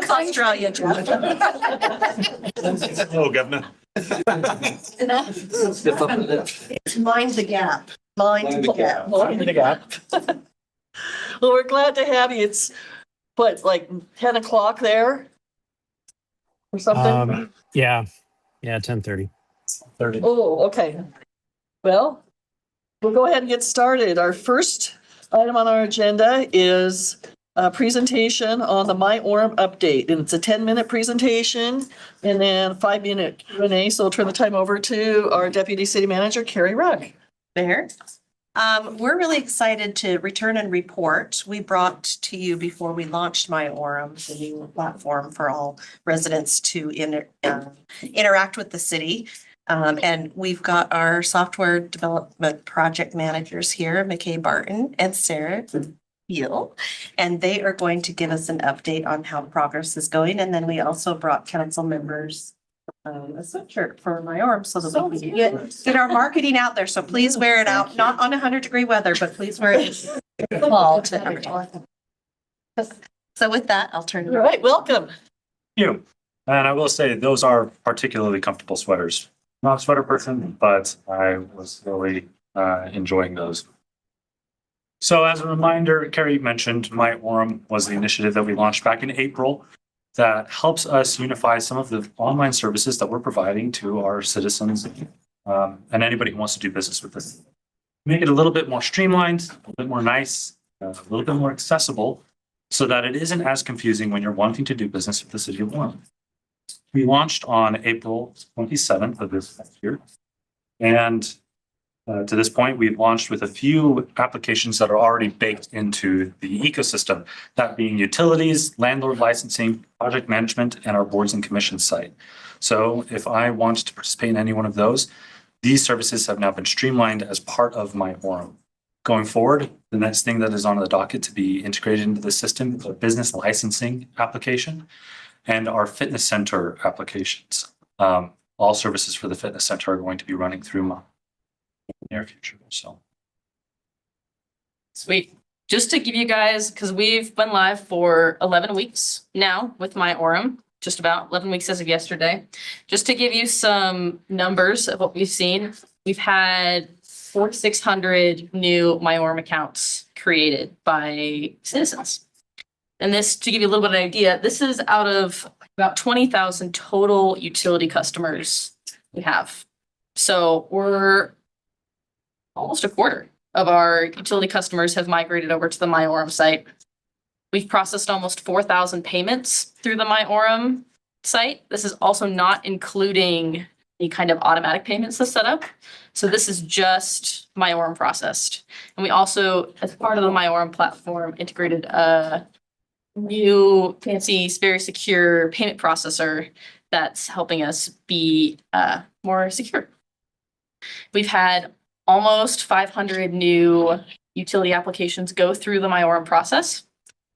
Australia, Jeff. Hello, Governor. Mind the gap. Mind the gap. Mind the gap. Well, we're glad to have you. It's what, like 10 o'clock there? Or something? Yeah, 10:30. 30. Oh, okay. Well, we'll go ahead and get started. Our first item on our agenda is a presentation on the My Orem update. And it's a 10-minute presentation and then 5-minute Q&A. So I'll turn the time over to our Deputy City Manager, Carrie Ruck. There. We're really excited to return and report. We brought to you before we launched My Orem, the new platform for all residents to interact with the city. And we've got our software development project managers here, McKay Barton and Sarah Beal, and they are going to give us an update on how progress is going. And then we also brought council members a sweatshirt for My Orem so that we can get our marketing out there. So please wear it out, not on 100-degree weather, but please wear it in the fall to everyone. So with that, I'll turn it All over. right, welcome. Thank you. And I will say those are particularly comfortable sweaters. Not a sweater person, but I was really enjoying those. So as a reminder, Carrie mentioned My Orem was the initiative that we launched back in April that helps us unify some of the online services that we're providing to our citizens and anybody who wants to do business with us. Make it a little bit more streamlined, a little bit more nice, a little bit more accessible so that it isn't as confusing when you're wanting to do business with the city of Orem. We launched on April 27th of this year. And to this point, we've launched with a few applications that are already baked into the ecosystem, that being utilities, landlord licensing, project management, and our boards and commissions site. So if I want to participate in any one of those, these services have now been streamlined as part of My Orem. Going forward, the next thing that is on the docket to be integrated into the system is a business licensing application and our fitness center applications. All services for the fitness center are going to be running through in the near future. So, Sweet. Just to give you guys, because we've been live for 11 weeks now with My Orem, just about 11 weeks as of yesterday. Just to give you some numbers of what we've seen, we've had 4,600 new My Orem accounts created by citizens. And this, to give you a little bit of an idea, this is out of about 20,000 total utility customers we have. So we're almost a quarter of our utility customers have migrated over to the My Orem site. We've processed almost 4,000 payments through the My Orem site. This is also not including any kind of automatic payments that's set up. So this is just My Orem processed. And we also, as part of the My Orem platform, integrated a new fancy, very secure payment processor that's helping us be more secure. We've had almost 500 new utility applications go through the My Orem processed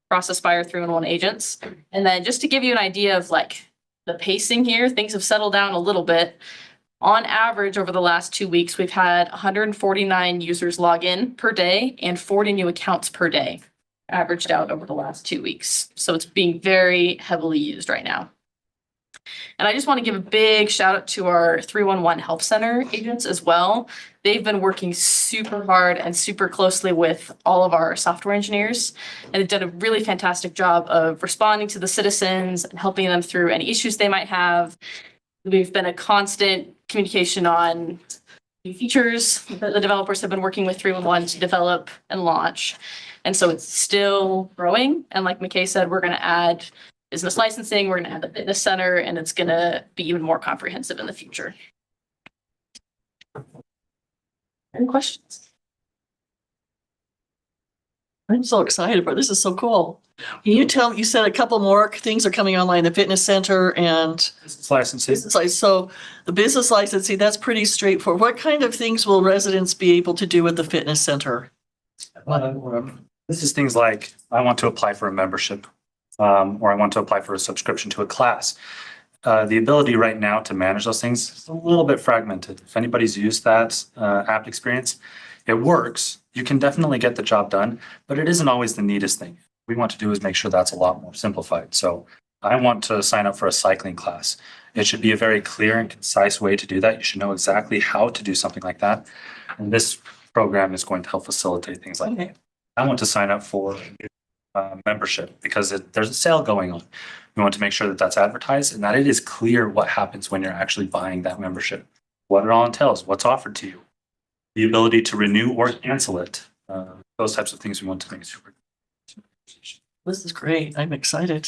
by our 311 agents. And then just to give you an idea of like the pacing here, things have settled down a little bit. On average, over the last 2 weeks, we've had 149 users log in per day and 40 new accounts per day, averaged out over the last 2 weeks. So it's being very heavily used right now. And I just want to give a big shout out to our 311 Help Center agents as well. They've been working super hard and super closely with all of our software engineers, and they've done a really fantastic job of responding to the citizens and helping them through any issues they might have. We've been a constant communication on new features that the developers have been working with 311 to develop and launch. And so it's still growing. And like McKay said, we're going to add business licensing, we're going to add the fitness center, and it's going to be even more comprehensive in the future. Any questions? I'm so excited, but this is so cool. Can you tell me, you said a couple more things are coming online, the fitness center and business licensing. so the business licensing, that's pretty straightforward. What kind of things will residents be able to do with the fitness center? This is things like I want to apply for a membership or I want to apply for a subscription to a class. The ability right now to manage those things is a little bit fragmented. If anybody's used that app experience, it works. You can definitely get the job done, but it isn't always the neatest thing. we want to do is make sure that's a lot more simplified. So I want to sign up for a cycling class. It should be a very clear and concise way to do that. You should know exactly how to do something like that. And this program is going to help facilitate things like that. Okay. I want to sign up for membership because there's a sale going on. We want to make sure that that's advertised and that it is clear what happens when you're actually buying that membership, what it all entails, what's offered to you, the ability to renew or cancel it. Those types of things we want to make super. This is great. I'm excited.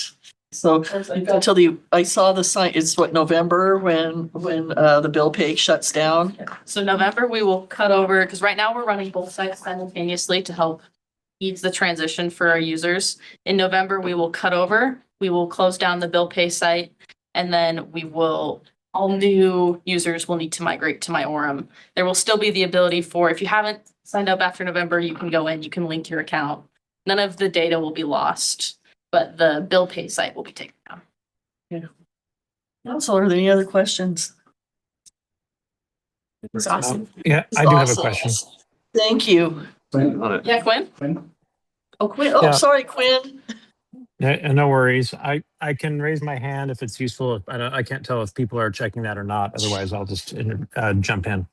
So until I saw the sign, it's what, November when the bill pay shuts down? So November, we will cut over, because right now we're running both sites simultaneously to help ease the transition for our users. In November, we will cut over, we will close down the bill pay site, and then all new users will need to migrate to my Orem. There will still be the ability for, if you haven't signed up after November, you can go in, you can link your account. None of the data will be lost, but the bill pay site will be taken down. Council, are there any other questions? It's awesome. Yeah, I do have a Awesome. question. Thank you. Yeah, Quinn? Oh, Quinn. Oh, Yeah. sorry, Quinn. No worries. I can raise my hand if it's useful. I can't tell if people are checking that or not. Otherwise, I'll just jump in.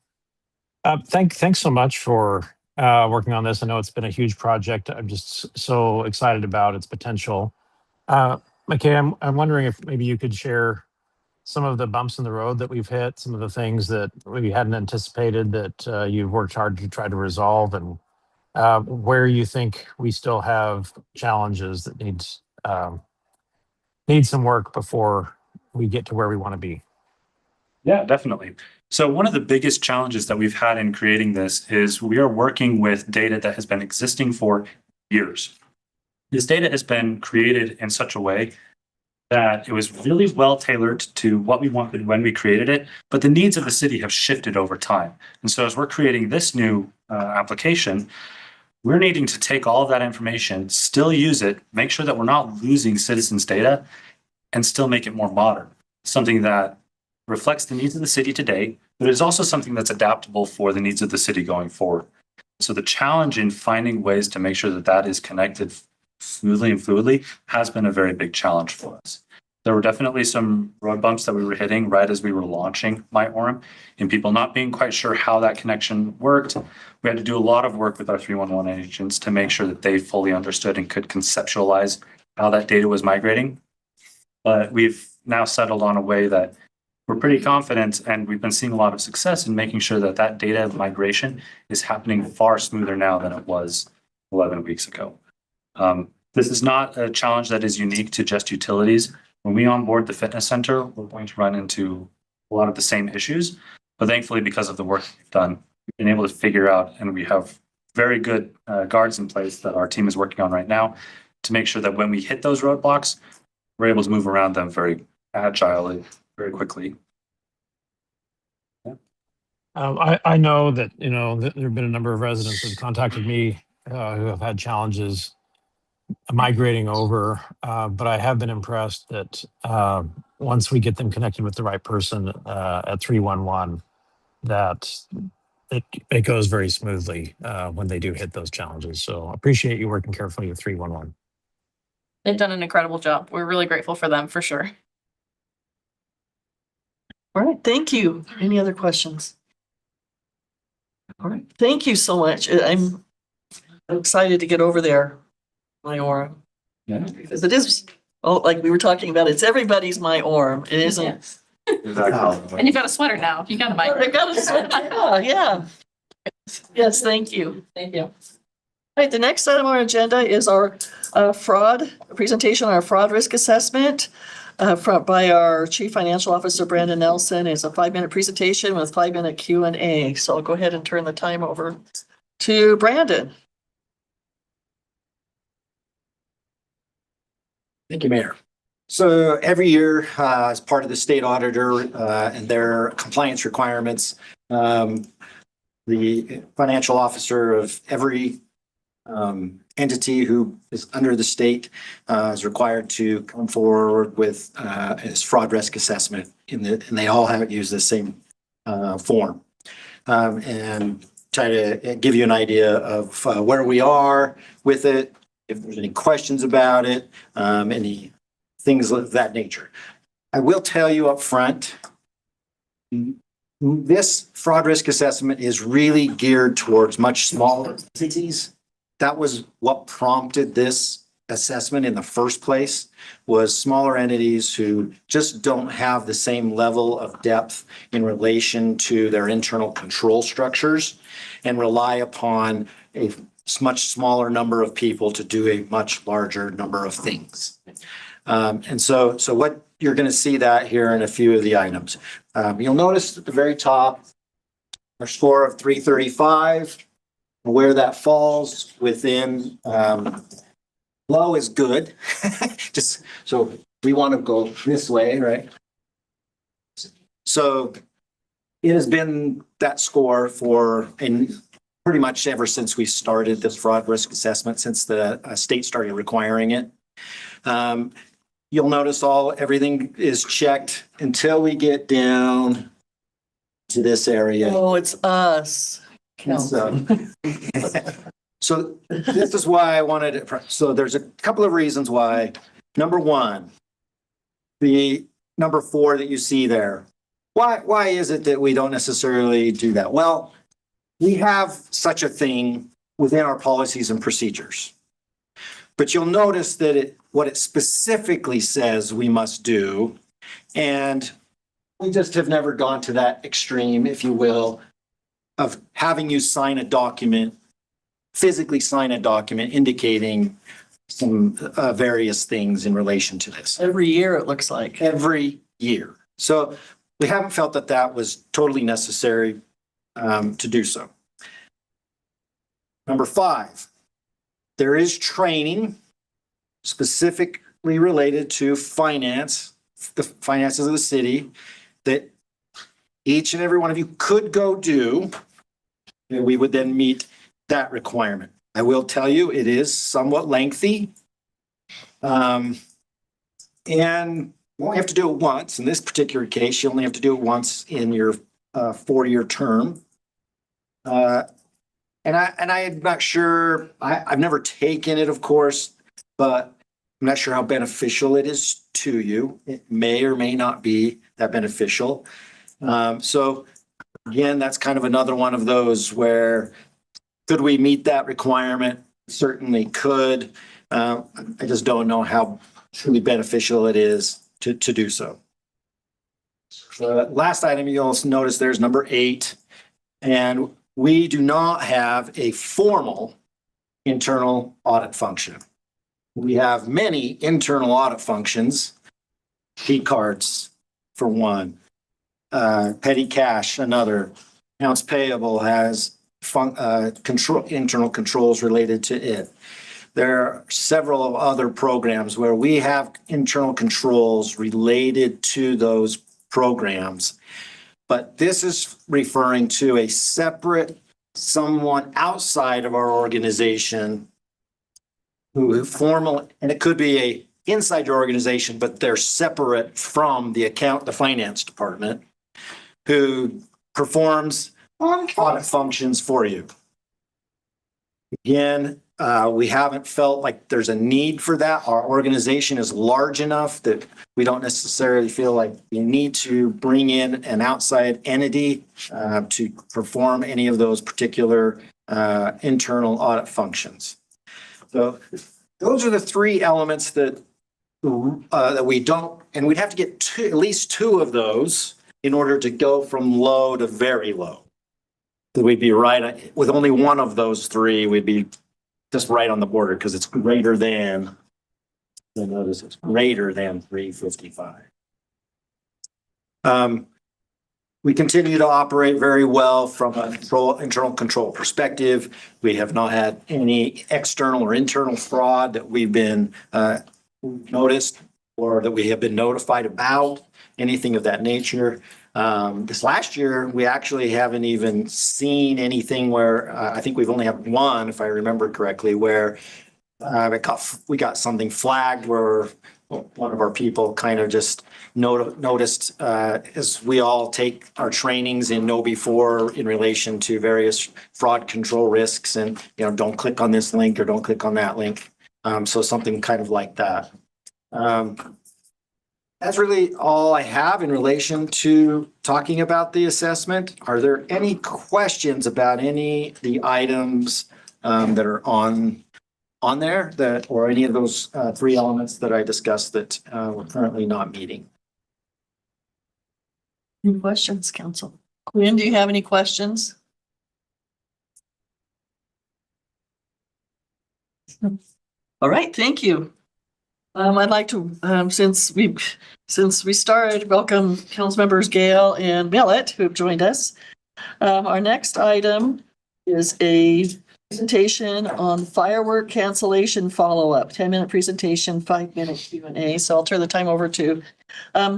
Thanks so much for working on this. I know it's been a huge project. I'm just so excited about its potential. McKay, I'm wondering if maybe you could share some of the bumps in the road that we've hit, some of the things that we hadn't anticipated that you've worked hard to try to resolve, and where you think we still have challenges that need some work before we get to where we want to be. Yeah, definitely. So one of the biggest challenges that we've had in creating this is we are working with data that has been existing for years. This data has been created in such a way that it was really well tailored to what we wanted when we created it, but the needs of the city have shifted over time. And so as we're creating this new application, we're needing to take all of that information, still use it, make sure that we're not losing citizens' data, and still make it more modern. Something that reflects the needs of the city today, but is also something that's adaptable for the needs of the city going forward. So the challenge in finding ways to make sure that that is connected smoothly and fluidly has been a very big challenge for us. There were definitely some road bumps that we were hitting right as we were launching My Orem, and people not being quite sure how that connection worked. We had to do a lot of work with our 311 agents to make sure that they fully understood and could conceptualize how that data was migrating. But we've now settled on a way that we're pretty confident, and we've been seeing a lot of success in making sure that that data migration is happening far smoother now than it was 11 weeks ago. This is not a challenge that is unique to just utilities. When we onboard the fitness center, we're going to run into a lot of the same issues, but thankfully, because of the work we've done, we've been able to figure out, and we have very good guards in place that our team is working on right now to make sure that when we hit those roadblocks, we're able to move around them very agilely, very quickly. I know that, that there have been a number of residents that have contacted me who have had challenges migrating over, but I have been impressed that once we get them connected with the right person at 311, that it goes very smoothly when they do hit those challenges. So I appreciate you working carefully with 311. They've done an incredible job. We're really grateful for them, for sure. All right, thank you. Any other questions? All right, thank you so much. I'm excited to get over there, My Orem. Yeah. Because it is, like we were talking about, it's everybody's My Orem. It isn't. Exactly. And you've got a sweater now. You got a mic. I got it. Yeah. Yes, thank you. Thank you. All right, the next item on our agenda is our presentation on our fraud risk assessment by our Chief Financial Officer, Brandon Nelson. It's a 5-minute presentation with 5-minute Q&A. So I'll go ahead and turn the time over to Brandon. Thank you, Mayor. So every year, as part of the state auditor and their compliance requirements, the financial officer of every entity who is under the state is required to come forward with his fraud risk assessment and they all use the same form and try to give you an idea of where we are with it, if there's any questions about it, any things of that nature. I will tell you up front, this fraud risk assessment is really geared towards much smaller entities. That was what prompted this assessment in the first place, was smaller entities who just don't have the same level of depth in relation to their internal control structures and rely upon a much smaller number of people to do a much larger number of things. And so what you're going to see that here in a few of the items. You'll notice at the very top, our score of 335, where that falls within, low is good. Just so we want to go this way, right? So it has been that score for pretty much ever since we started this fraud risk assessment, since the state started requiring it. You'll notice everything is checked until we get down to this area. Oh, it's us. So this is why I wanted it. So there's a couple of reasons why. Number one, the number 4 that you see there. Why is it that we don't necessarily do that? Well, we have such a thing within our policies and procedures. But you'll notice that what it specifically says we must do, and we just have never gone to that extreme, if you will, of having you sign a document, physically sign a document indicating some various things in relation to this. Every year, it looks like. Every year. So we haven't felt that that was totally necessary to do so. Number 5, there is training specifically related to finance, the finances of the city, that each and every one of you could go do, and we would then meet that requirement. I will tell you, it is somewhat lengthy. And you only have to do it once. In this particular case, you only have to do it once in your 4-year term. And I'm not sure, I've never taken it, of course, but I'm not sure how beneficial it is to you. It may or may not be that beneficial. So again, that's kind of another one of those where could we meet that requirement? Certainly could. I just don't know how truly beneficial it is to do so. The last item you'll notice there's number 8, and we do not have a formal internal audit function. We have many internal audit functions, P cards for one, petty cash another, accounts payable has internal controls related to it. There are several other programs where we have internal controls related to those programs. But this is referring to a separate someone outside of our organization who formal, and it could be a inside your organization, but they're separate from the finance department, who performs audit functions for you. Again, we haven't felt like there's a need for that. Our organization is large enough that we don't necessarily feel like we need to bring in an outside entity to perform any of those particular internal audit functions. So those are the 3 elements that we don't, and we'd have to get at least 2 of those in order to go from low to very low. That we'd be right with only one of those 3, we'd be just right on the border because it's greater than, you'll notice it's greater than 355. We continue to operate very well from an internal control perspective. We have not had any external or internal fraud that we've been noticed or that we have been notified about, anything of that nature. This last year, we actually haven't even seen anything where I think we've only had one, if I remember correctly, where we got something flagged where one of our people kind of just noticed as we all take our trainings in Know Before in relation to various fraud control risks and, don't click on this link or don't click on that link. So something kind of like that. That's really all I have in relation to talking about the assessment. Are there any questions about any of the items that are on there that, or any of those three elements that I discussed that we're currently not meeting? Any questions, council? Quinn, do you have any questions? All right, thank you. I'd like to, since we started, welcome council members Gail and Millet who have joined us. Our next item is a presentation on firework cancellation follow-up, 10-minute presentation, 5-minute Q&A. So I'll turn the time over to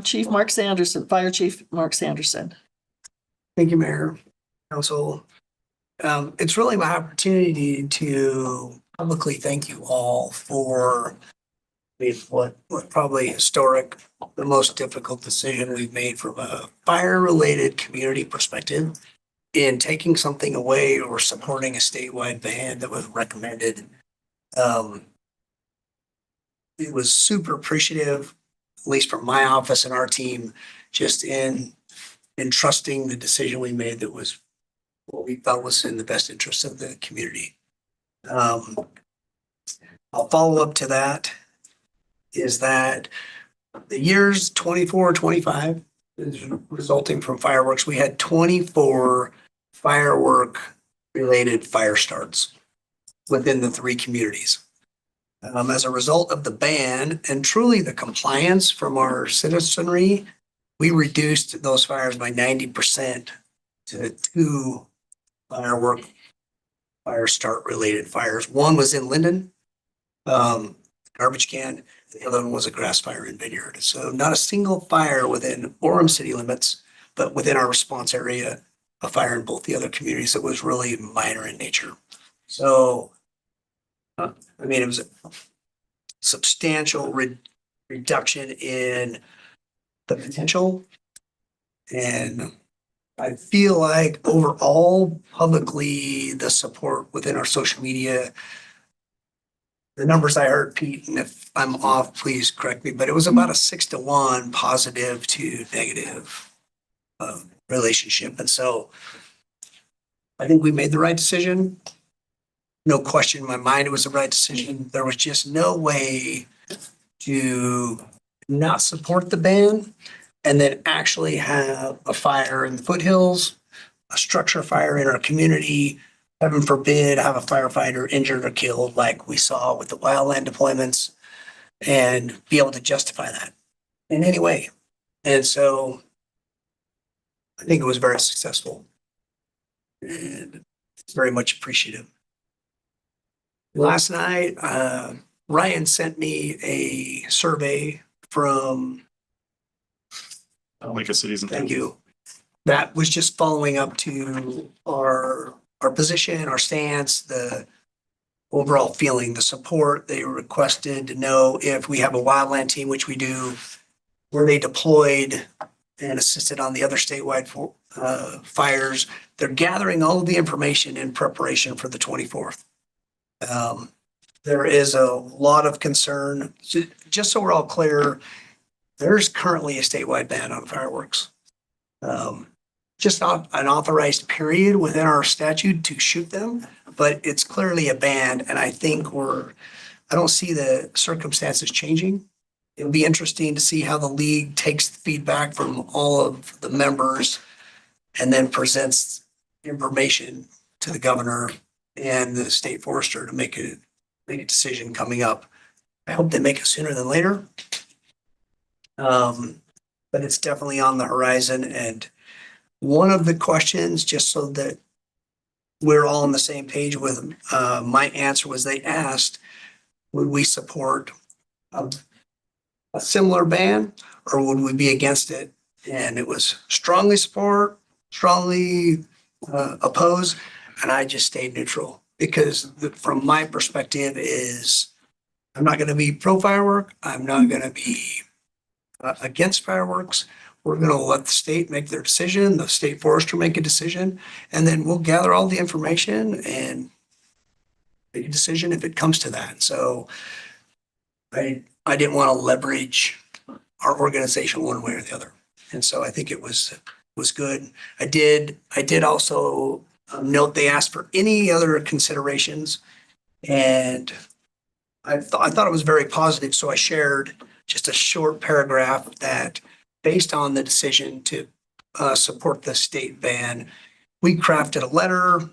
Chief Mark Sanderson, Fire Chief Mark Sanderson. Thank you, Mayor, Council. It's really my opportunity to publicly thank you all for what probably historic, the most difficult decision we've made from a fire-related community perspective in taking something away or supporting a statewide ban that was recommended. It was super appreciative, at least from my office and our team, just in trusting the decision we made that was what we thought was in the best interest of the community. I'll follow up to that is that the years 24, 25 is resulting from fireworks. We had 24 firework related fire starts within the three communities. As a result of the ban and truly the compliance from our citizenry, we reduced those fires by 90% to 2 fire start related fires. One was in Linden, garbage can. The other one was a grass fire in Vineyard. So not a single fire within Orem city limits, but within our response area, a fire in both the other communities that was really minor in nature. So, I mean, it was a substantial reduction in the potential. And I feel like overall, publicly, the support within our social media, the numbers I heard, Pete, and if I'm off, please correct me, but it was about a 6-to-1 positive to negative relationship. And so I think we made the right decision. No question in my mind, it was the right decision. There was just no way to not support the ban and then actually have a fire in the foothills, a structure fire in our community, heaven forbid, have a firefighter injured or killed like we saw with the wildland deployments, and be able to justify that in any way. And so I think it was very successful and it's very much appreciative. Last night, Ryan sent me a survey from Like a Citizen. Thank you. That was just following up to our position, our stance, the overall feeling, the support. They requested to know if we have a wildland team, which we do, were they deployed and assisted on the other statewide fires. They're gathering all of the information in preparation for the 24th. There is a lot of concern. Just so we're all clear, there's currently a statewide ban on fireworks. Just not an authorized period within our statute to shoot them, but it's clearly a ban. And I think I don't see the circumstances changing. It'll be interesting to see how the league takes the feedback from all of the members and then presents information to the governor and the state forester to make a decision coming up. I hope they make it sooner than later. But it's definitely on the horizon. And one of the questions, just so that we're all on the same page with my answer, was they asked, would we support a similar ban or would we be against it? And it was strongly support, strongly oppose, and I just stayed neutral because from my perspective is I'm not going to be pro firework. I'm not going to be against fireworks. We're going to let the state make their decision, the state forester make a decision, and then we'll gather all the information and make a decision if it comes to that. So I didn't want to leverage our organization one way or the other. And so I think it was good. I did also note they asked for any other considerations. And I thought it was very positive. So I shared just a short paragraph that based on the decision to support the state ban, we crafted a letter.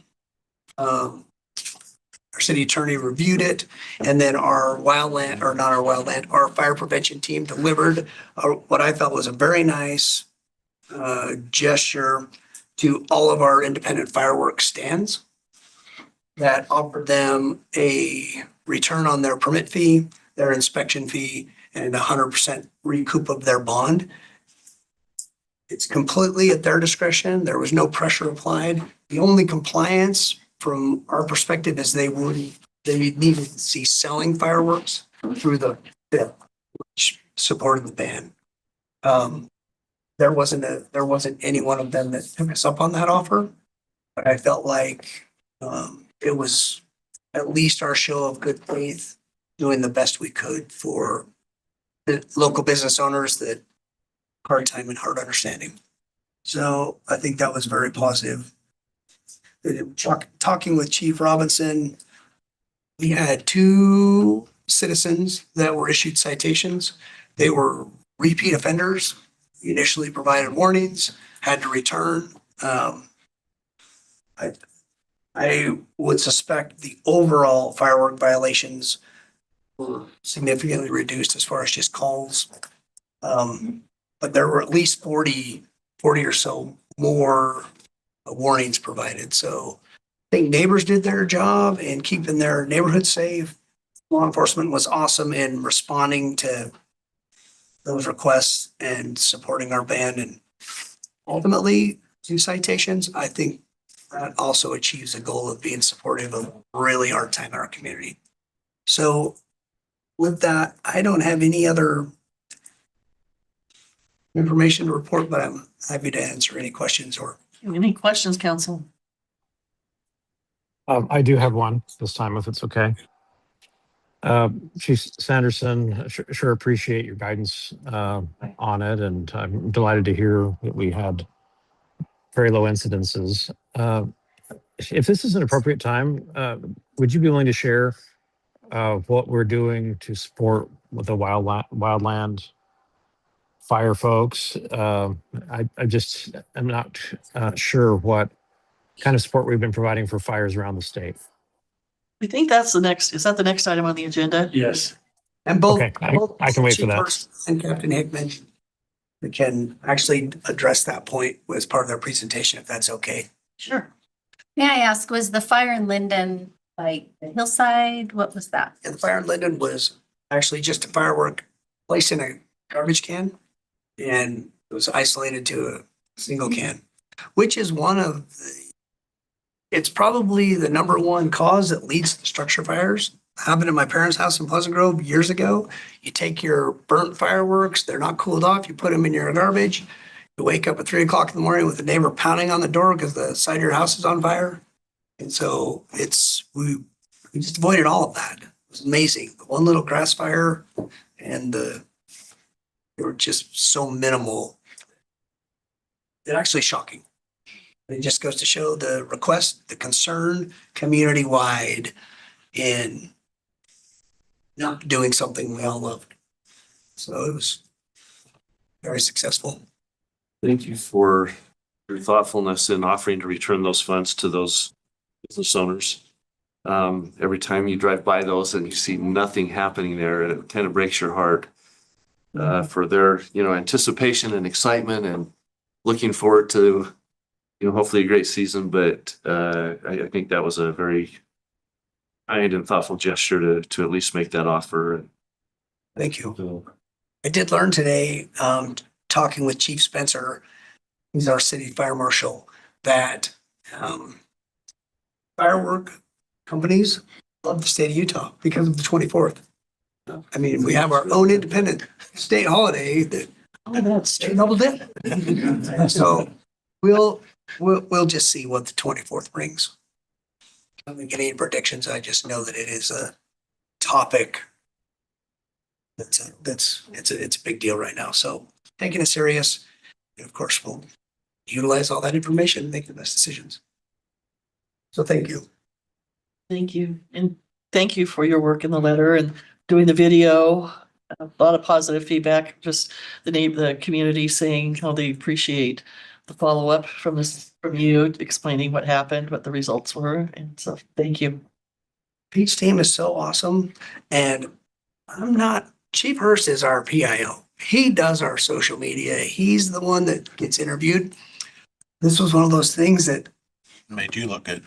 Our city attorney reviewed it, and then our our fire prevention team delivered what I felt was a very nice gesture to all of our independent fireworks stands that offered them a return on their permit fee, their inspection fee, and 100% recoup of their bond. It's completely at their discretion. There was no pressure applied. The only compliance from our perspective is they needed to see selling fireworks through the bill, which supported the ban. There wasn't any one of them that took us up on that offer, but I felt like it was at least our show of good faith, doing the best we could for the local business owners that hard time and hard understanding. So I think that was very positive. Talking with Chief Robinson, we had 2 citizens that were issued citations. They were repeat offenders. We initially provided warnings, had to return. I would suspect the overall firework violations were significantly reduced as far as just calls. But there were at least 40 or so more warnings provided. So I think neighbors did their job in keeping their neighborhood safe. Law enforcement was awesome in responding to those requests and supporting our ban. And ultimately, 2 citations, I think that also achieves the goal of being supportive of really hard time in our community. So with that, I don't have any other information to report, but I'm happy to answer any questions or. Any questions, council? I do have one this time, if it's okay. Chief Sanderson, sure appreciate your guidance on it, and I'm delighted to hear that we had very low incidences. If this is an appropriate time, would you be willing to share what we're doing to support with the wildland fire folks? I'm not sure what kind of support we've been providing for fires around the state. I think that's is that the next item on the agenda? Yes. And both. Okay, I can wait for Chief that. Hurst and Captain Hickman can actually address that point as part of their presentation, if that's okay. Sure. May I ask, was the fire in Linden like the hillside? What was that? And the fire in Linden was actually just a firework placed in a garbage can, and it was isolated to a single can, which is it's probably the number one cause that leads to structure fires. Happened at my parents' house in Pleasant Grove years ago. You take your burnt fireworks, they're not cooled off, you put them in your garbage. You wake up at 3 o'clock in the morning with a neighbor pounding on the door because the side of your house is on fire. And so we just avoided all of that. It was amazing. The one little grass fire and they were just so minimal. It's actually shocking. It just goes to show the request, the concern community-wide in not doing something we all loved. So it was very successful. Thank you for your thoughtfulness in offering to return those funds to those business owners. Every time you drive by those and you see nothing happening there, it kind of breaks your heart for their, anticipation and excitement and looking forward to, hopefully a great season. But I think that was a very kind and thoughtful gesture to at least make that offer. Thank you. I did learn today, talking with Chief Spencer, he's our city fire marshal, that firework companies love the state of Utah because of the 24th. I mean, we have our own independent state holiday that that's double dip. So we'll just see what the 24th brings. don't make any predictions. I just know that it is a topic it's a big deal right now. So taking it serious. And of course, we'll utilize all that information and make the best decisions. So thank you. Thank you. And thank you for your work in the letter and doing the video. A lot of positive feedback, just the community saying how they appreciate the follow-up from you, explaining what happened, what the results were. And so, thank you. Pete's team is so awesome. And Chief Hurst is our PIO. He does our social media. He's the one that gets interviewed. This was one of those things that Made you look good.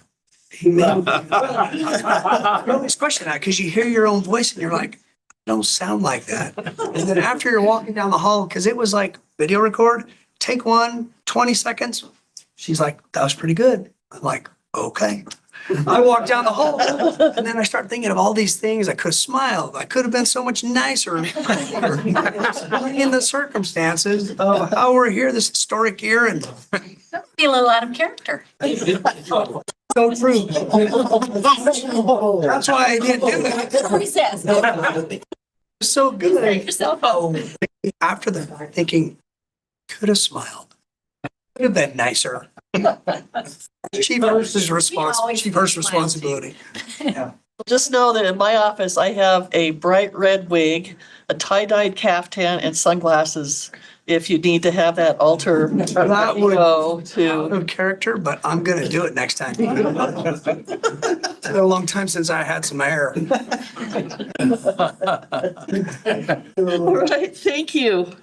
he made. I always question that because you hear your own voice and you're like, I don't sound like that. And then after you're walking down the hall, because it was like video record, take one, 20 seconds. She's like, that was pretty good. I'm like, okay. I walk down the hall and then I start thinking of all these things. I could have smiled. I could have been so much nicer in the circumstances of how we're here this historic year and Feel a lot of character. so true. That's why I didn't do that. That's what he says. It's so good. Take yourself home. After the fact, thinking, could have smiled. Could have been nicer. Chief Hurst's responsibility. Just know that in my office, I have a bright red wig, a tie-dyed caftan, and sunglasses. If you need to have that alter That would ego out to, of character, but I'm gonna do it next time. It's been a long time since I had some hair. all right, thank you.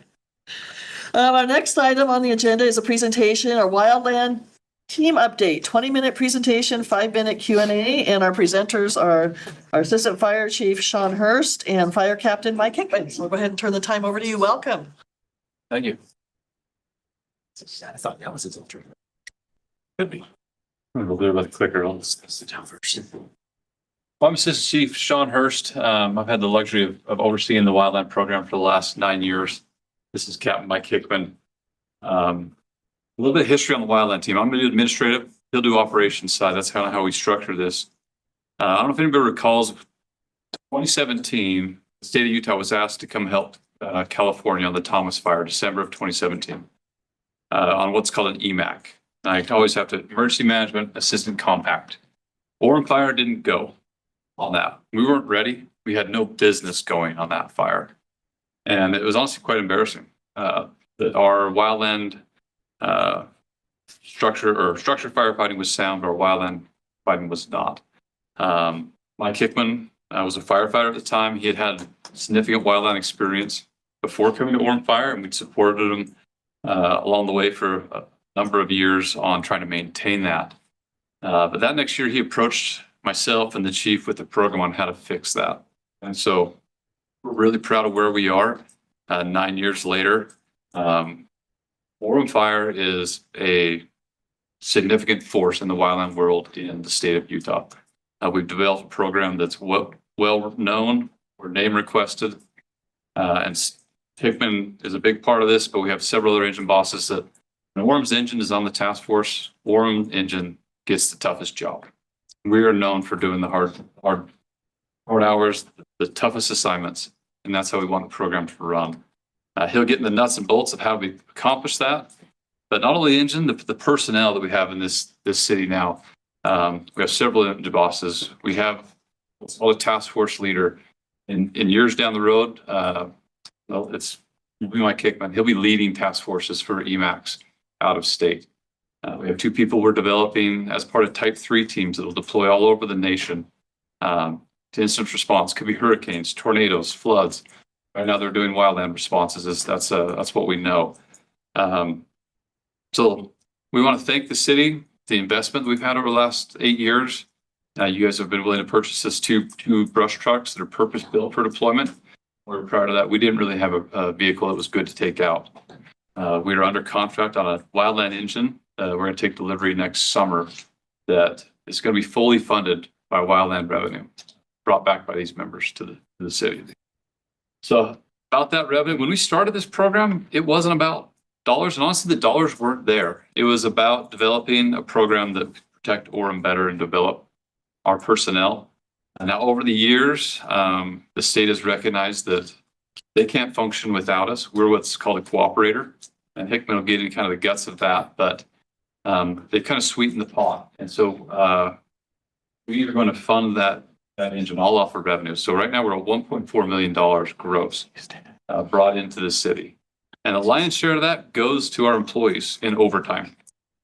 Our next item on the agenda is a presentation, our wildland team update, 20-minute presentation, 5-minute Q&A, and our presenters are our Assistant Fire Chief Sean Hurst and Fire Captain Mike Hickman. So we'll go ahead and turn the time over to you. Welcome. Thank you. I thought that was its alter. Could be. I'm a little bit clicker. I'll just sit down first. Well, I'm Assistant Chief Sean Hurst. I've had the luxury of overseeing the wildland program for the last 9 years. This is Captain Mike Hickman. A little bit of history on the wildland team. I'm going to do administrative. He'll do operations side. That's kind of how we structure this. I don't know if anybody recalls, 2017, the state of Utah was asked to come help California on the Thomas Fire, December of 2017, on what's called an EMAC. I always have to Emergency Management Assistant Compact. Orem Fire didn't go on that. We weren't ready. We had no business going on that fire, and it was honestly quite embarrassing that our wildland structured firefighting was sound, but our wildland fighting was not. Mike Hickman was a firefighter at the time. He had significant wildland experience before coming to Orem Fire, and we'd supported him along the way for a number of years on trying to maintain that. But that next year, he approached myself and the chief with the program on how to fix that. And so we're really proud of where we are 9 years later. Orem Fire is a significant force in the wildland world in the state of Utah. We've developed a program that's well known. We're name requested, and Hickman is a big part of this. But we have several other engine bosses that when Orem's engine is on the task force, Orem engine gets the toughest job. We are known for doing the hard hours, the toughest assignments, and that's how we want the program to run. He'll get in the nuts and bolts of how we accomplish that. But not only the engine, the personnel that we have in this city now. We have several engine bosses. We have what's called a task force leader. In years down the road, it's Mike Hickman. He'll be leading task forces for EMACs out of state. We have 2 people we're developing as part of Type 3 teams that will deploy all over the nation to incident response. Could be hurricanes, tornadoes, floods. Right now, they're doing wildland responses. That's what we know. So we want to thank the city, the investment we've had over the last 8 years. You guys have been willing to purchase us two brush trucks that are purpose built for deployment. We're proud of that. We didn't really have a vehicle that was good to take out. We are under contract on a wildland engine. We're going to take delivery next summer. That is going to be fully funded by wildland revenue brought back by these members to the city. So about that revenue, when we started this program, it wasn't about dollars, and honestly, the dollars weren't there. It was about developing a program that would protect Orem better and develop our personnel. And now over the years, the state has recognized that they can't function without us. We're what's called a cooperator. And Hickman will get into kind of the guts of that, but they kind of sweeten the pot. And so we're either going to fund that engine all off of revenue. So right now we're at $1.4 million gross brought into the city. And the lion's share of that goes to our employees in overtime.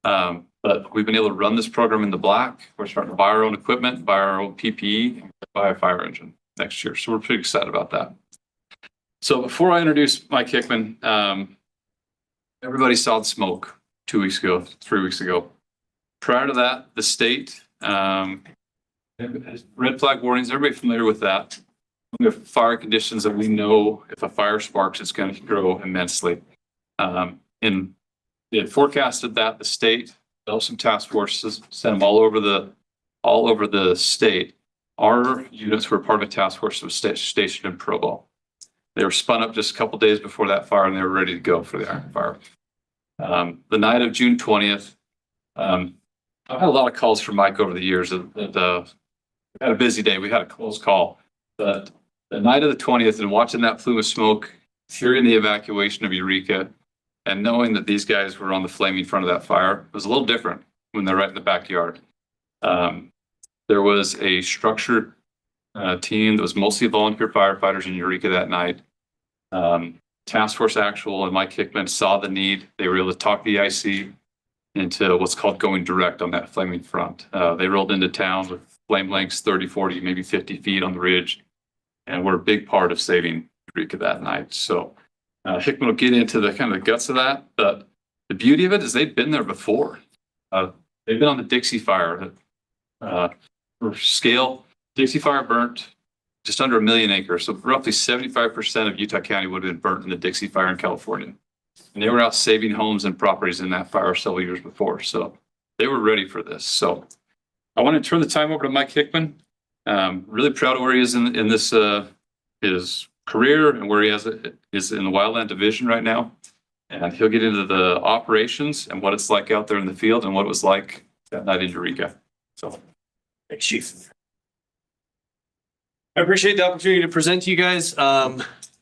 But we've been able to run this program in the black. We're starting to buy our own equipment, buy our own PPE, and buy a fire engine next year. So we're pretty excited about that. So before I introduce Mike Hickman, everybody saw the smoke 2 weeks ago, 3 weeks ago. Prior to that, the state, red flag warnings, everybody familiar with that? We have fire conditions that we know if a fire sparks, it's going to grow immensely. And they had forecasted that the state developed some task forces, sent them all over the state. Our units were part of a task force that was stationed in Provo. They were spun up just a couple days before that fire, and they were ready to go for the Iron Fire. The night of June 20th, I've had a lot of calls from Mike over the years. We had a busy day. We had a close call, but the night of the 20th, and watching that plume of smoke, hearing the evacuation of Eureka, and knowing that these guys were on the flaming front of that fire was a little different when they're right in the backyard. There was a structured team that was mostly volunteer firefighters in Eureka that night. Task Force Actual and Mike Hickman saw the need. They were able to talk the IC into what's called going direct on that flaming front. They rolled into town with flame lengths 30, 40, maybe 50 feet on the ridge, and were a big part of saving Eureka that night. So Hickman will get into the kind of the guts of that, but the beauty of it is they've been there before. They've been on the Dixie Fire. For scale, Dixie Fire burnt just under 1 million acres. So roughly 75% of Utah County would have been burnt in the Dixie Fire in California. And they were out saving homes and properties in that fire several years before. So they were ready for this. So I want to turn the time over to Mike Hickman. Really proud of where he is in this his career and where he is in the Wildland Division right now. And he'll get into the operations and what it's like out there in the field and what it was like that night in Eureka. So thanks, Chief. I appreciate the opportunity to present to you guys.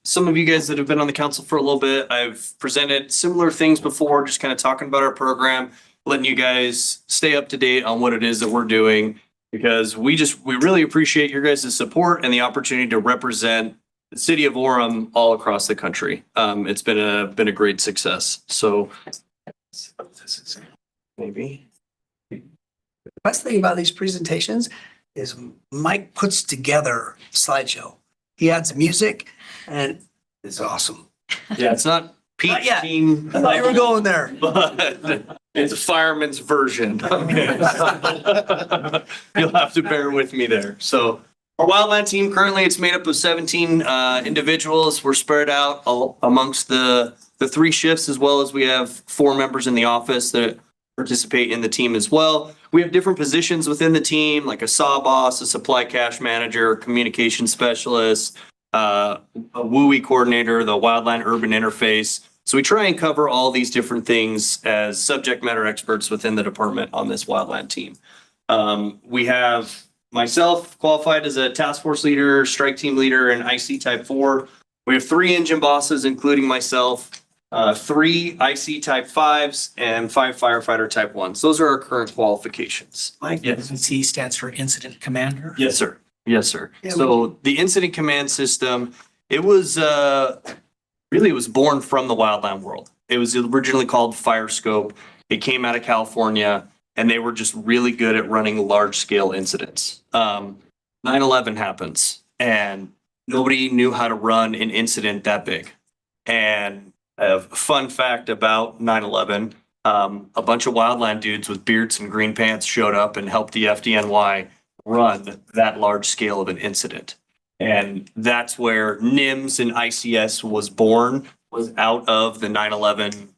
Some of you guys that have been on the council for a little bit, I've presented similar things before, just kind of talking about our program, letting you guys stay up to date on what it is that we're doing, because we really appreciate your guys' support and the opportunity to represent the city of Orem all across the country. It's been a great success. So maybe. The best thing about these presentations is Mike puts together a slideshow. He adds music and it's awesome. Yeah, it's not Pete's Not yet. team. I thought you were going there. But it's a fireman's version. You'll have to bear with me there. So our wildland team, currently it's made up of 17 individuals. We're spread out amongst the 3 shifts, as well as we have 4 members in the office that participate in the team as well. We have different positions within the team, like a saw boss, a supply cache manager, communication specialist, a WUI coordinator, the wildland urban interface. So we try and cover all these different things as subject matter experts within the department on this wildland team. We have myself qualified as a task force leader, strike team leader, and IC type 4. We have 3 engine bosses, including myself, 3 IC type 5s, and 5 firefighter type 1s. Those are our current qualifications. Mike, Yes. IC stands for Incident Commander. Yes, sir. Yes, sir. Yeah, So the incident command system, it was really, it was born from the wildland world. It was originally called Firescope. It came out of California, and they were just really good at running large scale incidents. 9/11 happens, and nobody knew how to run an incident that big. And a fun fact about 9/11, a bunch of wildland dudes with beards and green pants showed up and helped the FDNY run that large scale of an incident. And that's where NIMS and ICS was born, was out of the 9/11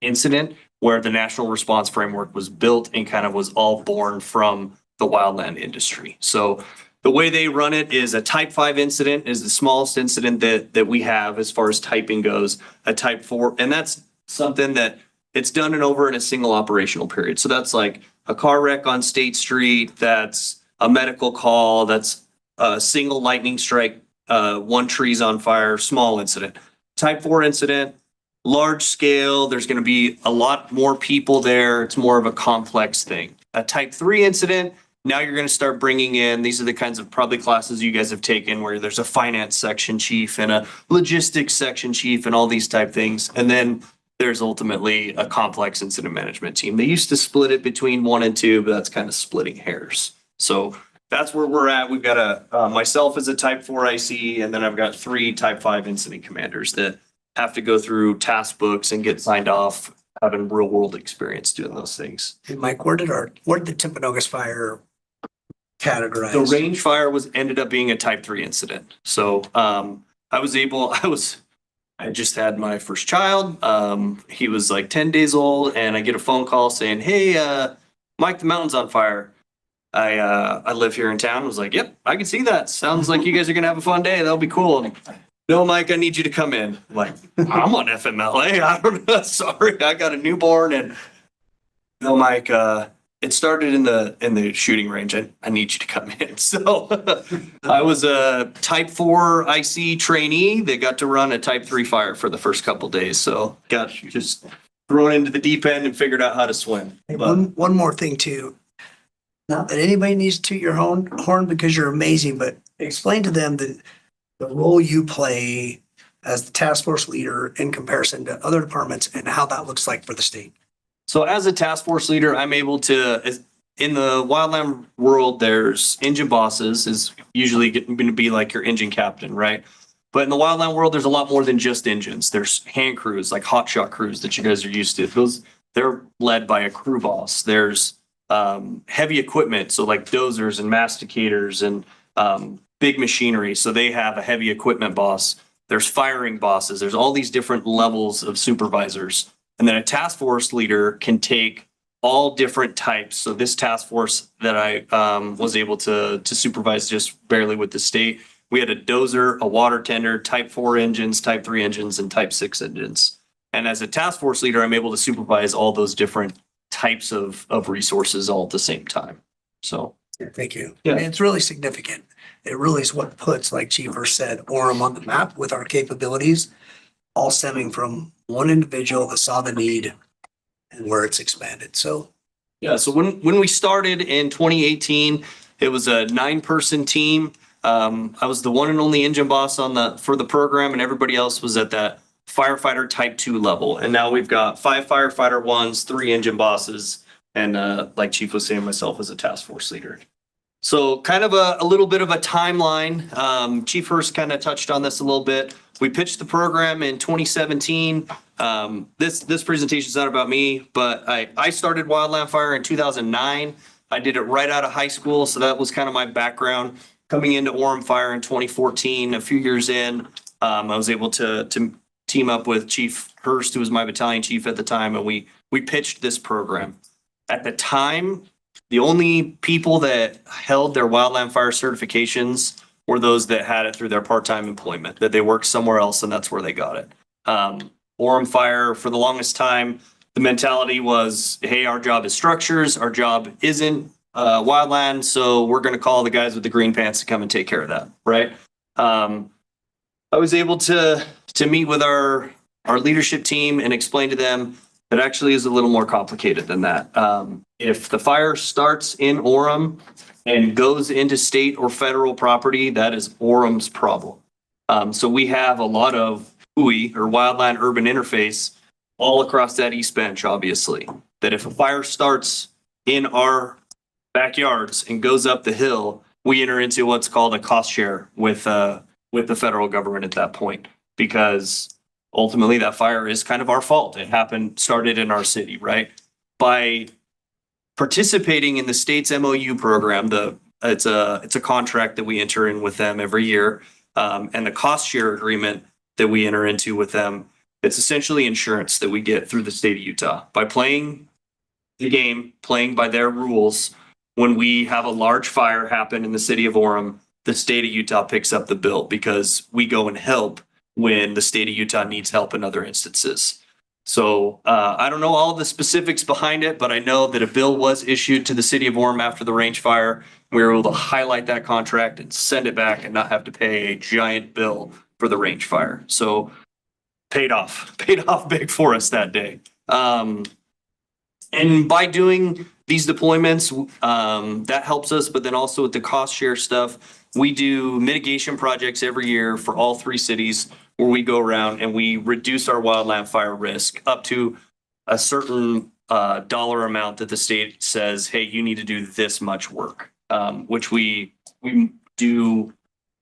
incident, where the National Response Framework was built and kind of was all born from the wildland industry. So the way they run it is a type 5 incident is the smallest incident that we have as far as typing goes, a type 4. And that's something that it's done and over in a single operational period. So that's like a car wreck on State Street, that's a medical call, that's a single lightning strike, one tree's on fire, small incident. Type 4 incident, large scale, there's going to be a lot more people there. It's more of a complex thing. A type 3 incident, now you're going to start bringing in, these are the kinds of probably classes you guys have taken where there's a finance section chief and a logistics section chief and all these type things. And then there's ultimately a complex incident management team. They used to split it between 1 and 2, but that's kind of splitting hairs. So that's where we're at. We've got myself as a type 4 IC, and then I've got 3 type 5 incident commanders that have to go through task books and get signed off, having real world experience doing those things. Hey, Mike, where did the Timpanogos fire categorize? The range fire ended up being a type 3 incident. So I just had my first child. He was like 10 days old, and I get a phone call saying, "Hey, Mike, the mountain's on fire." I live here in town. I was like, "Yep, I can see that. Sounds like you guys are gonna have a fun day. That'll be cool." And, "No, Mike, I need you to come in." I'm like, "I'm on FMLA. I don't know. Sorry, I got a newborn." And no, Mike, it started in the shooting range. I need you to come in. So I was a type 4 IC trainee that got to run a type 3 fire for the first couple days. So got just thrown into the deep end and figured out how to swim. Hey, But one more thing too. Not that anybody needs to toot your horn because you're amazing, but explain to them the role you play as the task force leader in comparison to other departments and how that looks like for the state. So as a task force leader, I'm able to, in the wildland world, there's engine bosses is usually going to be like your engine captain, right? But in the wildland world, there's a lot more than just engines. There's hand crews, like hotshot crews that you guys are used to. They're led by a crew boss. There's heavy equipment, so like dozers and masticators and big machinery. So they have a heavy equipment boss. There's firing bosses. There's all these different levels of supervisors. And then a task force leader can take all different types. So this task force that I was able to supervise just barely with the state, we had a dozer, a water tender, type 4 engines, type 3 engines, and type 6 engines. And as a task force leader, I'm able to supervise all those different types of resources all at the same time. So. Thank you. Yeah. And it's really significant. It really is what puts, like Chief Hurst said, Orem on the map with our capabilities, all stemming from one individual that saw the need and where it's expanded. So. Yeah, so when we started in 2018, it was a 9-person team. I was the one and only engine boss for the program, and everybody else was at that firefighter type 2 level. And now we've got 5 firefighter 1s, 3 engine bosses, and like Chief was saying, myself as a task force leader. So kind of a little bit of a timeline. Chief Hurst kind of touched on this a little bit. We pitched the program in 2017. This presentation is not about me, but I started wildland fire in 2009. I did it right out of high school, so that was kind of my background. Coming into Orem Fire in 2014, a few years in, I was able to team up with Chief Hurst, who was my battalion chief at the time, and we pitched this program. At the time, the only people that held their wildland fire certifications were those that had it through their part-time employment, that they worked somewhere else and that's where they got it. Orem Fire, for the longest time, the mentality was, hey, our job is structures, our job isn't wildland, so we're going to call the guys with the green pants to come and take care of that, right? I was able to meet with our leadership team and explain to them that actually is a little more complicated than that. If the fire starts in Orem and goes into state or federal property, that is Orem's problem. So we have a lot of WUI or wildland urban interface all across that east bench, obviously, that if a fire starts in our backyards and goes up the hill, we enter into what's called a cost share with the federal government at that point, because ultimately that fire is kind of our fault. It started in our city, right? By participating in the state's MOU program, it's a contract that we enter in with them every year, and the cost share agreement that we enter into with them, it's essentially insurance that we get through the state of Utah. By playing the game, playing by their rules, when we have a large fire happen in the city of Orem, the state of Utah picks up the bill because we go and help when the state of Utah needs help in other instances. So I don't know all the specifics behind it, but I know that a bill was issued to the city of Orem after the range fire. We were able to highlight that contract and send it back and not have to pay a giant bill for the range fire. So paid off big for us that day. And by doing these deployments, that helps us, but then also with the cost share stuff, we do mitigation projects every year for all 3 cities where we go around and we reduce our wildland fire risk up to a certain dollar amount that the state says, hey, you need to do this much work, which we do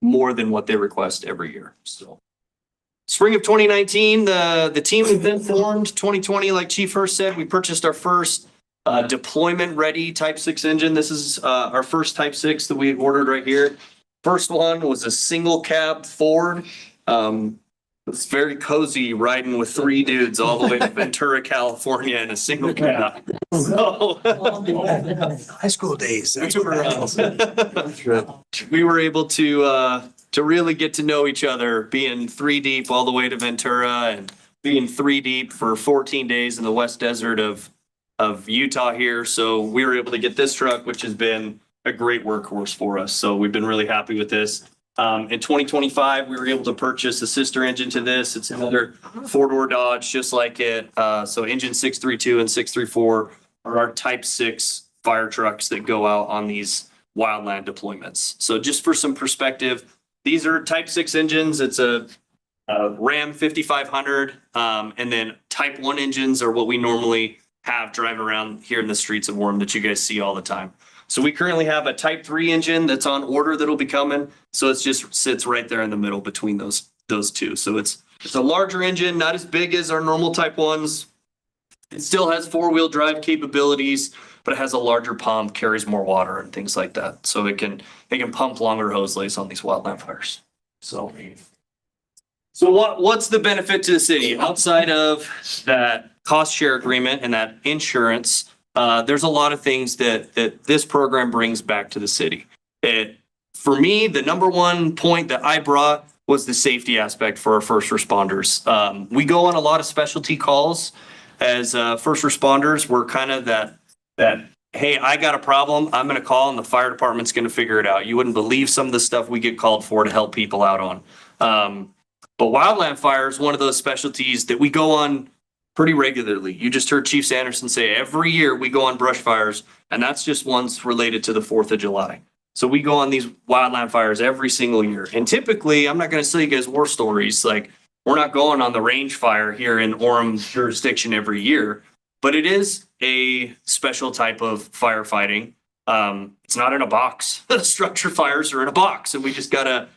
more than what they request every year. So spring of 2019, the team has been formed. 2020, like Chief Hurst said, we purchased our first deployment ready Type 6 engine. This is our first Type 6 that we ordered right here. First one was a single cab Ford. It's very cozy riding with 3 dudes all the way to Ventura, California in a single cab. So High school days. That's we were able to really get to know each other, being 3 deep all the way to Ventura and being 3 deep for 14 days in the West Desert of Utah here. So we were able to get this truck, which has been a great workhorse for us. So we've been really happy with this. In 2025, we were able to purchase a sister engine to this. It's another 4-door Dodge, just like it. So engine 632 and 634 are our Type 6 fire trucks that go out on these wildland deployments. So just for some perspective, these are Type 6 engines. It's a Ram 5500. And then Type 1 engines are what we normally have driving around here in the streets of Orem that you guys see all the time. So we currently have a Type 3 engine that's on order that'll be coming. So it just sits right there in the middle between those 2. So it's a larger engine, not as big as our normal Type 1s. It still has 4-wheel drive capabilities, but it has a larger pump, carries more water and things like that. So it can pump longer hose lays on these wildland fires. So what's the benefit to the city outside of that cost share agreement and that insurance? There's a lot of things that this program brings back to the city. For me, the number one point that I brought was the safety aspect for our first responders. We go on a lot of specialty calls as first responders. We're kind of that, hey, I got a problem, I'm going to call and the fire department's going to figure it out. You wouldn't believe some of the stuff we get called for to help people out on. But wildland fire is one of those specialties that we go on pretty regularly. You just heard Chief Sanderson say every year we go on brush fires, and that's just ones related to the 4th of July. So we go on these wildland fires every single year. And typically, I'm not going to tell you guys war stories. Like, we're not going on the range fire here in Orem jurisdiction every year, but it is a special type of firefighting. It's not in a box. Structure fires are in a box, and we just got to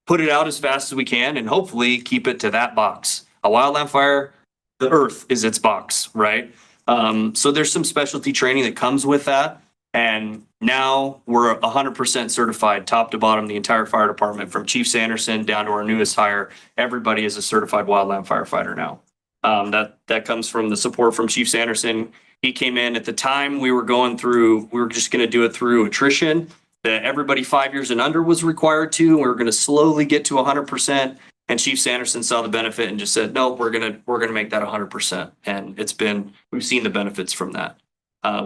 put it out as fast as we can and hopefully keep it to that box. A wildland fire, the earth is its box, right? So there's some specialty training that comes with that. And now we're 100% certified top to bottom, the entire fire department from Chief Sanderson down to our newest hire. Everybody is a certified wildland firefighter now. That comes from the support from Chief Sanderson. He came in at the time we were just going to do it through attrition that everybody 5 years and under was required to. We were going to slowly get to 100%. And Chief Sanderson saw the benefit and just said, no, we're gonna make that 100%. And we've seen the benefits from that.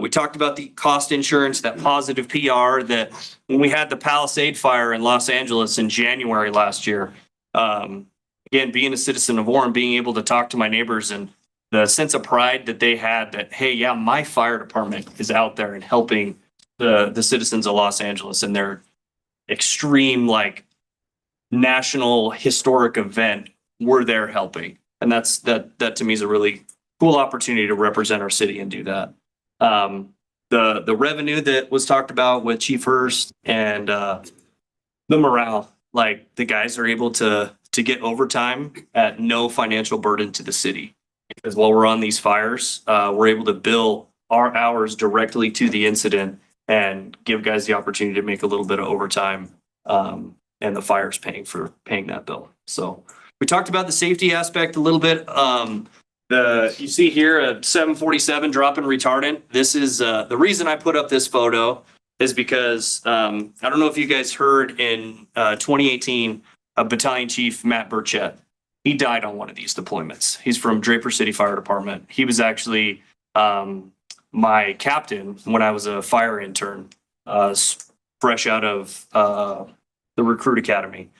We talked about the cost insurance, that positive PR that when we had the Palisade fire in Los Angeles in January last year, again, being a citizen of Orem, being able to talk to my neighbors and the sense of pride that they had that, hey, yeah, my fire department is out there and helping the citizens of Los Angeles in their extreme, national historic event, we're there helping. And that to me is a really cool opportunity to represent our city and do that. The revenue that was talked about with Chief Hurst and the morale, the guys are able to get overtime at no financial burden to the city. Because while we're on these fires, we're able to bill our hours directly to the incident and give guys the opportunity to make a little bit of overtime. And the fire's paying that bill. So we talked about the safety aspect a little bit. You see here a 747 drop in retardant. This is the reason I put up this photo is because I don't know if you guys heard in 2018 Battalion Chief Matt Burchett He died on one of these deployments. He's from Draper City Fire Department. He was actually my captain when I was a fire intern, fresh out of the recruit academy.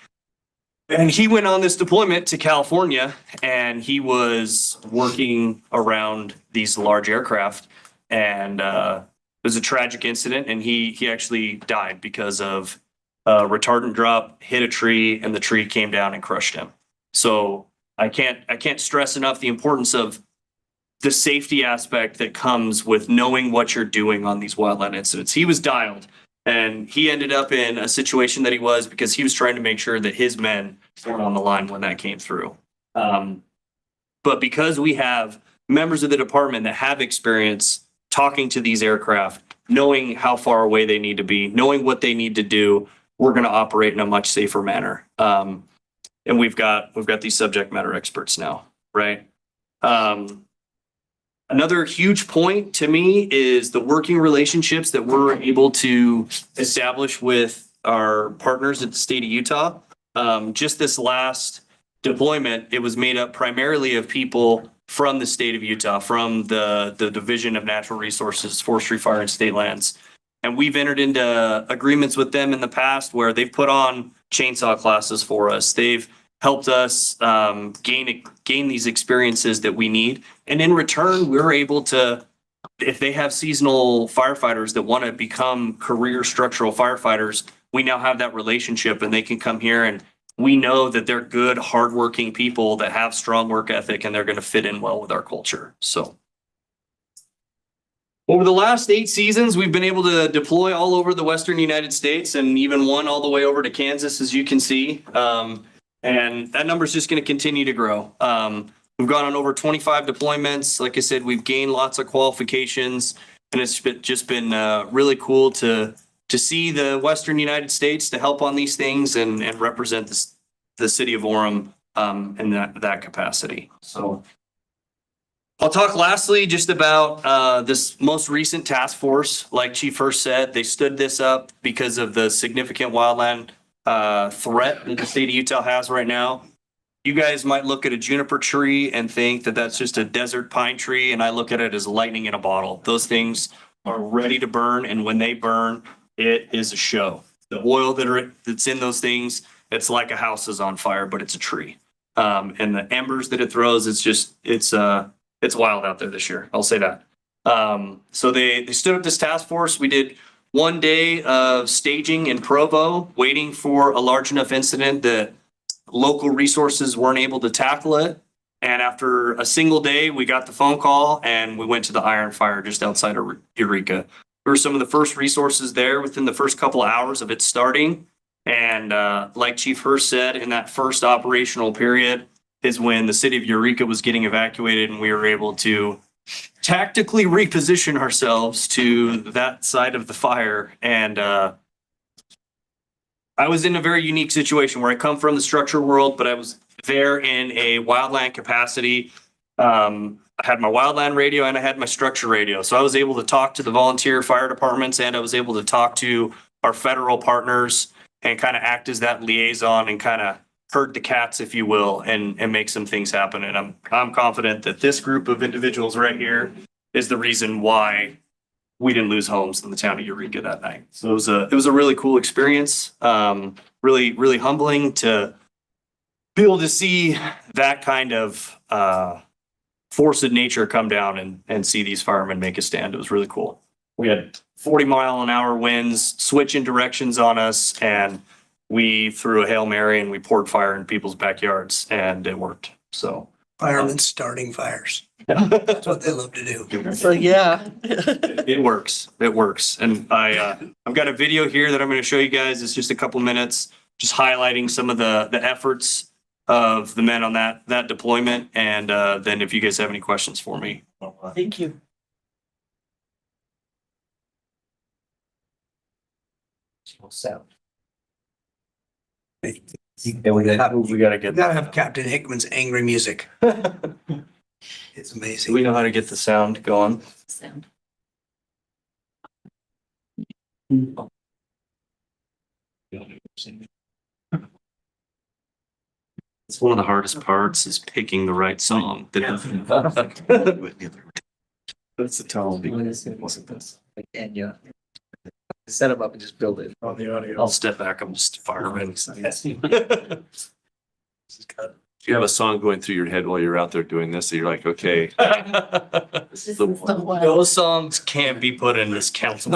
And he went on this deployment to California, and he was working around these large aircraft, and it was a tragic incident, and he actually died because of retardant drop, hit a tree, and the tree came down and crushed him. So I can't stress enough the importance of the safety aspect that comes with knowing what you're doing on these wildland incidents. He was dialed, and he ended up in a situation that he was because he was trying to make sure that his men weren't on the line when that came through. But because we have members of the department that have experience talking to these aircraft, knowing how far away they need to be, knowing what they need to do, we're going to operate in a much safer manner. And we've got these subject matter experts now, right? Another huge point to me is the working relationships that we're able to establish with our partners at the state of Utah. Just this last deployment, it was made up primarily of people from the state of Utah, from the Division of Natural Resources, Forestry, Fire, and State Lands. And we've entered into agreements with them in the past where they've put on chainsaw classes for us. They've helped us gain these experiences that we need. And in return, we're able to, if they have seasonal firefighters that want to become career structural firefighters, we now have that relationship, and they can come here, and we know that they're good, hardworking people that have strong work ethic, and they're going to fit in well with our culture. So over the last 8 seasons, we've been able to deploy all over the Western United States, and even one all the way over to Kansas, as you can see. And that number is just going to continue to grow. We've gone on over 25 deployments. Like I said, we've gained lots of qualifications, and it's just been really cool to see the Western United States to help on these things and represent the city of Orem in that capacity. So I'll talk lastly just about this most recent task force. Like Chief Hurst said, they stood this up because of the significant wildland threat that the state of Utah has right now. You guys might look at a juniper tree and think that that's just a desert pine tree, and I look at it as lightning in a bottle. Those things are ready to burn, and when they burn, it is a show. The oil that's in those things, it's like a house is on fire, but it's a tree. And the embers that it throws, it's wild out there this year. I'll say that. So they stood up this task force. We did 1 day of staging in Provo, waiting for a large enough incident that local resources weren't able to tackle it. And after a single day, we got the phone call and we went to the Iron Fire just outside of Eureka. We were some of the first resources there within the first couple of hours of it starting. And like Chief Hurst said, in that first operational period is when the city of Eureka was getting evacuated, and we were able to tactically reposition ourselves to that side of the fire. And I was in a very unique situation where I come from the structure world, but I was there in a wildland capacity. I had my wildland radio and I had my structure radio. So I was able to talk to the volunteer fire departments, and I was able to talk to our federal partners and kind of act as that liaison and kind of herd the cats, if you will, and make some things happen. And I'm confident that this group of individuals right here is the reason why we didn't lose homes in the town of Eureka that night. So it was a really cool experience. Really, really humbling to be able to see that kind of force of nature come down and see these firemen make a stand. It was really cool. We had 40-mile-an-hour winds switching directions on us, and we threw a Hail Mary and we poured fire in people's backyards, and it worked. So Firemen starting fires. That's what they love to do. So, yeah. it works. It works. And I've got a video here that I'm going to show you guys. It's just a couple minutes, just highlighting some of the efforts of the men on that deployment. And then if you guys have any questions for me. Thank you. Yeah, we gotta You gotta have Captain Hickman's angry music. It's Do amazing. we know how to get the sound going? Sound. It's one of the hardest parts is picking the right song. That's the tone. Wasn't this? And yeah. Set them up and just build it on the audio. I'll step back. I'm just firing. If you have a song going through your head while you're out there doing this, you're like, okay. This is the one. Those songs can't be put in this council.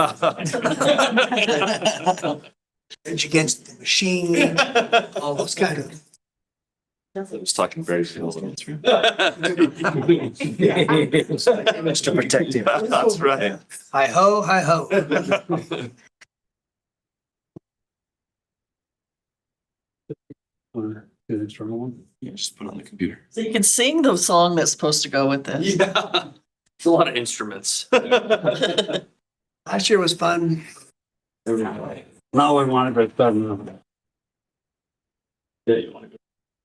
Rage Against the Machine, all those kind of. I was talking very slow. Image to protect him. That's right. Hi ho, hi ho. Yeah, just put it on the computer. So you can sing the song that's supposed to go with this. Yeah. It's a lot of instruments. Last year was fun. Now I want to go done. Yeah, you want to go.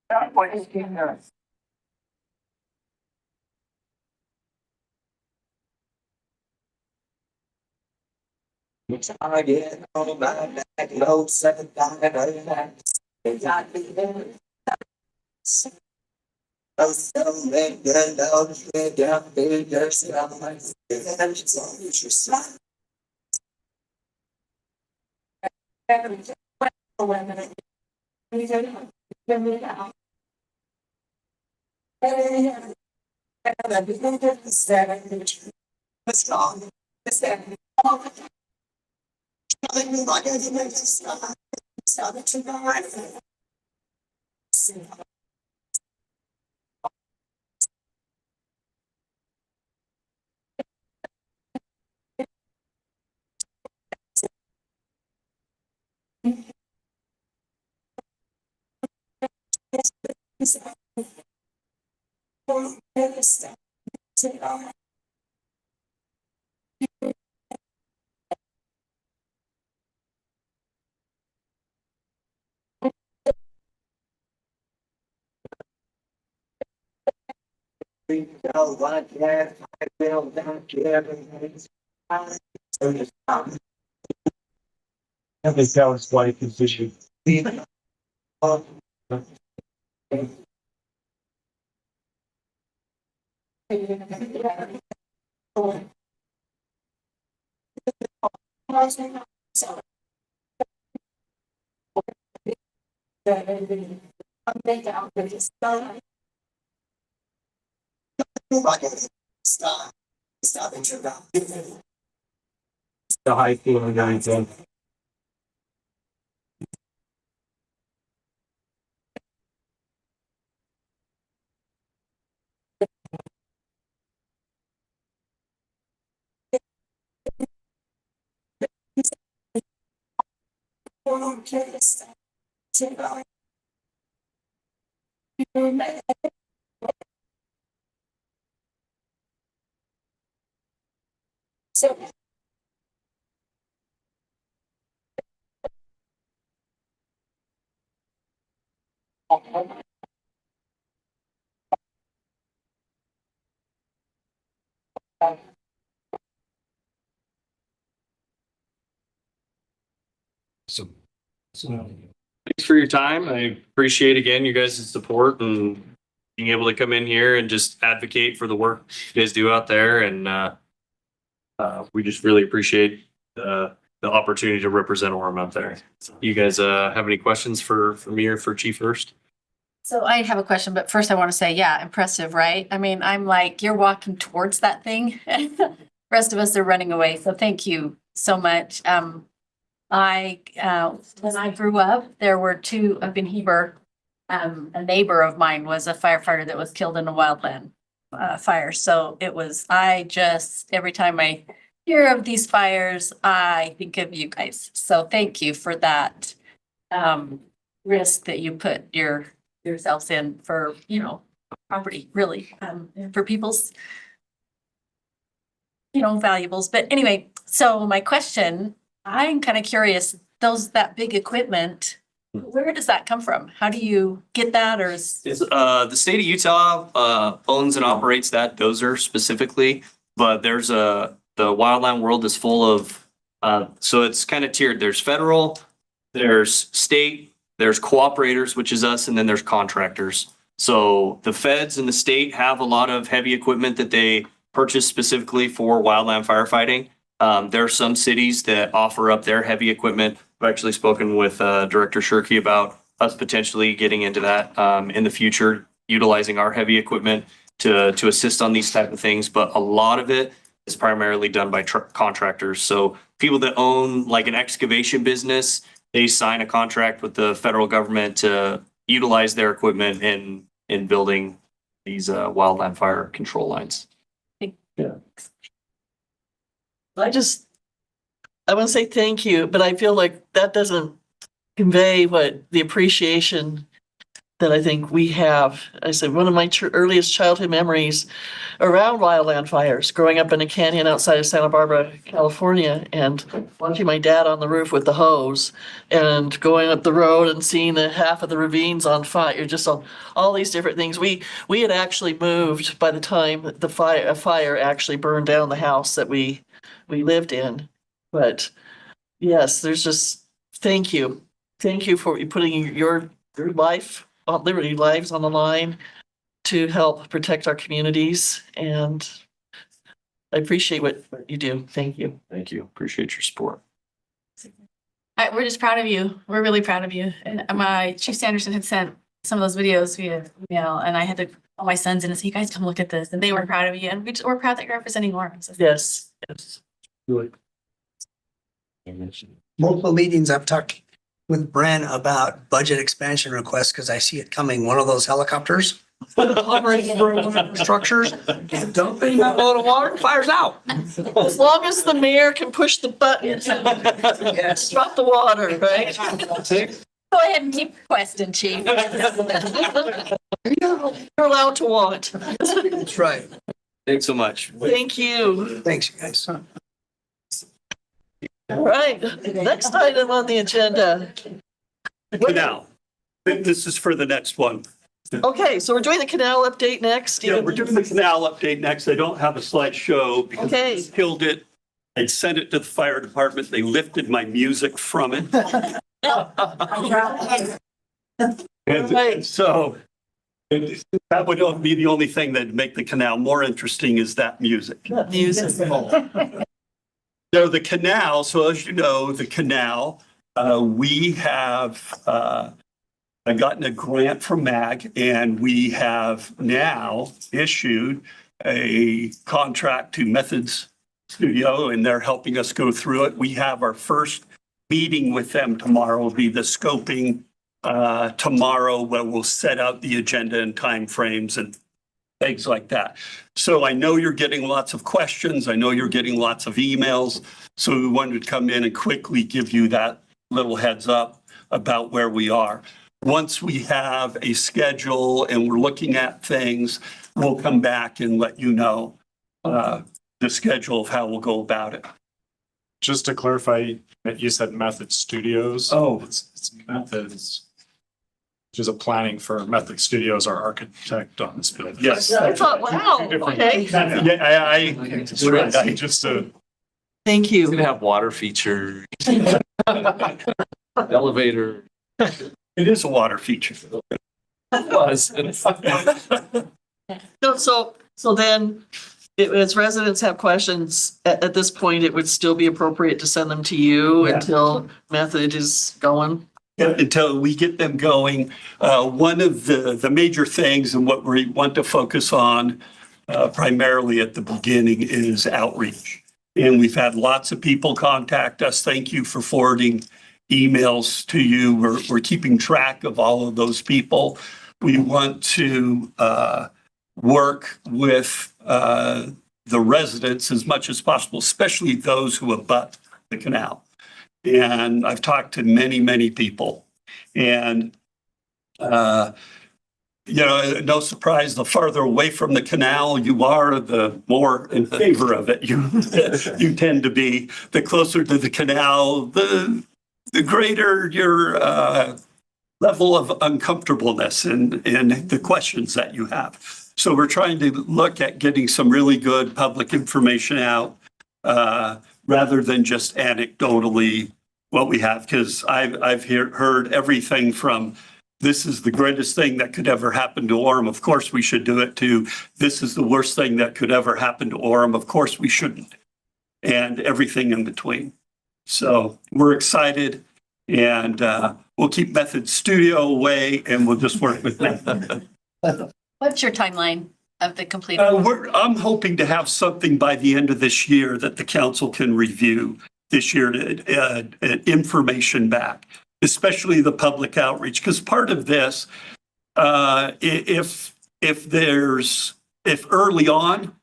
I think that was quite efficient. The high feeling guys. Thanks for your time. I appreciate again you guys' support and being able to come in here and just advocate for the work you guys do out there. And we just really appreciate the opportunity to represent Orem out there. You guys have any questions for me or for Chief Hurst? So I have a question, but first I want to say, yeah, impressive, right? I mean, I'm like, you're walking towards that thing. The rest of us are running away. So thank you so much. When I grew up, there were two up in Heber. A neighbor of mine was a firefighter that was killed in a wildland fire. So it was, every time I hear of these fires, I think of you guys. So thank you for that risk that you put yourselves in for, property, really, for people's, valuables. But anyway, so my question, I'm kind of curious, that big equipment, where does that come from? How do you get that, or is? The state of Utah owns and operates that dozer specifically, but there's the wildland world is full of so it's kind of tiered. There's federal, there's state, there's cooperators, which is us, and then there's contractors. So the feds and the state have a lot of heavy equipment that they purchase specifically for wildland firefighting. There are some cities that offer up their heavy equipment. I've actually spoken with Director Shirky about us potentially getting into that in the future, utilizing our heavy equipment to assist on these type of things. But a lot of it is primarily done by contractors. So people that own like an excavation business, they sign a contract with the federal government to utilize their equipment in building these wildland fire control lines. I want to say thank you, but I feel like that doesn't convey what the appreciation that I think we have. I said, one of my earliest childhood memories around wildland fires, growing up in a canyon outside of Santa Barbara, California, and watching my dad on the roof with the hose and going up the road and seeing the half of the ravines on fire, just on all these different things. We had actually moved by the time a fire actually burned down the house that we lived in. But yes, there's just, thank you. Thank you for putting your life, literally lives on the line to help protect our communities. And I appreciate what you do. Thank you. Thank you. Appreciate your support. We're just proud of you. We're really proud of you. And my Chief Sanderson had sent some of those videos via email, and I had to call my sons in and say, "You guys come look at this." And they were proud of you, and we're proud that you're representing Orem. So Yes. Yes. Multiple meetings I've talked with Bren about budget expansion requests because I see it coming. One of those helicopters hovering over structures, dumping a load of water, fires out. As long as the mayor can push the button, Yes. drop the water, right? Go ahead and keep requesting, chief. You're allowed to want. That's right. Thanks so much. Thank you. Thanks, you guys. All right, next item on the agenda. Canal. This is for the next one. Okay, so we're doing the canal update next. Yeah, we're doing the canal update next. I don't have a slideshow because Okay. I killed it. I sent it to the fire department. They lifted my music from it. And so that would be the only thing that'd make the canal more interesting is that music. Music. So the canal, so as you know, the canal, we have gotten a grant from MAG, and we have now issued a contract to Methods Studio, and they're helping us go through it. We have our first meeting with them tomorrow. Will be the scoping tomorrow, where we'll set out the agenda and timeframes and things like that. So I know you're getting lots of questions. I know you're getting lots of emails. So we wanted to come in and quickly give you that little heads up about where we are. Once we have a schedule and we're looking at things, we'll come back and let you know the schedule of how we'll go about it. Just to clarify, that you said Method Studios. Oh. It's Methods, which is a planning for Method Studios, our architect on this building. Yes. I thought, wow, okay. Yeah, I just, Thank It's gonna you. have water feature, elevator. it is a water feature. Was. So then, as residents have questions, at this point, it would still be appropriate to send them to you Yeah. until Method is going? Until we get them going. One of the major things and what we want to focus on primarily at the beginning is outreach. And we've had lots of people contact us. Thank you for forwarding emails to you. We're keeping track of all of those people. We want to work with the residents as much as possible, especially those who abut the canal. And I've talked to many, many people. And, no surprise, the farther away from the canal you are, the more in favor of it you tend to be. The closer to the canal, the greater your level of uncomfortableness and the questions that you have. So we're trying to look at getting some really good public information out rather than just anecdotally what we have, because I've heard everything from this is the greatest thing that could ever happen to Orem. Of course, we should do it, to this is the worst thing that could ever happen to Orem. Of course, we shouldn't. And everything in between. So we're excited, and we'll keep Method Studio away, and we'll just work with them. What's your timeline of the complete? I'm hoping to have something by the end of this year that the council can review this year, information back, especially the public outreach, because part of this, if early on,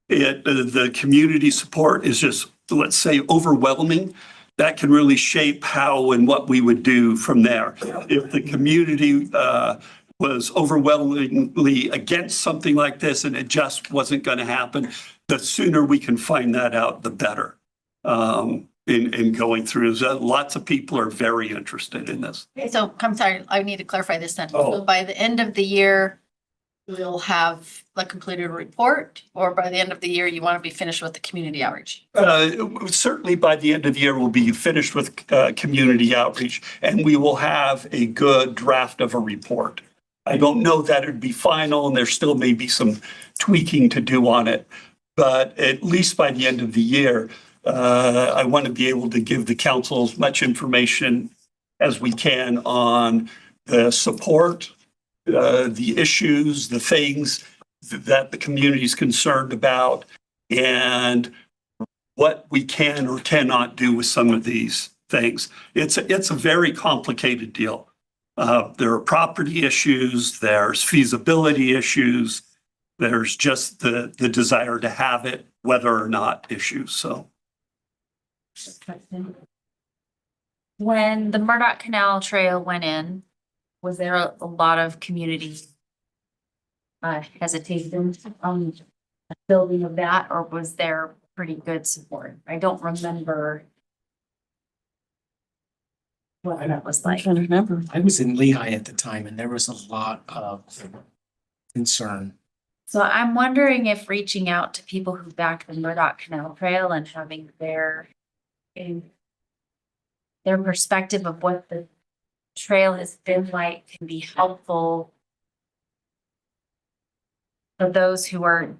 the community support is just, let's say, overwhelming, that can really shape how and what we would do from there. If the community was overwhelmingly against something like this and it just wasn't going to happen, the sooner we can find that out, the better. In going through, lots of people are very interested in this. So I'm sorry, I need to clarify this then. Oh. So by the end of the year, we'll have the completed report, or by the end of the year, you want to be finished with the community outreach? Certainly by the end of the year, we'll be finished with community outreach, and we will have a good draft of a report. I don't know that it'd be final, and there still may be some tweaking to do on it, but at least by the end of the year, I want to be able to give the council as much information as we can on the support, the issues, the things that the community is concerned about, and what we can or cannot do with some of these things. It's a very complicated deal. There are property issues, there's feasibility issues, there's just the desire to have it, whether or not issues. So. When the Murdoch Canal Trail went in, was there a lot of community hesitation on the building of that, or was there pretty good support? I don't remember what that was I'm like. trying to remember. I was in Lehigh at the time and there was a lot of concern. So I'm wondering if reaching out to people who backed the Murdoch Canal Trail and having their perspective of what the trail has been like can be helpful for those who are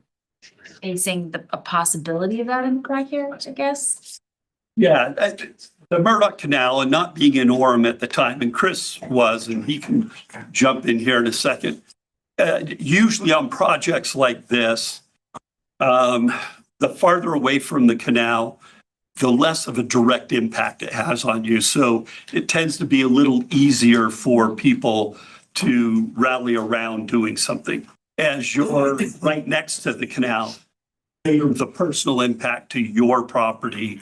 facing a possibility of that in the backyard, I guess. Yeah, the Murdoch Canal, and not being in Orem at the time, and Chris was, and he can jump in here in a second. Usually on projects like this, the farther away from the canal, the less of a direct impact it has on you. So it tends to be a little easier for people to rally around doing something. As you're right next to the canal, there's the personal impact to your property.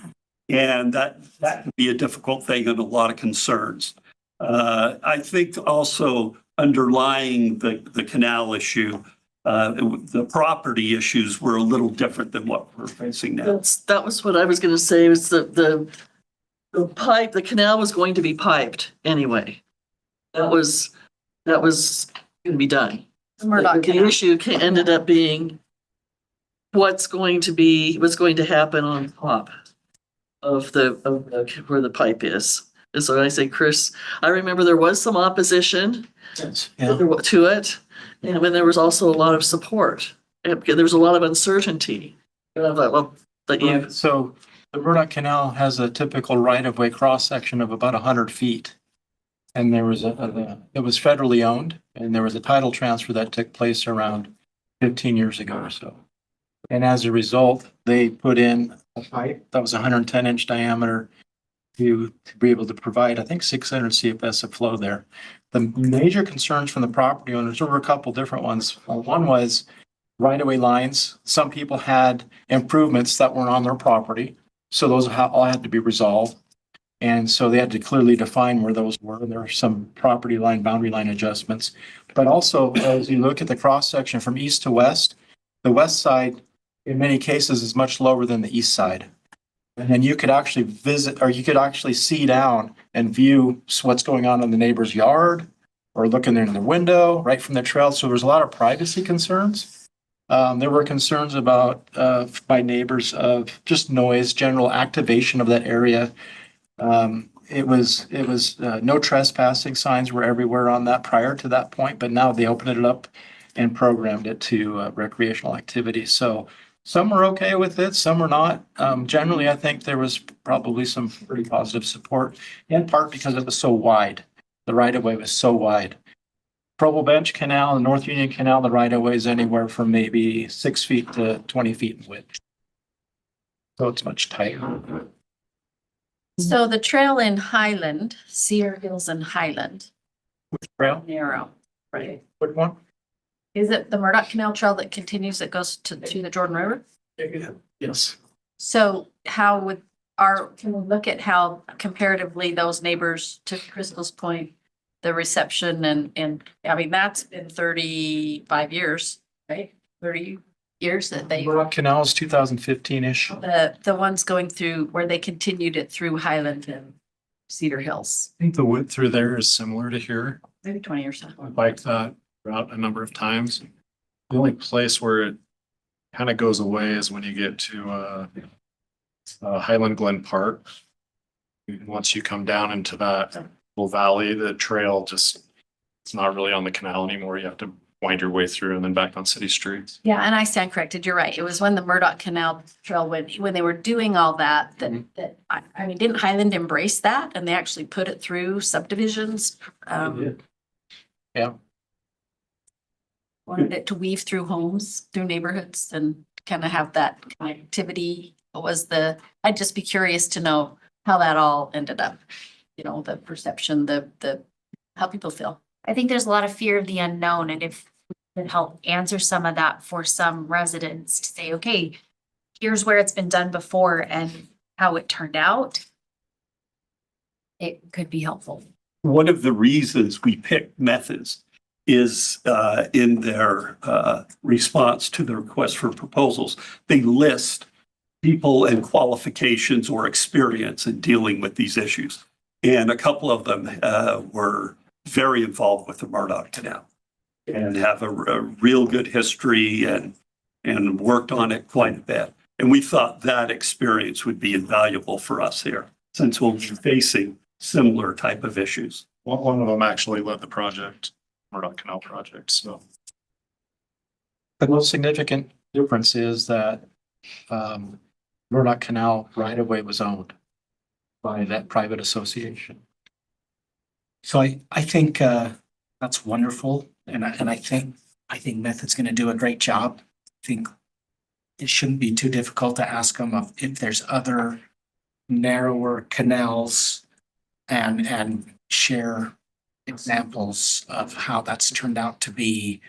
And that can be a difficult thing and a lot of concerns. I think also underlying the canal issue, the property issues were a little different than what we're facing now. That was what I was going to say, was the pipe, the canal was going to be piped anyway. That was going to be done. Murdoch The Canal. issue ended up being what's going to happen on top of where the pipe is. And so I say, Chris, I remember there was some opposition to it. And when there was also a lot of support, there was a lot of uncertainty. And I thought, well, Right, so the Murdoch Canal has a typical right-of-way cross-section of about 100 feet. And there was it was federally owned, and there was a title transfer that took place around 15 years ago or so. And as a result, they put in a pipe that was 110-inch diameter to be able to provide, I think, 600 CFS of flow there. The major concerns from the property owners, there were a couple different ones. One was right-of-way lines. Some people had improvements that weren't on their property, so those all had to be resolved. And so they had to clearly define where those were. There were some property line, boundary line adjustments. But also, as you look at the cross-section from east to west, the west side, in many cases, is much lower than the east side. And then you could actually visit, or you could actually see down and view what's going on in the neighbor's yard, or look in their window right from the trail. So there's a lot of privacy concerns. There were concerns about, by neighbors of just noise, general activation of that area. It was no trespassing signs were everywhere on that prior to that point, but now they opened it up and programmed it to recreational activities. So some were okay with it, some were not. Generally, I think there was probably some pretty positive support, in part because it was so wide. The right of way was so wide. Provo Bench Canal and North Union Canal, the right of way is anywhere from maybe 6 feet to 20 feet in width. So it's much tighter. So the trail in Highland, Cedar Hills and Highland, Trail, narrow, right? what one? Is it the Murdoch Canal Trail that continues, that goes to the Jordan River? Yes. So how would can we look at how comparatively those neighbors, to Crystal's point, the reception and I mean, that's been 35 years, right? 30 years that they, Murdoch Canal is 2015-ish. the ones going through where they continued it through Highland and Cedar Hills, I think the width through there is similar to here. maybe 20 or so. I biked that route a number of times. The only place where it kind of goes away is when you get to Highland Glen Park. Once you come down into that little valley, the trail just, it's not really on the canal anymore. You have to wind your way through and then back on city streets. Yeah, and I stand corrected. You're right. It was when the Murdoch Canal Trail, when they were doing all that, I mean, didn't Highland embrace that? And they actually put it through subdivisions? Yeah. Wanted it to weave through homes, through neighborhoods and kind of have that connectivity. What was I'd just be curious to know how that all ended up. You know, the perception, how people feel. I think there's a lot of fear of the unknown, and if we can help answer some of that for some residents to say, okay, here's where it's been done before and how it turned out, it could be helpful. One of the reasons we picked methods is in their response to the request for proposals, they list people and qualifications or experience in dealing with these issues. And a couple of them were very involved with the Murdoch Canal and have a real good history and worked on it quite a bit. And we thought that experience would be invaluable for us here, since we'll be facing similar type of issues. One of them actually led the project, Murdoch Canal project, so. The most significant difference is that Murdoch Canal right of way was owned by that private association. So I think that's wonderful, and I think Method's going to do a great job. I think it shouldn't be too difficult to ask them if there's other narrower canals and share examples of how that's turned out to be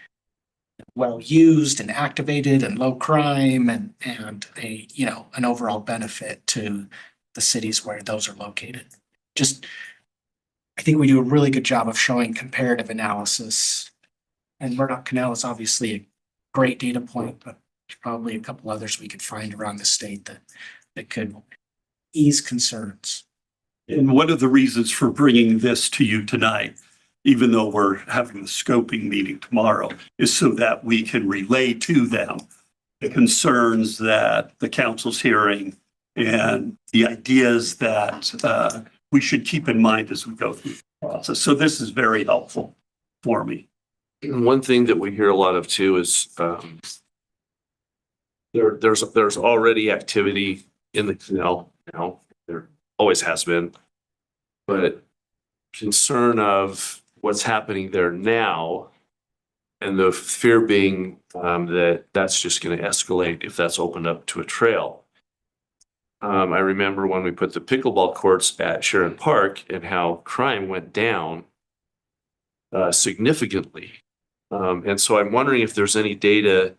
well used and activated and low crime and a an overall benefit to the cities where those are located. I think we do a really good job of showing comparative analysis. And Murdoch Canal is obviously a great data point, but there's probably a couple others we could find around the state that could ease concerns. And one of the reasons for bringing this to you tonight, even though we're having the scoping meeting tomorrow, is so that we can relay to them the concerns that the council's hearing and the ideas that we should keep in mind as we go through the process. So this is very helpful for me. And one thing that we hear a lot of too is there's already activity in the canal, there always has been, but concern of what's happening there now and the fear being that that's just going to escalate if that's opened up to a trail. I remember when we put the pickleball courts at Sharon Park and how crime went down significantly. And so I'm wondering if there's any data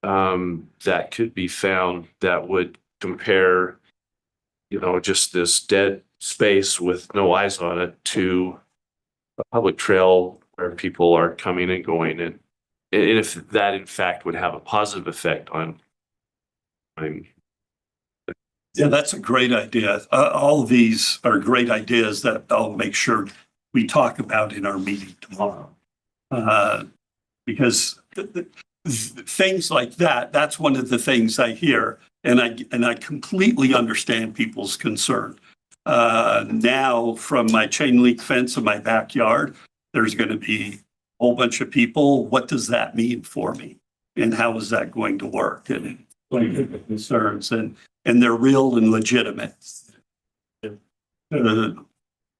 that could be found that would compare, just this dead space with no eyes on it to a public trail where people are coming and going, and if that in fact would have a positive effect on. Yeah, that's a great idea. All of these are great ideas that I'll make sure we talk about in our meeting tomorrow. Because things like that, that's one of the things I hear. And I completely understand people's concern. Now from my chain link fence in my backyard, there's going to be a whole bunch of people. What does that mean for me? And how is that going to work? And concerns, and they're real and legitimate.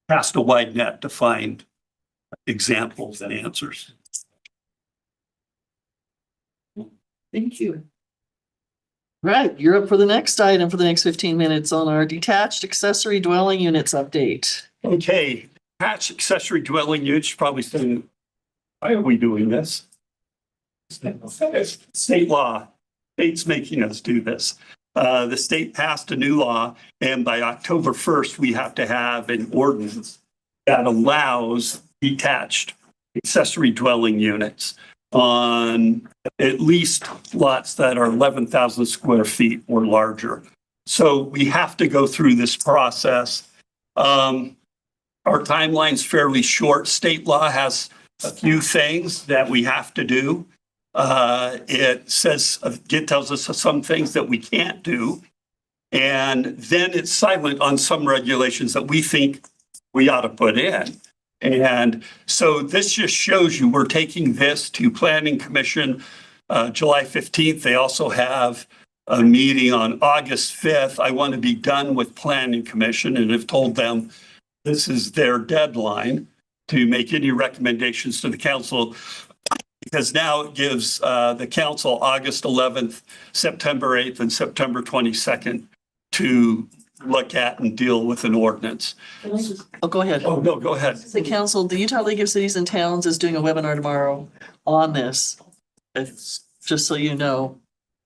Cast a wide net to find examples and answers. Thank you. Right, you're up for the next item for the next 15 minutes on our detached accessory dwelling units update. Okay, attached accessory dwelling units, you're probably saying, why are we doing this? State law, state's making us do this. The state passed a new law, and by October 1st, we have to have an ordinance that allows detached accessory dwelling units on at least lots that are 11,000 square feet or larger. So we have to go through this process. Our timeline's fairly short. State law has a few things that we have to do. It tells us some things that we can't do. And then it's silent on some regulations that we think we ought to put in. And so this just shows you we're taking this to Planning Commission July 15th. They also have a meeting on August 5th. I want to be done with Planning Commission and have told them this is their deadline to make any recommendations to the council, because now it gives the council August 11th, September 8th, and September 22nd to look at and deal with an ordinance. Oh, go ahead. Oh, no, go ahead. The council, the Utah League of Cities and Towns is doing a webinar tomorrow on this. It's just so you know.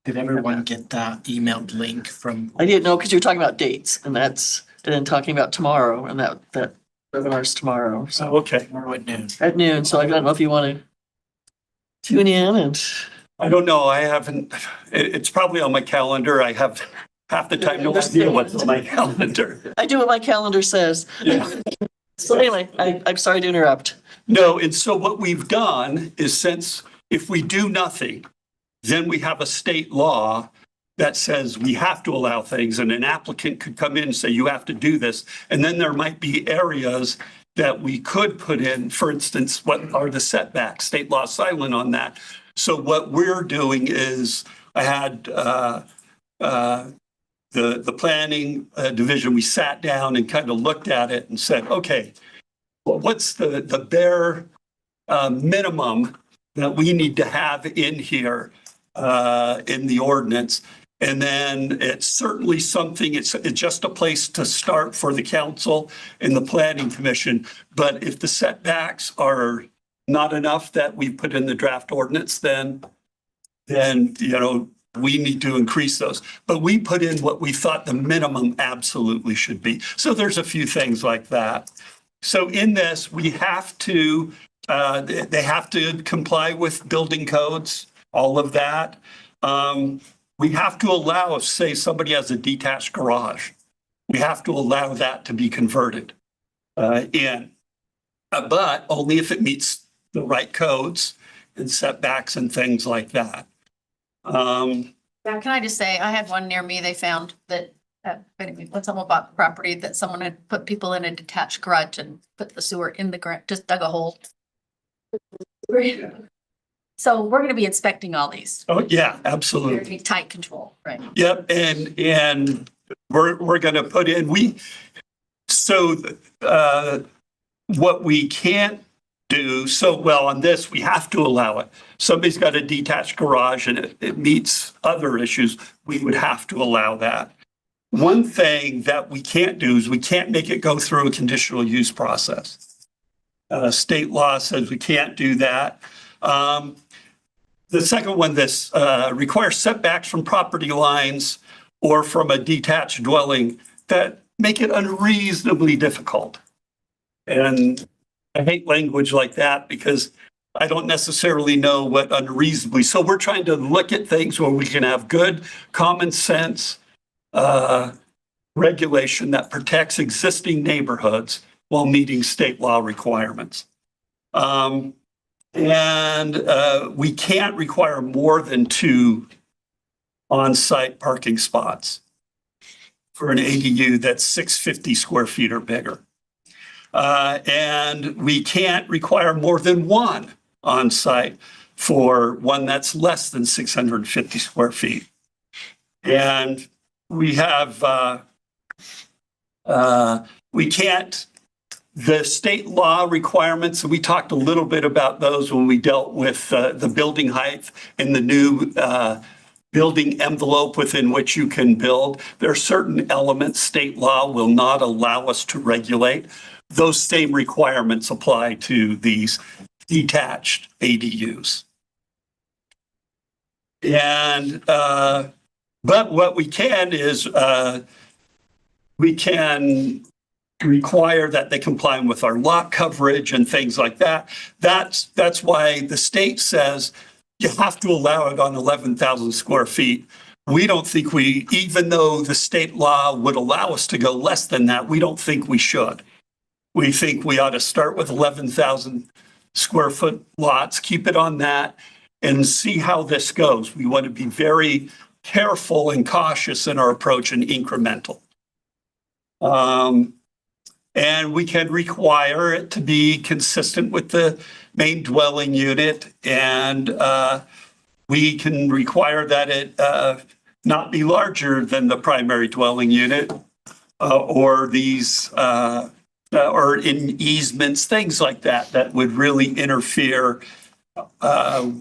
Did everyone get that emailed link from? I didn't know because you're talking about dates and then talking about tomorrow and that webinar's tomorrow. So Okay. Tomorrow at noon. at noon. So I don't know if you want to tune in and. I don't know. I haven't, it's probably on my calendar. I have half the time no idea what's on my calendar. I do what my calendar says. Yeah. So anyway, I'm sorry to interrupt. No, and so what we've done is, since if we do nothing, then we have a state law that says we have to allow things, and an applicant could come in and say, you have to do this. And then there might be areas that we could put in, for instance, what are the setbacks? State law silent on that. So what we're doing is, I had the planning division, we sat down and kind of looked at it and said, okay, well, what's the bare minimum that we need to have in here in the ordinance? And then it's certainly something, it's just a place to start for the council and the planning commission. But if the setbacks are not enough that we put in the draft ordinance, then we need to increase those. But we put in what we thought the minimum absolutely should be. So there's a few things like that. So in this, we have to, they have to comply with building codes, all of that. We have to allow, if say somebody has a detached garage, we have to allow that to be converted in, but only if it meets the right codes and setbacks and things like that. Yeah, can I just say, I had one near me, they found that, when someone bought the property, that someone had put people in a detached garage and put the sewer in the ground, just dug a hole. So we're gonna be inspecting all these. Oh, yeah, absolutely. Very tight control, right? Yep, and we're gonna put in, what we can't do, on this, we have to allow it. Somebody's got a detached garage and it meets other issues, we would have to allow that. One thing that we can't do is we can't make it go through a conditional use process. State law says we can't do that. The second one, this requires setbacks from property lines or from a detached dwelling that make it unreasonably difficult. And I hate language like that because I don't necessarily know what unreasonably. So we're trying to look at things where we can have good common sense regulation that protects existing neighborhoods while meeting state law requirements. And we can't require more than 2 on-site parking spots for an ADU that's 650 square feet or bigger. And we can't require more than 1 on-site for one that's less than 650 square feet. And we have, we can't, the state law requirements, we talked a little bit about those when we dealt with the building height and the new building envelope within which you can build. There are certain elements state law will not allow us to regulate. Those same requirements apply to these detached ADUs. And, but what we can is we can require that they comply with our lot coverage and things like that. That's why the state says you have to allow it on 11,000 square feet. We don't think we, even though the state law would allow us to go less than that, we don't think we should. We think we ought to start with 11,000 square foot lots, keep it on that, and see how this goes. We want to be very careful and cautious in our approach and incremental. And we can require it to be consistent with the main dwelling unit, and we can require that it not be larger than the primary dwelling unit, or these or in easements, things like that, that would really interfere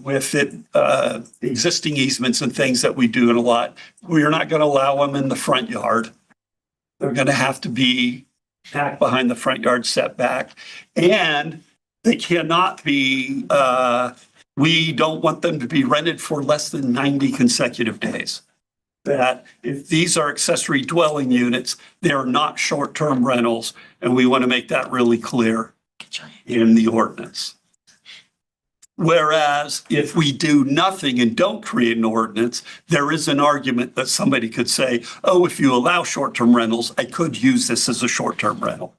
with it, existing easements and things that we do in a lot. We're not going to allow them in the front yard. They're going to have to be back behind the front yard setback, and they cannot be, we don't want them to be rented for less than 90 consecutive days. That if these are accessory dwelling units, they are not short-term rentals, and we want to make that really clear in the ordinance. Whereas if we do nothing and don't create an ordinance, there is an argument that somebody could say, oh, if you allow short-term rentals, I could use this as a short-term rental.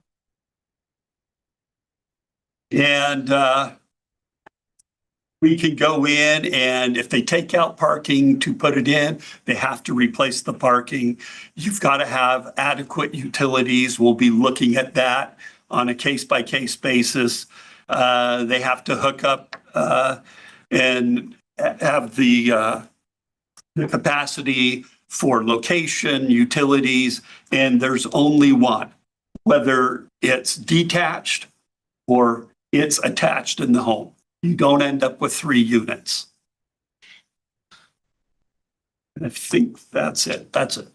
And we can go in, and if they take out parking to put it in, they have to replace the parking. You've got to have adequate utilities. We'll be looking at that on a case-by-case basis. They have to hook up and have the capacity for location, utilities, and there's only one, whether it's detached or it's attached in the home. You don't end up with 3 units. And I think that's it. That's it.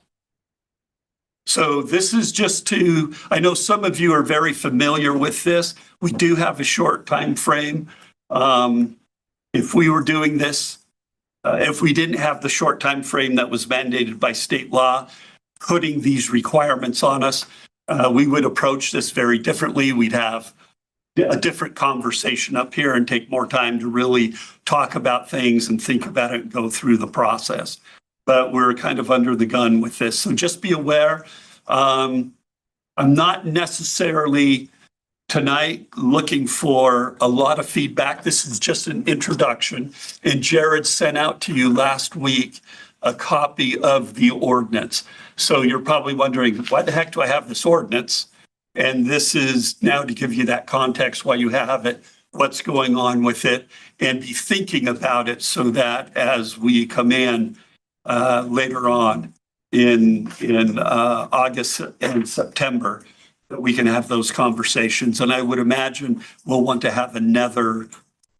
So this is just to, I know some of you are very familiar with this. We do have a short time frame. If we were doing this, if we didn't have the short time frame that was mandated by state law, putting these requirements on us, we would approach this very differently. We'd have a different conversation up here and take more time to really talk about things and think about it and go through the process. But we're kind of under the gun with this. So just be aware. I'm not necessarily tonight looking for a lot of feedback. This is just an introduction. And Jared sent out to you last week a copy of the ordinance. So you're probably wondering, why the heck do I have this ordinance? And this is now to give you that context while you have it, what's going on with it, and be thinking about it so that as we come in later on in August and September, that we can have those conversations. And I would imagine we'll want to have another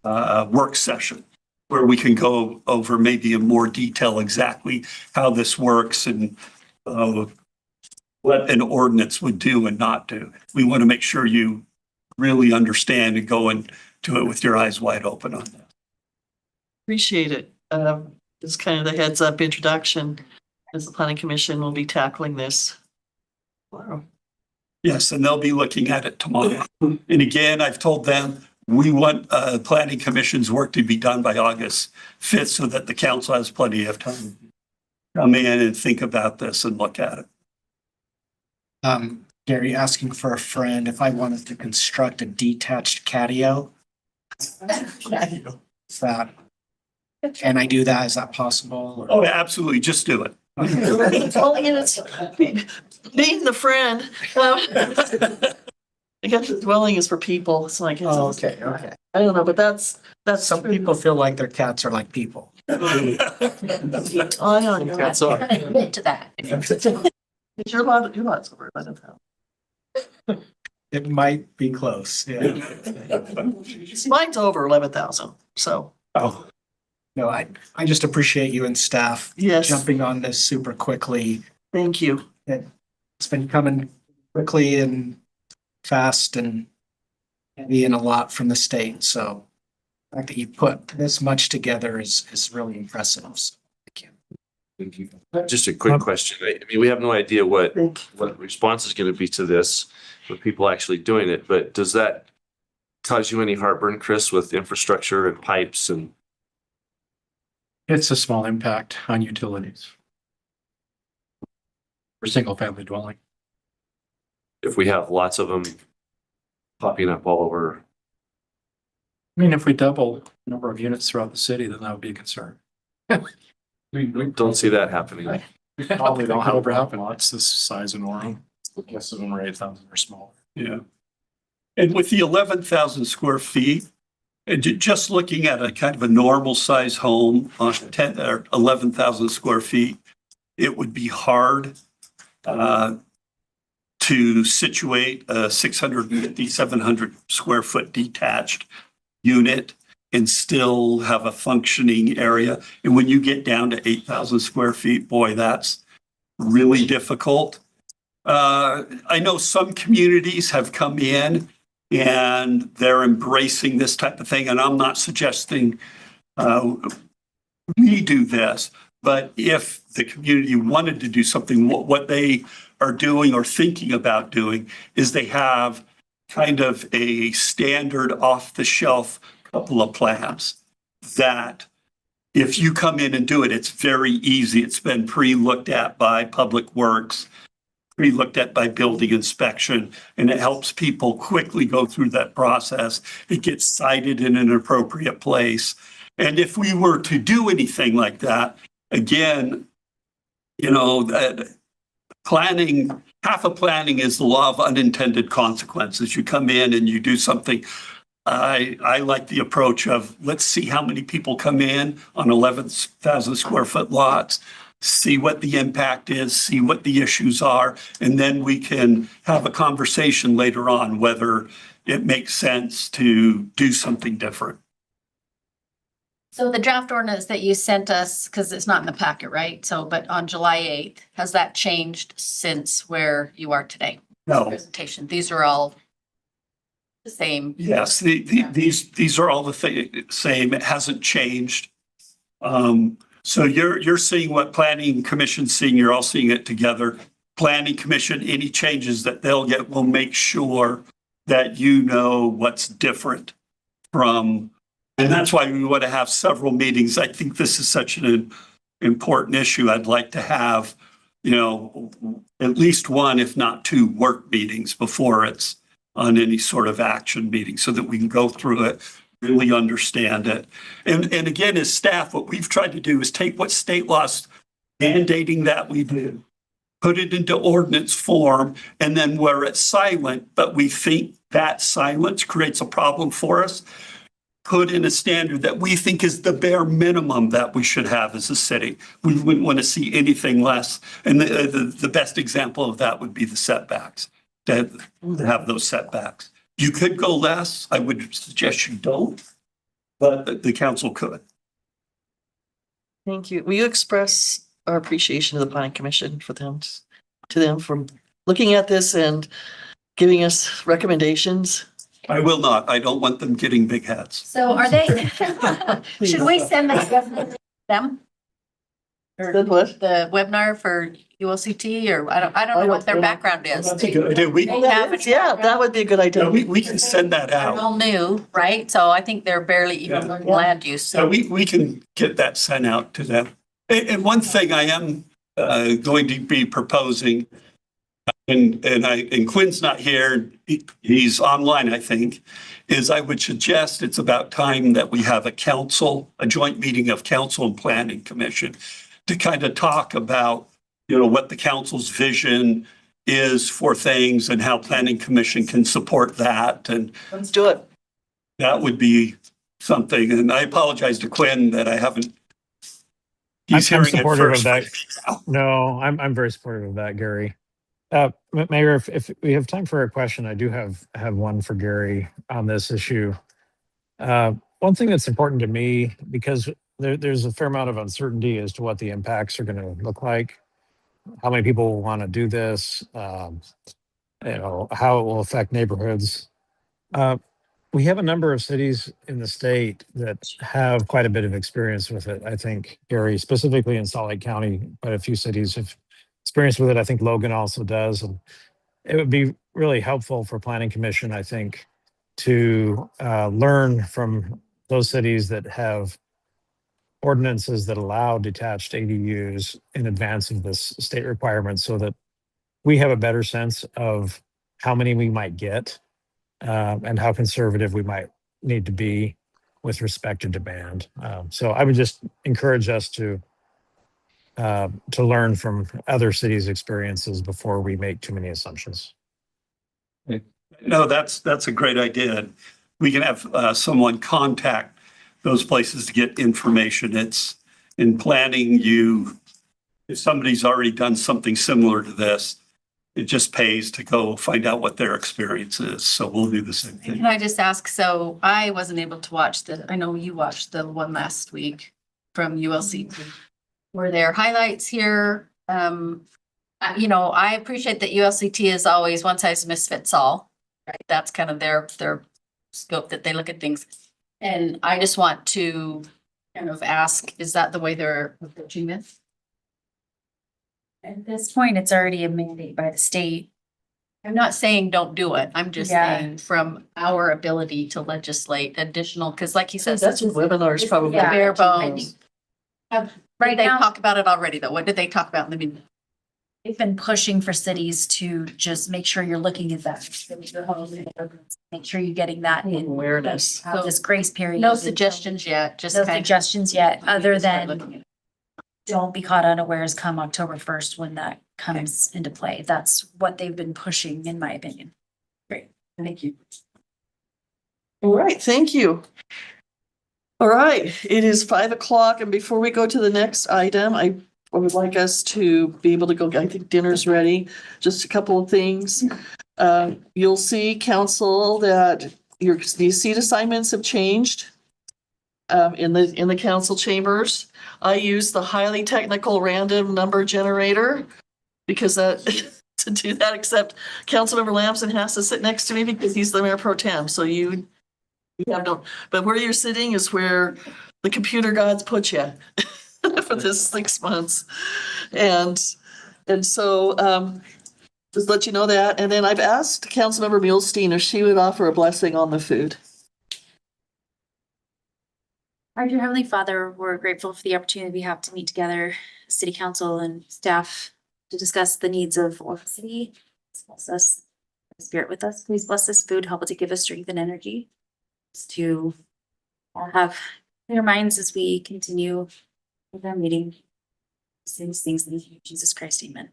work session where we can go over maybe in more detail exactly how this works and what an ordinance would do and not do. We want to make sure you really understand and go into it with your eyes wide open on that. Appreciate it. Just kind of the heads up introduction as the planning commission will be tackling this. Wow. Yes, and they'll be looking at it tomorrow. And again, I've told them we want planning commission's work to be done by August 5th so that the council has plenty of time to come in and think about this and look at it. Gary, asking for a friend, if I wanted to construct a detached catio, Is that, can I do that? Is that possible? Or- Oh, absolutely. Just do it. Well, it's being the friend. I guess the dwelling is for people. It's like, Oh, okay, okay. I don't know, but that's. Some people feel like their cats are like people. Oh, I don't know. That's all. Admit to that. Your lot's over 11,000. It might be close, yeah. Mine's over 11,000, so. Oh, no, I just appreciate you and staff Yes, jumping on this super quickly. thank you. It's been coming quickly and fast and heavy and a lot from the state, so the fact that you put this much together is really impressive. So, thank you. Just a quick question. I mean, we have no idea what the response is going to be to this, with people actually doing it, but does that cause you any heartburn, Chris, with infrastructure and pipes and? It's a small impact on utilities. For single family dwelling. If we have lots of them popping up all over? I mean, if we double the number of units throughout the city, then that would be a concern. We don't see that happening. Probably don't ever happen. Lots this size in Orem. The guess of them are 8,000 or smaller. Yeah. And with the 11,000 square feet, and just looking at a kind of a normal size home on 10 or 11,000 square feet, it would be hard to situate a 650, 700 square foot detached unit and still have a functioning area. And when you get down to 8,000 square feet, boy, that's really difficult. I know some communities have come in and they're embracing this type of thing, and I'm not suggesting we do this, but if the community wanted to do something, what they are doing or thinking about doing is they have kind of a standard off-the-shelf couple of plans that if you come in and do it, it's very easy. It's been pre-looked at by Public Works, pre-looked at by building inspection, and it helps people quickly go through that process. It gets cited in an appropriate place. And if we were to do anything like that, again, you know, planning, half of planning is the law of unintended consequences. You come in and you do something. I like the approach of let's see how many people come in on 11,000 square foot lots, see what the impact is, see what the issues are, and then we can have a conversation later on whether it makes sense to do something different. So the draft ordinance that you sent us, because it's not in the packet, right? So, but on July 8th, has that changed since where you are today? No. Presentation, these are all the same. Yes, these are all the same. It hasn't changed. So you're seeing what Planning Commission's seeing. You're all seeing it together. Planning Commission, any changes that they'll get will make sure that you know what's different from, and that's why we want to have several meetings. I think this is such an important issue. I'd like to have, you know, at least one, if not two, work meetings before it's on any sort of action meeting so that we can go through it, really understand it. And again, as staff, what we've tried to do is take what state laws mandating that we do, put it into ordinance form, and then where it's silent, but we think that silence creates a problem for us, put in a standard that we think is the bare minimum that we should have as a city. We wouldn't want to see anything less. And the best example of that would be the setbacks, to have those setbacks. You could go less. I would suggest you don't, but the council could. Thank you. Will you express our appreciation to the Planning Commission for them, to them for looking at this and giving us recommendations? I will not. I don't want them getting big heads. So are they, should we send them? Or what? the webinar for ULCT, or I don't know what their background is. That's a good idea. Yeah, that would be a good idea. We can send that They're out. all new, right? So I think they're barely even learning land use. So we can get that sent out to them. And one thing I am going to be proposing, and Quinn's not here, he's online, I think, is I would suggest it's about time that we have a joint meeting of council and planning commission to kind of talk about, what the council's vision is for things and how planning commission can support that. And Let's do it. that would be something. And I apologize to Quinn that I haven't. He's I'm hearing it supportive of first. that. No, I'm very supportive of that, Gary. Mayor, if we have time for a question, I do have one for Gary on this issue. One thing that's important to me, because there's a fair amount of uncertainty as to what the impacts are going to look like, how many people will want to do this, how it will affect neighborhoods. We have a number of cities in the state that have quite a bit of experience with it. I think, Gary, specifically in Salt Lake County, quite a few cities have experience with it. I think Logan also does. And it would be really helpful for Planning Commission, I think, to learn from those cities that have ordinances that allow detached ADUs in advance of this state requirement so that we have a better sense of how many we might get and how conservative we might need to be with respect to demand. So I would just encourage us to learn from other cities' experiences before we make too many assumptions. No, that's a great idea. We can have someone contact those places to get information. It's in planning, if somebody's already done something similar to this, it just pays to go find out what their experience is. So we'll do the same thing. Can I just ask, so I wasn't able to watch I know you watched the one last week from ULCT. Were there highlights here? I appreciate that ULCT is always one size misfits all, right? That's kind of their scope that they look at things. And I just want to kind of ask, is that the way they're approaching this? At this point, it's already a mandate by the state. I'm not saying don't do it. I'm just Yeah. saying from our ability to legislate additional, because like he says, That's what webinars probably. the bare bones. Right They now, talk about it already though. What did they talk about in the meeting? they've been pushing for cities to just make sure you're looking at that. Make sure you're getting that in Awareness. have this grace period. No suggestions yet, just No kind of. suggestions yet, other Start than looking at it. don't be caught unawares come October 1st when that comes into play. That's what they've been pushing, in my opinion. Great, thank you. All right, thank you. All right, it is 5:00, and before we go to the next item, I would like us to be able to go, I think dinner's ready. Just a couple of things. You'll see, council, that these seat assignments have changed in the council chambers. I use the highly technical random number generator because to do that, except Councilmember Lamson has to sit next to me because he's the mayor pro tem. So you have no, but where you're sitting is where the computer gods put you for this 6 months. And so just let you know that. And then I've asked Councilmember Muhlstein if she would offer a blessing on the food. Our dear Heavenly Father, we're grateful for the opportunity we have to meet together, city council and staff, to discuss the needs of Orem City. Bless us, Spirit with us. Please bless this food, help it to give us strength and energy to have clear minds as we continue with our meeting. These things in Jesus Christ, amen.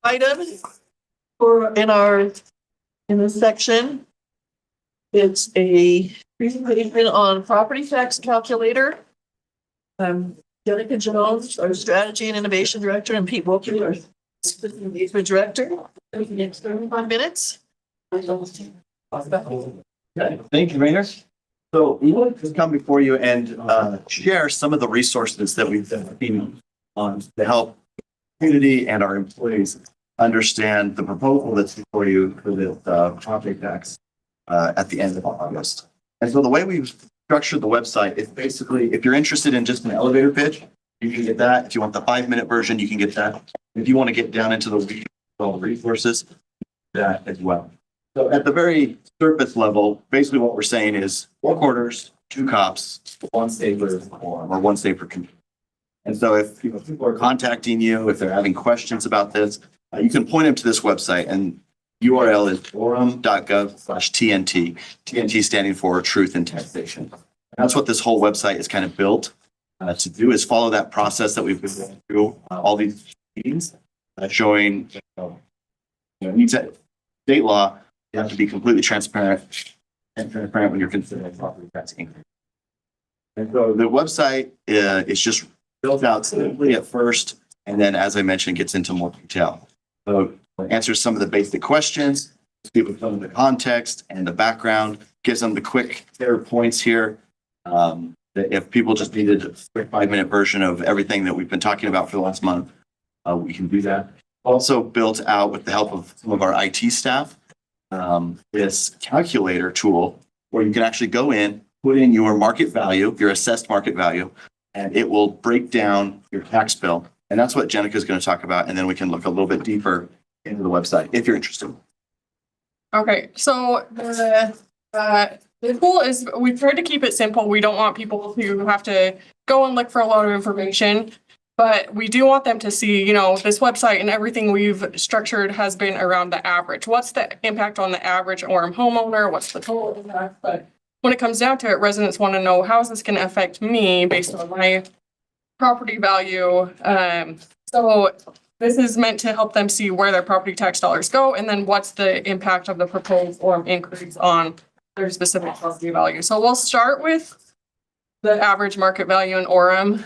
item in this section. It's a presentation on property tax calculator. Jenica Jones, our strategy and innovation director, and Pete Wilkie, our engagement director. Next 35 minutes. Okay, thank you, Mayor. So we wanted to come before you and share some of the resources that we've been on to help community and our employees understand the proposal that's before you for the property tax at the end of August. And so the way we've structured the website is basically, if you're interested in just an elevator pitch, you can get that. If you want the 5-minute version, you can get that. If you want to get down into the resources, that as well. So at the very surface level, basically what we're saying is 4 quarters, 2 cops, 1 stapler, or 1 stapler computer. And so if people are contacting you, if they're having questions about this, you can point them to this website, and URL is orem.gov/TNT, TNT standing for Truth in Taxation. And that's what this whole website is kind of built to do, is follow that process that we've been going through all these meetings, showing state law. You have to be completely transparent when you're considering property tax increase. And so the website is just built out simply at first, and then, as I mentioned, gets into more detail. So it answers some of the basic questions, people some of the context and the background, gives them the quick fair points here. That if people just needed a quick 5-minute version of everything that we've been talking about for the last month, we can do that. Also built out with the help of some of our IT staff, this calculator tool where you can actually go in, put in your market value, your assessed market value, and it will break down your tax bill. And that's what Jenica is going to talk about. And then we can look a little bit deeper into the website if you're interested. Okay, so the goal is we've tried to keep it simple. We don't want people to have to go and look for a lot of information. But we do want them to see, this website and everything we've structured has been around the average. What's the impact on the average Orem homeowner? What's the total impact? But when it comes down to it, residents want to know, how is this going to affect me based on my property value? So this is meant to help them see where their property tax dollars go, and then what's the impact of the proposed Orem increase on their specific property value. So we'll start with the average market value in Orem.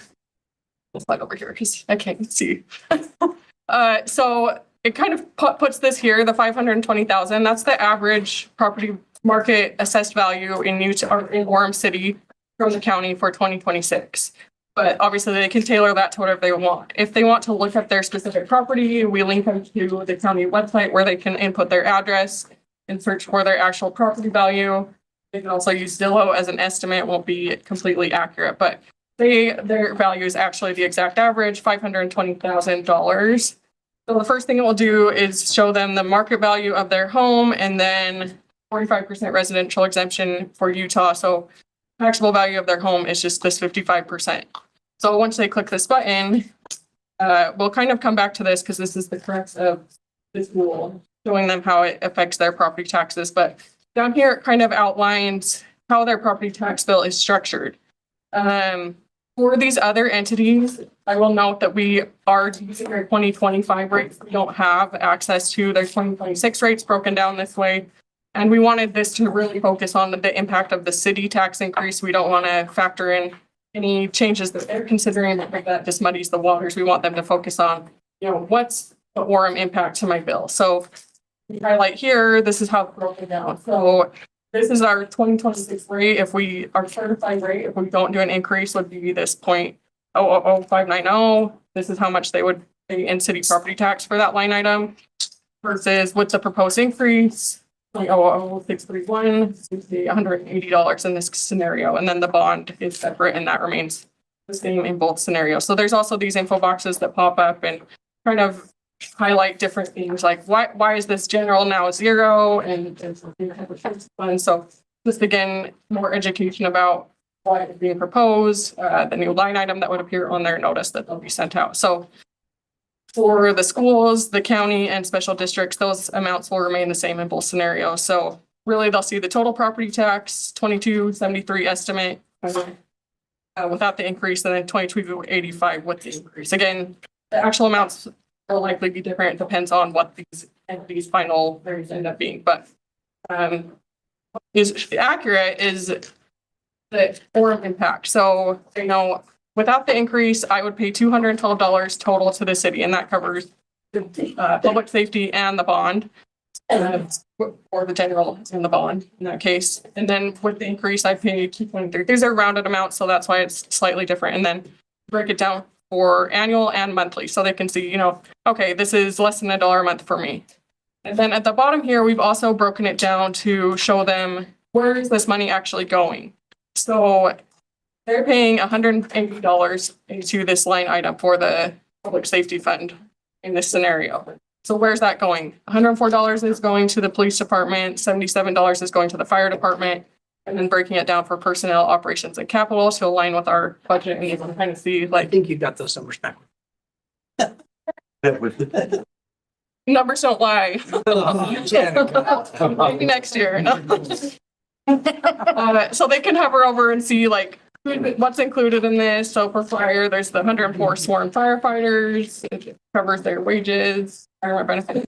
We'll slide over here because I can't see. So it kind of puts this here, the 520,000. That's the average property market assessed value in Orem City from the county for 2026. But obviously they can tailor that to whatever they want. If they want to look up their specific property, we link them to the county website where they can input their address and search for their actual property value. They can also use Zillow as an estimate. It won't be completely accurate, but their value is actually the exact average, $520,000. So the first thing it will do is show them the market value of their home, and then 45% residential exemption for Utah. So taxable value of their home is just this 55%. So once they click this button, we'll kind of come back to this because this is the crux of this rule, showing them how it affects their property taxes. But down here, it kind of outlines how their property tax bill is structured. For these other entities, I will note that we are using their 2025 rates. We don't have access to their 2026 rates broken down this way. And we wanted this to really focus on the impact of the city tax increase. We don't want to factor in any changes that they're considering that just muddies the waters. We want them to focus on, what's the Orem impact to my bill. So we highlight here, this is how it's broken down. So this is our 2026 rate. If we are certified rate, if we don't do an increase, would be this 0.000590. This is how much they would pay in city property tax for that line item. Versus with the proposed increase, 0.00631, it's $180 in this scenario. And then the bond is separate, and that remains the same in both scenarios. So there's also these info boxes that pop up and kind of highlight different things, like why is this general now 0 and so just again more education about why it's being proposed, the new line item that would appear on their notice that they'll be sent out. So for the schools, the county, and special districts, those amounts will remain the same in both scenarios. So really they'll see the total property tax 2273 estimate without the increase, and then 2285 with the increase. Again, the actual amounts will likely be different. It depends on what these entities final values end up being, but is accurate is the Orem impact. So, you know, without the increase, I would pay $212 total to the city, and that covers public safety and the bond. Or the general in the bond in that case. And then with the increase, I pay 223. These are rounded amounts, so that's why it's slightly different. And then break it down for annual and monthly, so they can see, you know, okay, this is less than $1 a month for me. And then at the bottom here, we've also broken it down to show them where is this money actually going. So they're paying $180 into this line item for the public safety fund in this scenario. So where's that going? $104 is going to the police department, $77 is going to the fire department, and then breaking it down for personnel, operations, and capital to align with our budget, and you can kind of see I like think you got those numbers back. numbers don't lie. Maybe next year. No. So they can hover over and see like what's included in this. So for fire, there's the 104 sworn firefighters. It covers their wages, retirement benefits.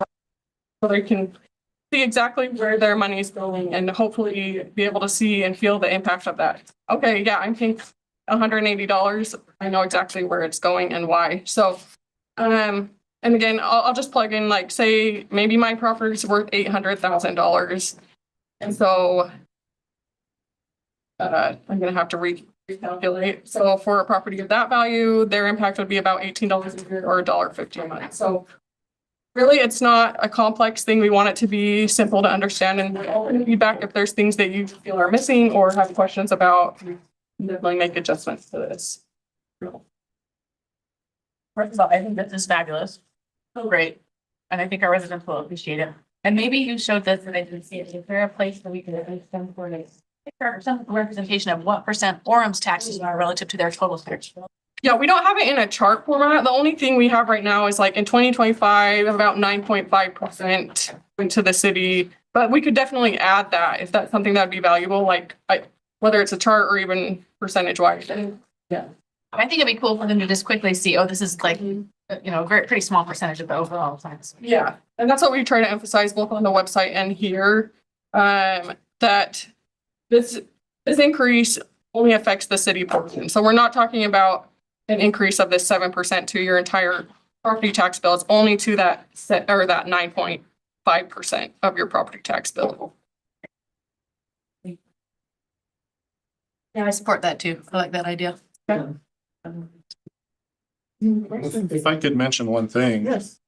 So they can see exactly where their money is going and hopefully be able to see and feel the impact of that. Okay, yeah, I'm paying $180. I know exactly where it's going and why. So, and again, I'll just plug in like, say, maybe my property is worth $800,000. And so I'm gonna have to recalculate. So for a property of that value, their impact would be about $18 a year or $1.50 a month. So really, it's not a complex thing. We want it to be simple to understand, and we're open to feedback if there's things that you feel are missing or have questions about. We can definitely make adjustments to this. First of all, I think this is fabulous. So great. And I think our residents will appreciate it. And maybe you showed this and I didn't see it. Is there a place that we can send for a picture or some representation of what percent Orem's taxes are relative to their total tax bill? Yeah, we don't have it in a chart format. The only thing we have right now is like in 2025, about 9.5% went to the city. But we could definitely add that if that's something that'd be valuable, like whether it's a chart or even percentage wise. Yeah. I think it'd be cool for them to just quickly see, oh, this is like, you know, a very pretty small percentage of the overall tax. Yeah, and that's what we try to emphasize both on the website and here. That this increase only affects the city portion. So we're not talking about an increase of this 7% to your entire property tax bill. It's only to that set or that 9.5% of your property tax bill. Yeah, I support that too. I like that idea. If I could mention one thing. Yes.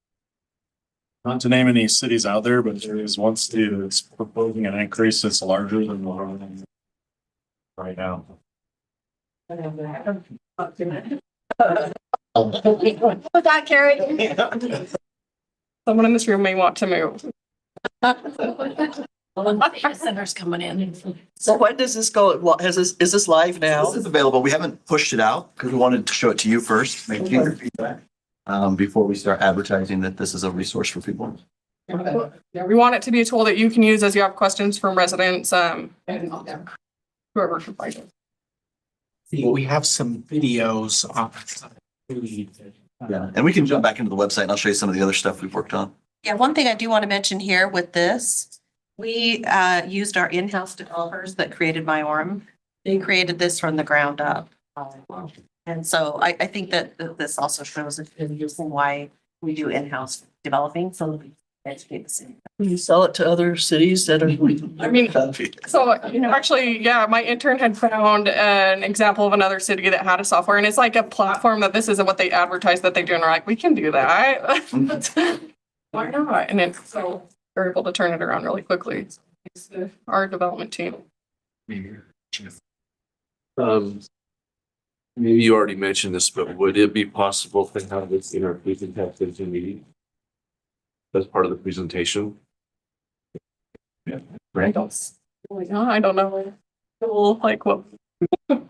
Not to name any cities out there, but there is one state that's proposing an increase that's larger than the one right now. With that, Carrie. Someone in this room may want to move. Center's coming in. So when does this go? Is this live now? This is available. We haven't pushed it out because we wanted to show it to you first, make your feedback, before we start advertising that this is a resource for people. Yeah, we want it to be a tool that you can use as you have questions from residents, and whoever can find it. We have some videos on. Yeah, and we can jump back into the website and I'll show you some of the other stuff we've worked on. Yeah, one thing I do want to mention here with this, we used our in-house developers that created my Orem. They created this from the ground up. And so I think that this also shows the reason why we do in-house developing, so that we educate the city. Can you sell it to other cities that are? I mean, so, you know, actually, yeah, my intern had found an example of another city that had a software, and it's like a platform that this is what they advertise that they do, and we're like, we can do that. Why not? And then so we're able to turn it around really quickly. It's our development team. Maybe you already mentioned this, but would it be possible to have this in our presentation meeting? As part of the presentation? Yeah. I don't know. Like what? I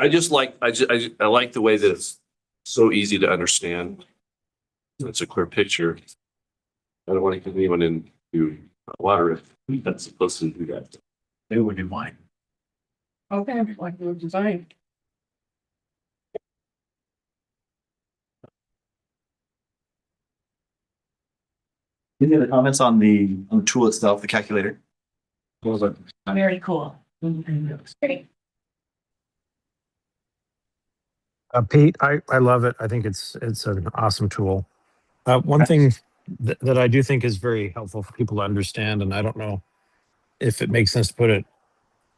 like the way that it's so easy to understand. It's a clear picture. I don't want to get anyone into water if that's supposed to do that. It would be mine. Okay, like the design. Any other comments on the tool itself, the calculator? Very cool. Great. Pete, I love it. I think it's an awesome tool. One thing that I do think is very helpful for people to understand, and I don't know if it makes sense to put it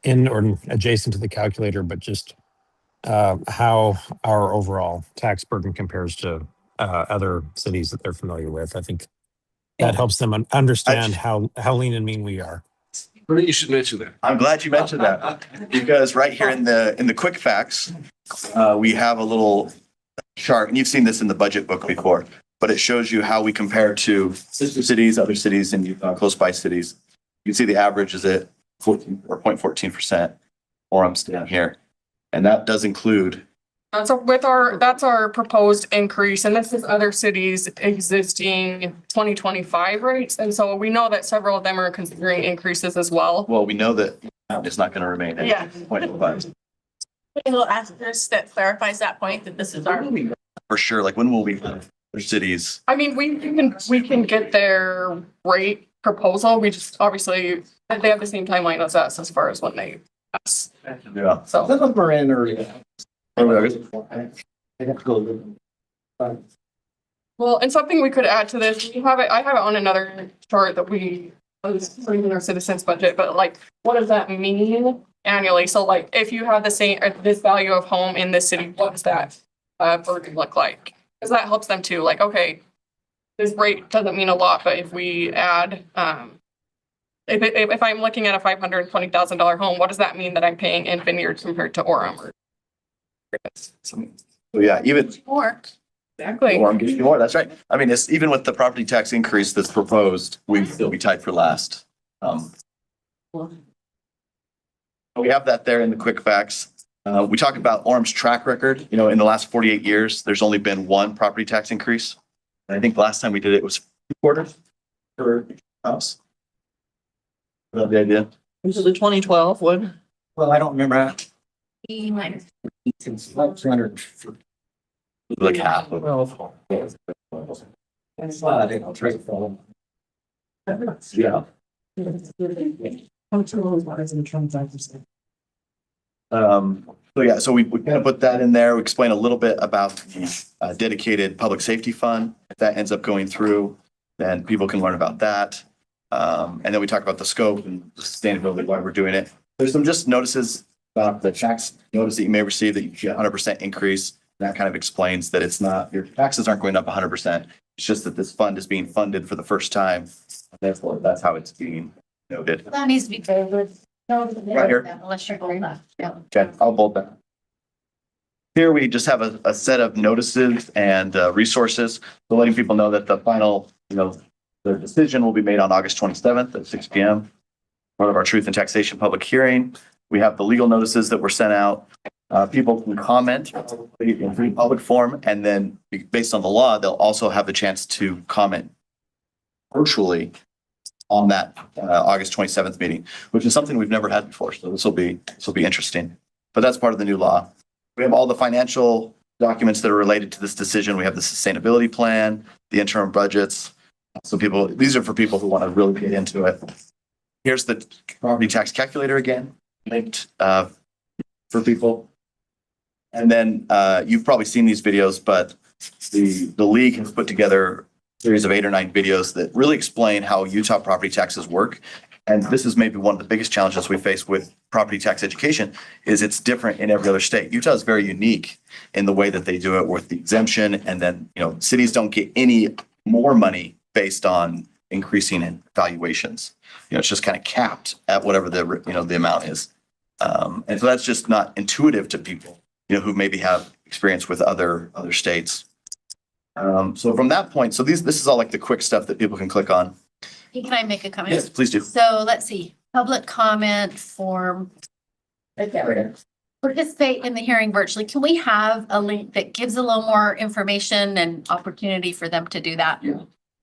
in or adjacent to the calculator, but just how our overall tax burden compares to other cities that they're familiar with. I think that helps them understand how lean and mean we are. You should mention that. I'm glad you mentioned that because right here in the quick facts, we have a little chart, and you've seen this in the budget book before, but it shows you how we compare to sister cities, other cities, and close by cities. You can see the average is at 14 or 0.14%, Orem's down here, and that does include. So that's our proposed increase, and this is other cities' existing 2025 rates. And so we know that several of them are considering increases as well. Well, we know that it's not going to remain at Yeah. 0.05. A little asterisk that clarifies that point that this is our. For sure. Like when will we have other cities? I mean, we can get their rate proposal. We just obviously, they have the same timeline as us as far as when they pass. Yeah. So. We're in early. Well, and something we could add to this, I have it on another chart that we was putting in our citizens budget, but like, what does that mean annually? So like, if you have the same, this value of home in this city, what does that burden look like? Because that helps them too, like, okay, this rate doesn't mean a lot, but if we add, if I'm looking at a $520,000 home, what does that mean that I'm paying in Vineyard compared to Orem? So yeah, even More. Exactly. Orem gives you more. That's right. I mean, it's even with the property tax increase that's proposed, we'd still be tied for last. We have that there in the quick facts. We talked about Orem's track record. You know, in the last 48 years, there's only been one property tax increase. And I think the last time we did it was 2 quarters per house. Is that the idea? This is the 2012 one. Well, I don't remember. Minus. Like half of yeah. So yeah, so we kind of put that in there. We explain a little bit about the dedicated public safety fund. If that ends up going through, then people can learn about that. And then we talk about the scope and the sustainability, why we're doing it. There's some just notices about the tax notice that you may receive that you get 100% increase. That kind of explains that it's not, your taxes aren't going up 100%. It's just that this fund is being funded for the first time. Therefore, that's how it's being noted. That needs to be favored. Right here. Unless you're going left. Yeah. Okay, I'll bold that. Here we just have a set of notices and resources. So letting people know that the final, the decision will be made on August 27th at 6 p.m. Part of our truth and taxation public hearing. We have the legal notices that were sent out. People can comment in free public forum, and then based on the law, they'll also have the chance to comment virtually on that August 27th meeting, which is something we've never had before. So this will be interesting. But that's part of the new law. We have all the financial documents that are related to this decision. We have the sustainability plan, the interim budgets. So these are for people who want to really get into it. Here's the property tax calculator again, linked for people. And then you've probably seen these videos, but the league has put together a series of 8 or 9 videos that really explain how Utah property taxes work. And this is maybe one of the biggest challenges we face with property tax education is it's different in every other state. Utah is very unique in the way that they do it with the exemption. And then, cities don't get any more money based on increasing in valuations. It's just kind of capped at whatever the amount is. And so that's just not intuitive to people, who maybe have experience with other states. So from that point, so this is all like the quick stuff that people can click on. Can I make a comment? Yes, please do. So let's see, public comment form. Participate in the hearing virtually. Can we have a link that gives a little more information and opportunity for them to do that?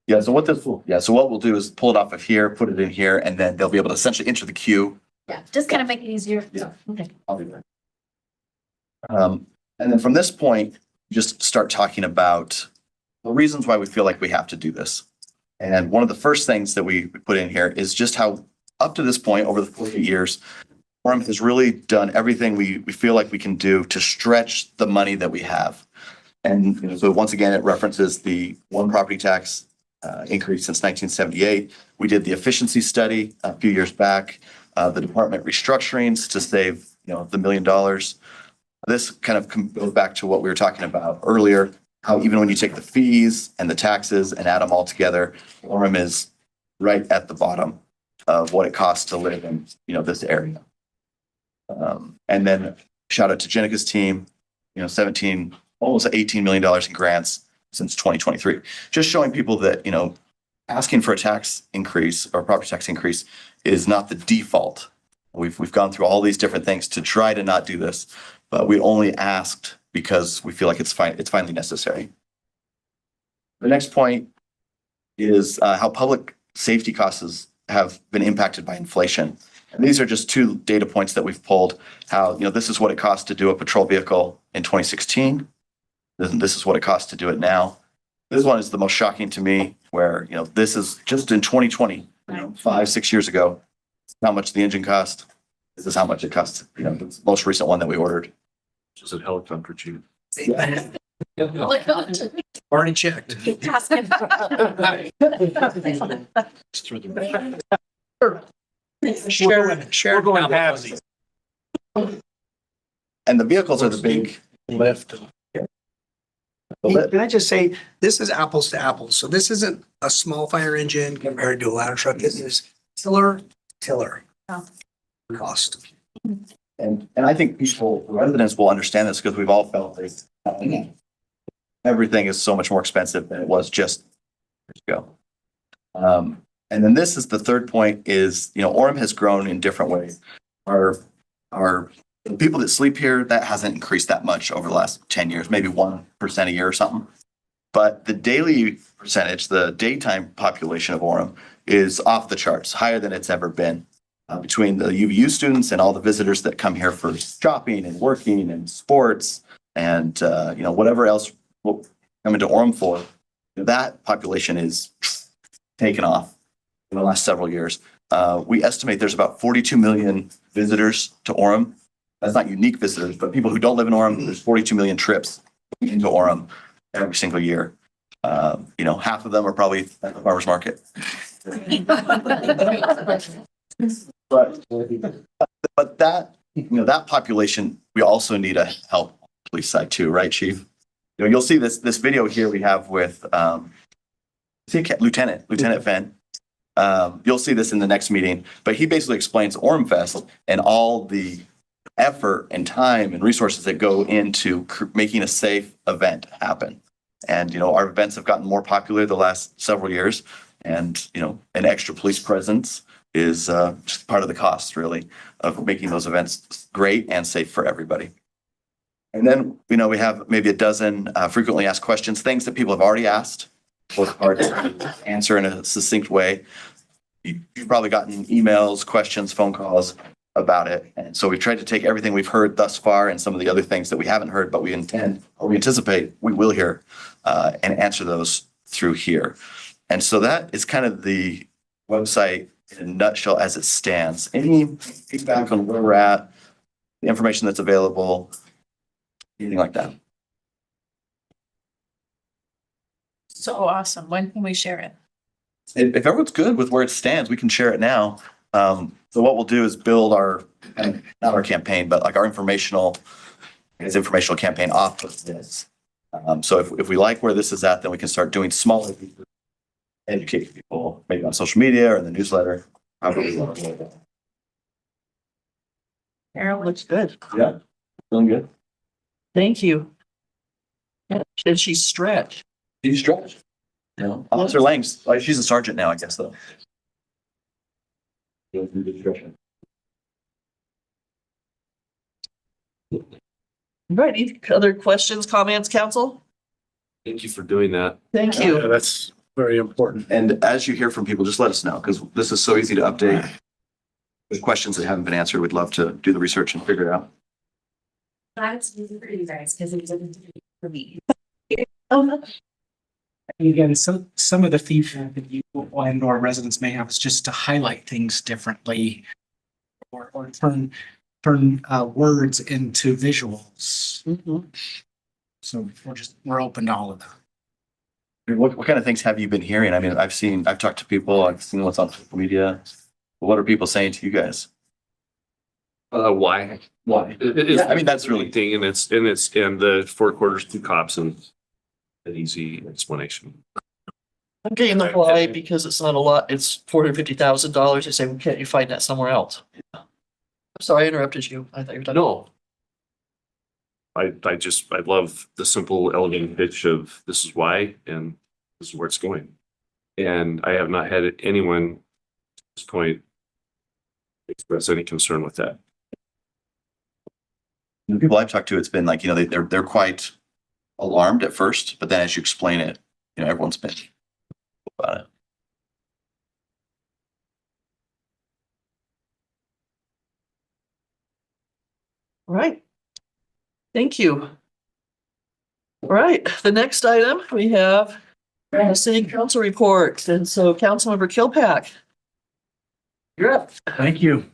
Yeah. So what we'll do is pull it off of here, put it in here, and then they'll be able to essentially enter the queue. Yeah, just kind of make it easier. Yeah. Okay. I'll do that. And then from this point, just start talking about the reasons why we feel like we have to do this. And one of the first things that we put in here is just how up to this point, over the 40 years, Orem has really done everything we feel like we can do to stretch the money that we have. And so once again, it references the one property tax increase since 1978. We did the efficiency study a few years back, the department restructurings to save, the $1 million. This kind of goes back to what we were talking about earlier, how even when you take the fees and the taxes and add them all together, Orem is right at the bottom of what it costs to live in, this area. And then shout out to Jenica's team, 17, almost $18 million in grants since 2023. Just showing people that, asking for a tax increase or property tax increase is not the default. We've gone through all these different things to try to not do this, but we only asked because we feel like it's finally necessary. The next point is how public safety costs have been impacted by inflation. And these are just two data points that we've pulled, how, this is what it cost to do a patrol vehicle in 2016. This is what it costs to do it now. This one is the most shocking to me, where, this is just in 2020, 5-6 years ago, how much the engine cost. This is how much it costs, the most recent one that we ordered. Which is a helicopter chief. Already checked. Share going halvesies. And the vehicles are the big Lift. Can I just say, this is apples to apples. So this isn't a small fire engine compared to a ladder truck. This is tiller. Oh. Cost. And I think residents will understand this because we've all felt this. Everything is so much more expensive than it was just years ago. And then this is the third point is, Orem has grown in different ways. Our the people that sleep here, that hasn't increased that much over the last 10 years, maybe 1% a year or something. But the daily percentage, the daytime population of Orem is off the charts, higher than it's ever been. Between the UVU students and all the visitors that come here for shopping and working and sports and, whatever else will come into Orem for, that population is taken off in the last several years. We estimate there's about 42 million visitors to Orem. That's not unique visitors, but people who don't live in Orem, there's 42 million trips into Orem every single year. Half of them are probably at the farmer's market. But that, that population, we also need to help on the police side too, right, Chief? You'll see this video here we have with Lieutenant Fenn. You'll see this in the next meeting, but he basically explains Orem Fest and all the effort and time and resources that go into making a safe event happen. And, our events have gotten more popular the last several years, and, an extra police presence is just part of the cost, really, of making those events great and safe for everybody. And then, we have maybe a dozen frequently asked questions, things that people have already asked, work hard to answer in a succinct way. You've probably gotten emails, questions, phone calls about it. And so we've tried to take everything we've heard thus far and some of the other things that we haven't heard, but we anticipate we will hear and answer those through here. And so that is kind of the website in a nutshell as it stands. Any feedback on where we're at, the information that's available, anything like that? So awesome. When can we share it? If everyone's good with where it stands, we can share it now. So what we'll do is build not our campaign, but like our informational campaign off of this. So if we like where this is at, then we can start doing smaller pieces, educate people, maybe on social media or in the newsletter. Carol, looks good. Yeah, feeling good. Thank you. Did she stretch? Did you stretch? No. Officer Lang's, she's a sergeant now, I guess, though. Right. Any other questions, comments, council? Thank you for doing that. Thank you. Yeah, that's very important. And as you hear from people, just let us know, because this is so easy to update. With questions that haven't been answered, we'd love to do the research and figure it out. That's easy for you guys because it wasn't for me. And again, some of the feedback that you and or residents may have is just to highlight things differently or turn words into visuals. So we're open to all of that. What kind of things have you been hearing? I mean, I've talked to people, I've seen what's on social media. What are people saying to you guys? Why? Why? Yeah, I mean, that's really thing, and the 4 quarters, 2 cops, and an easy explanation. I'm getting the why because it's not a lot. It's $450,000. They say, well, can't you find that somewhere else? I'm sorry, I interrupted you. I thought you were done. No. I love the simple elevator pitch of this is why and this is where it's going. And I have not had anyone at this point express any concern with that. The people I've talked to, it's been like, they're quite alarmed at first, but then as you explain it, everyone's been about it. All right. Thank you. All right, the next item we have the city council report. And so Councilmember Kilpack. You're up. Thank you.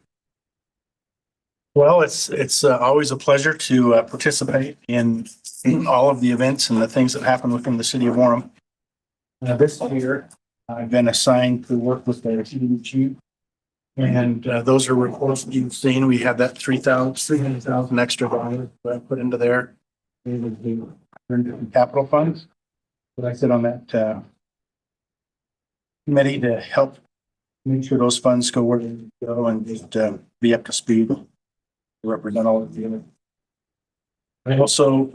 Well, it's always a pleasure to participate in all of the events and the things that happen within the city of Orem. This year, I've been assigned to work with the city chief. And those are reports that you've seen. We had that 300,000 extra dollars put into there. It was the capital funds. But I sit on that committee to help make sure those funds go where they go and just be up to speed. Represent all of the. I also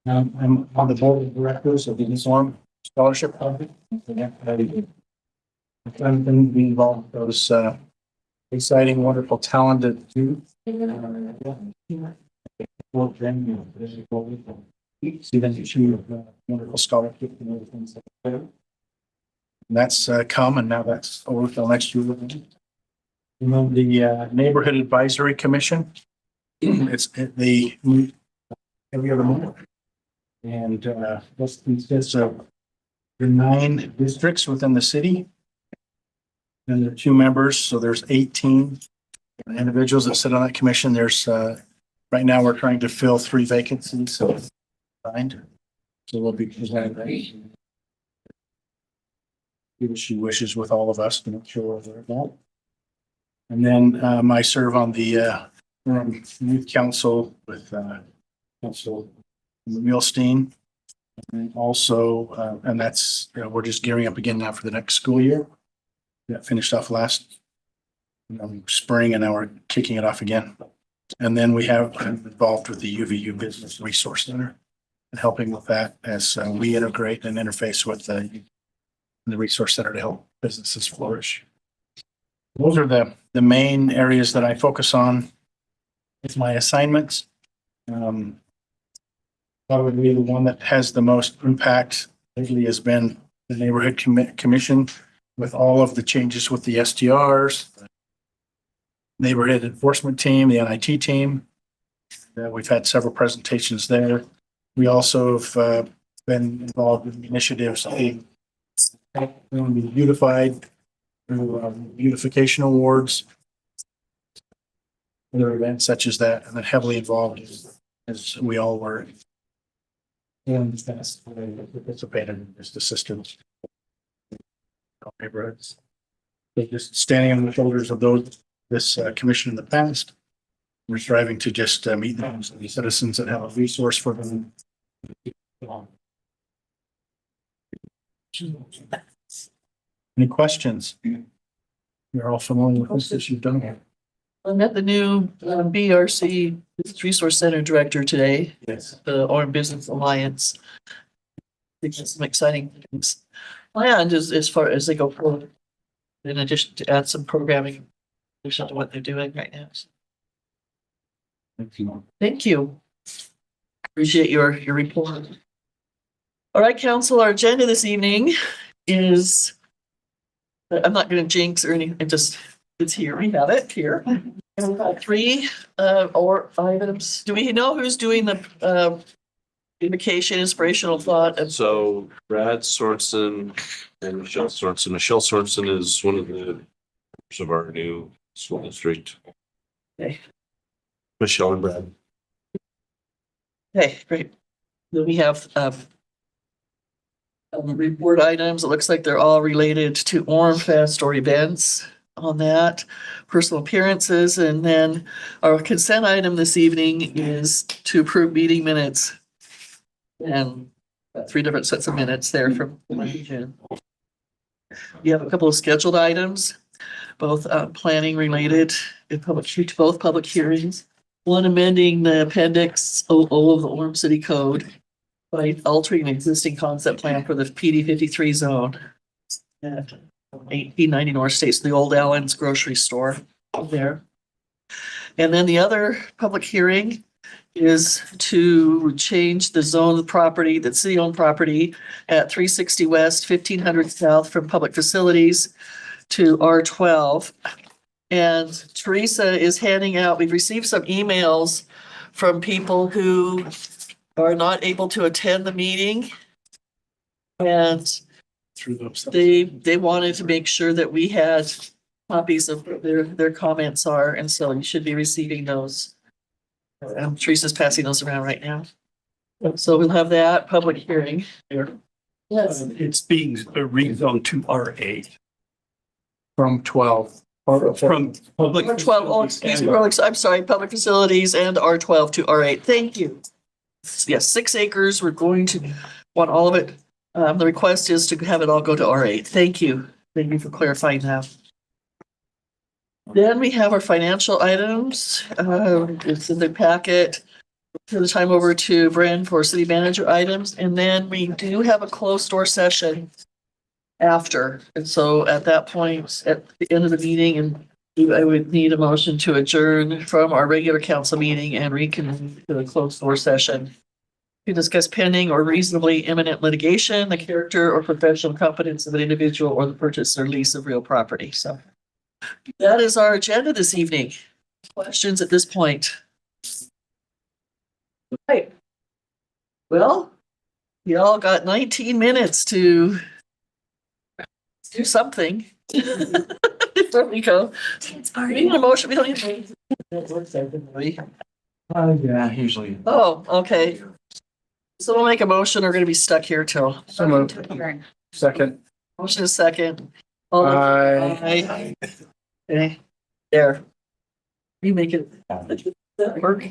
I'm on the board of directors of the Orem Scholarship Project. I'm going to be involved with those exciting, wonderful, talented youth. See them achieve wonderful scholarship and other things like that. And that's come, and now that's over till next year. And then the Neighborhood Advisory Commission, it's the every other month. And this consists of the 9 districts within the city. And there are 2 members, so there's 18 individuals that sit on that commission. There's right now we're trying to fill 3 vacancies, so we'll be presenting that. If she wishes with all of us to make sure we're that. And then I serve on the Youth Council with Council Milstein. And also, and that's, we're just gearing up again now for the next school year. That finished off last spring, and now we're kicking it off again. And then I'm involved with the UVU Business Resource Center and helping with that as we integrate and interface with the Resource Center to help businesses flourish. Those are the main areas that I focus on with my assignments. Probably the one that has the most impact lately has been the Neighborhood Commission with all of the changes with the STRs, the Neighborhood Enforcement Team, the NIT team. We've had several presentations there. We also have been involved in initiatives to be beautified through beautification awards, other events such as that, and then heavily involved as we all were. And that's participated in this assistance neighborhoods. So just standing on the shoulders of this commission in the past, we're striving to just meet the citizens that have a resource for them. Any questions? You're all familiar with this as you've done it. I met the new BRC Business Resource Center Director today. Yes. The Orem Business Alliance. I think there's some exciting things planned as far as they go forward. In addition to add some programming in addition to what they're doing right now. Thank you. Thank you. Appreciate your report. All right, council, our agenda this evening is, I'm not going to jinx or anything, it's here. We have it here. And we've got 3 or items. Do we know who's doing the Invocation, inspirational thought. And So Brad Sorensen and Michelle Sorensen. Michelle Sorensen is one of the members of our new school district. Okay. Michelle and Brad. Okay, great. Then we have report items. It looks like they're all related to Orem Fest or events on that. Personal appearances, and then our consent item this evening is to approve meeting minutes. And 3 different sets of minutes there from June. You have a couple of scheduled items, both planning related in to both public hearings. One amending the appendix 00 of the Orem City Code by altering an existing concept plan for the PD 53 zone at 1890 North States, the old Allen's grocery store there. And then the other public hearing is to change the zone of property, the city-owned property at 360 West, 1500 South from public facilities to R12. And Teresa is handing out, we've received some emails from people who are not able to attend the meeting. And Through those. they wanted to make sure that we had copies of their comments are, and so you should be receiving those. Teresa's passing those around right now. So we'll have that public hearing here. Yes. It's being rezoned to R8 From 12. from public. R12, oh, excuse me, I'm sorry, public facilities and R12 to R8. Thank you. Yes, 6 acres. We're going to want all of it. The request is to have it all go to R8. Thank you. Thank you for clarifying that. Then we have our financial items. It's in the packet. Turn the time over to Bren for city manager items, and then we do have a closed door session after. And so at that point, at the end of the meeting, and I would need a motion to adjourn from our regular council meeting and reconvene to the closed door session to discuss pending or reasonably imminent litigation, the character or professional competence of an individual, or the purchase or lease of real property. So that is our agenda this evening. Questions at this point? Right. Well, you all got 19 minutes to do something. There we go. We need a motion. We don't need to. Yeah, usually. Oh, okay. So we'll make a motion. We're gonna be stuck here till. So moved. Second. Motion is second. All those- Aye. Aye. Okay, there. You make it. Work.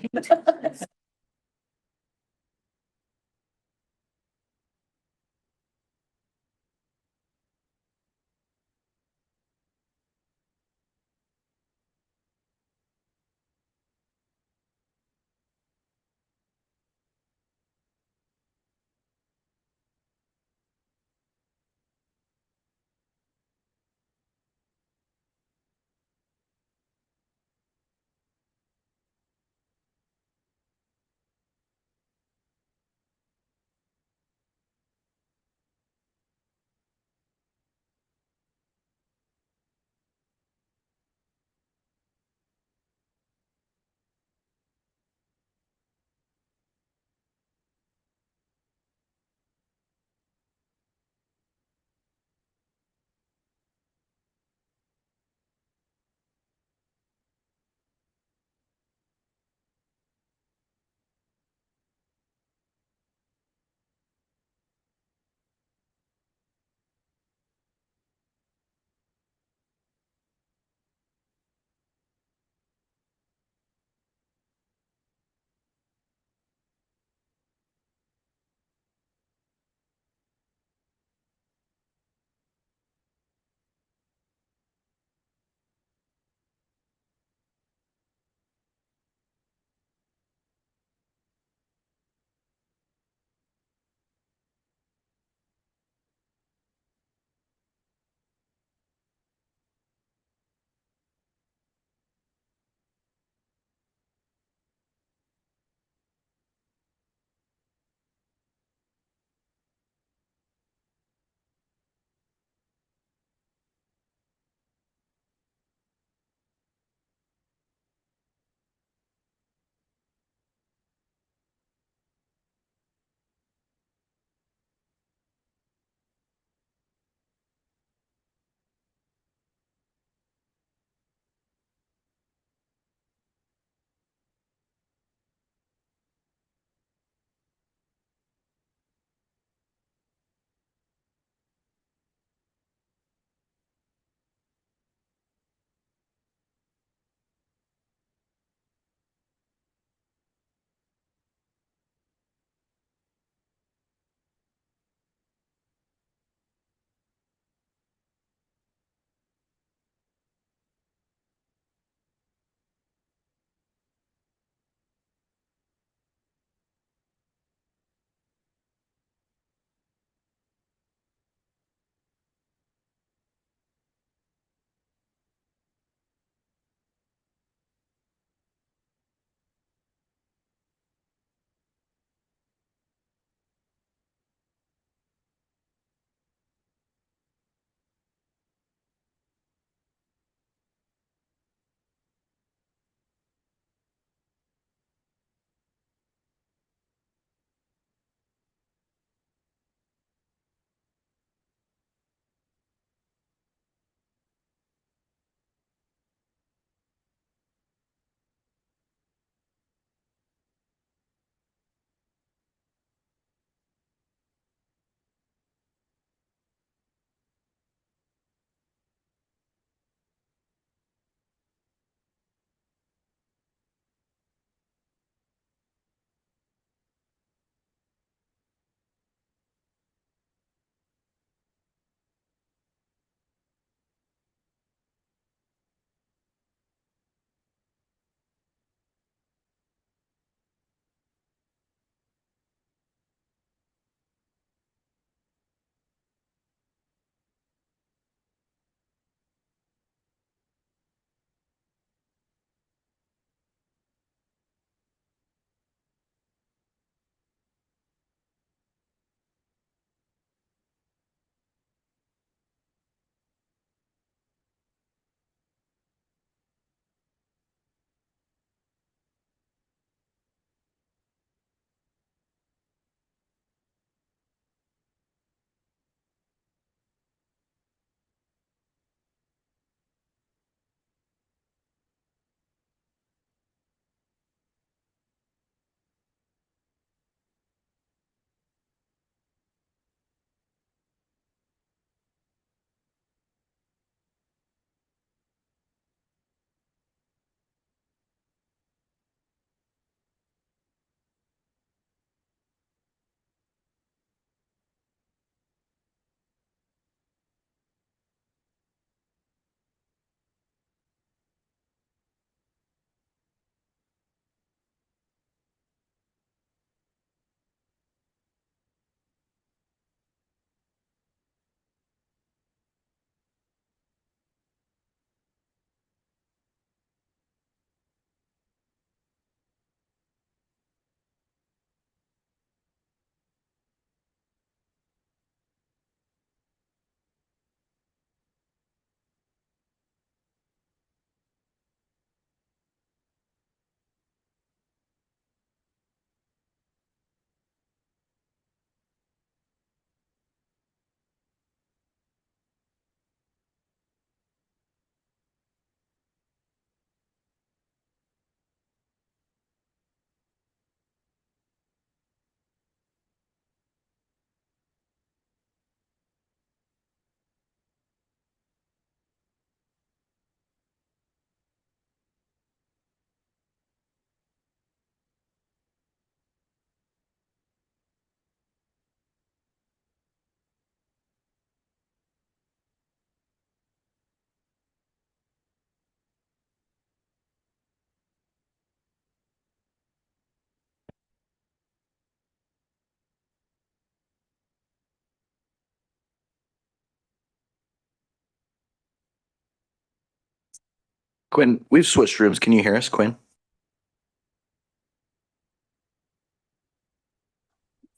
Quinn, we've switched rooms. Can you hear us, Quinn?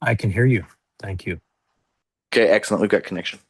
I can hear you. Thank you. Okay, excellent. We've got connection.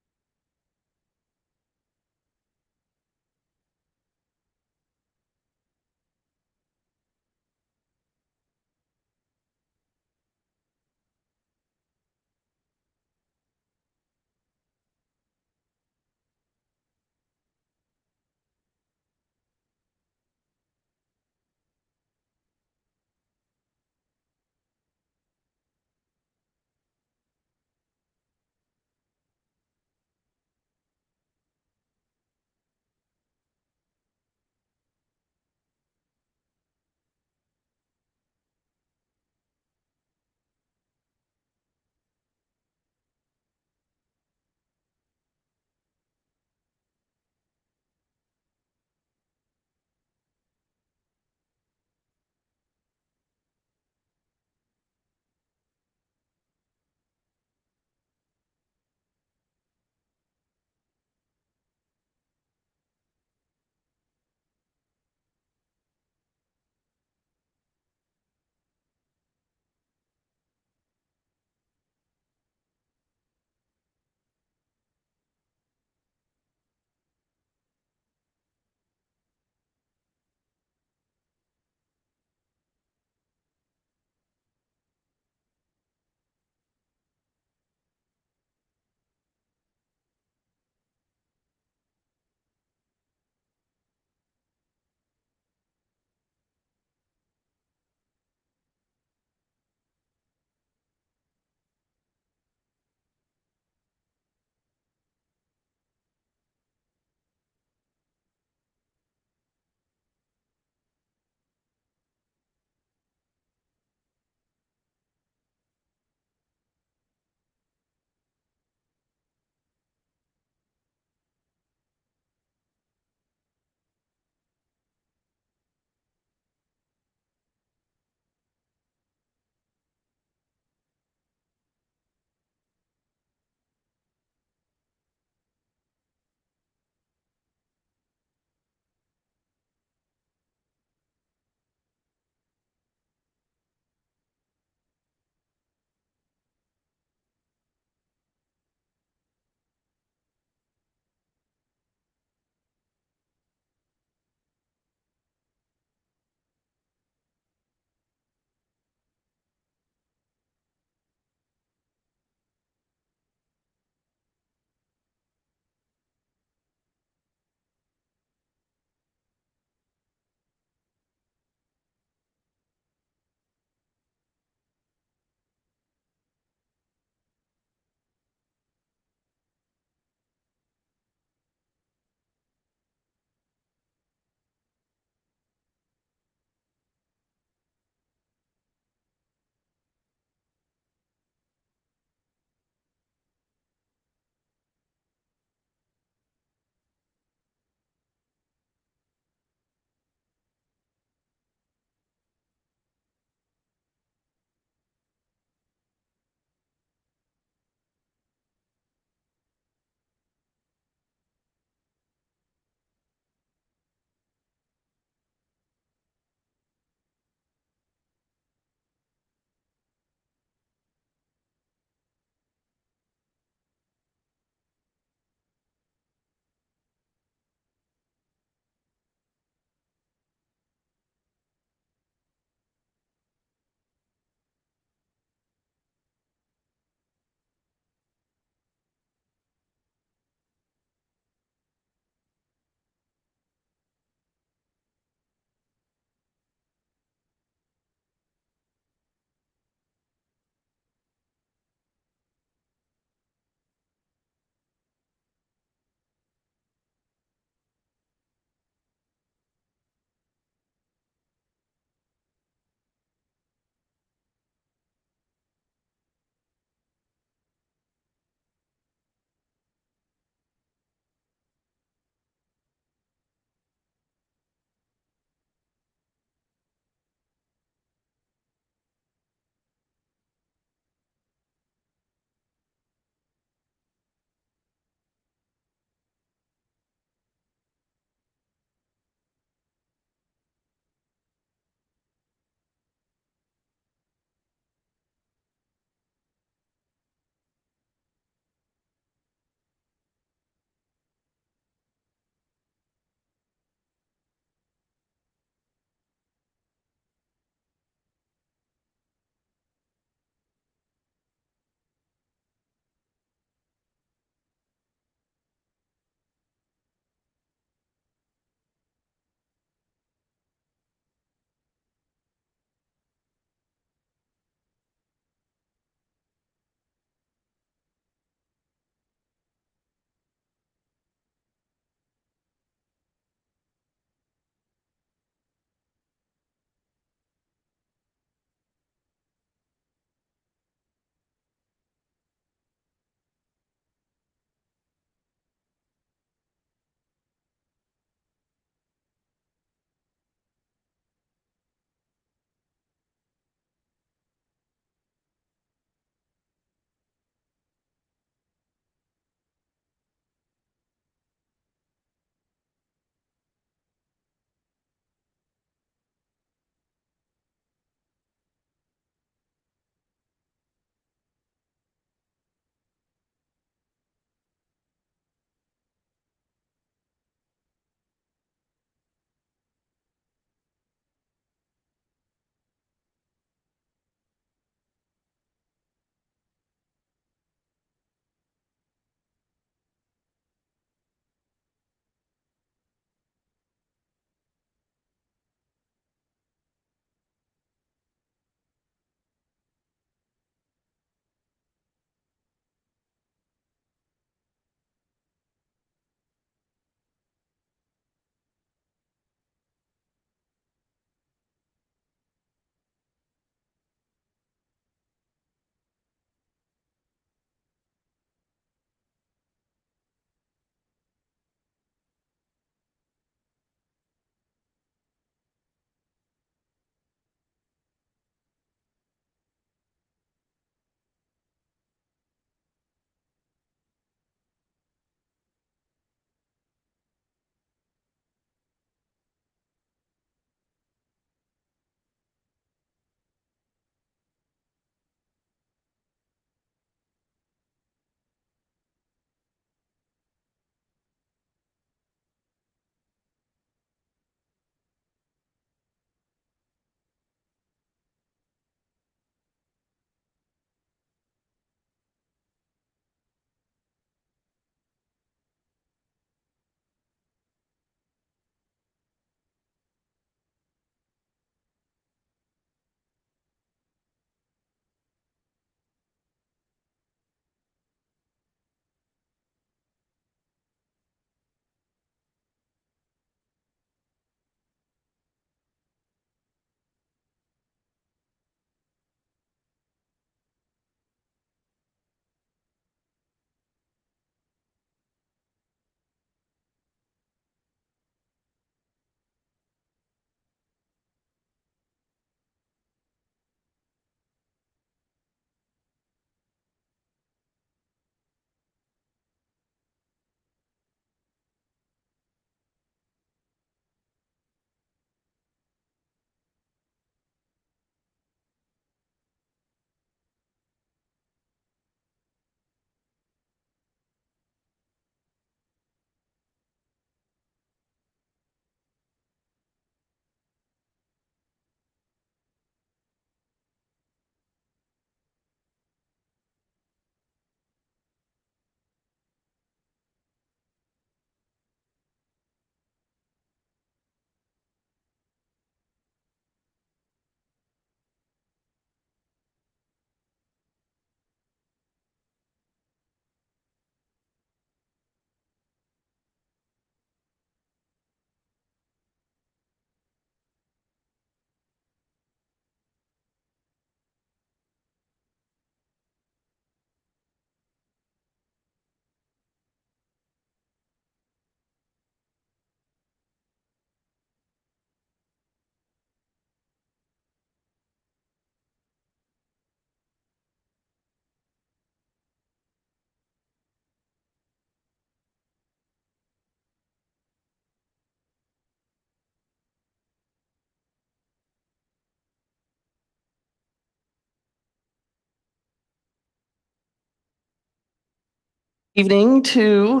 Evening to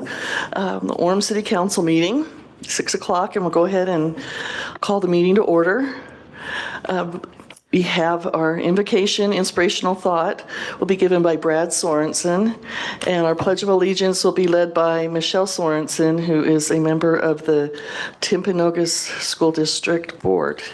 the Orem City Council meeting, 6 o'clock, and we'll go ahead and call the meeting to order. We have our invocation, inspirational thought will be given by Brad Sorensen, and our Pledge of Allegiance will be led by Michelle Sorensen, who is a member of the Timpanogos School District Board.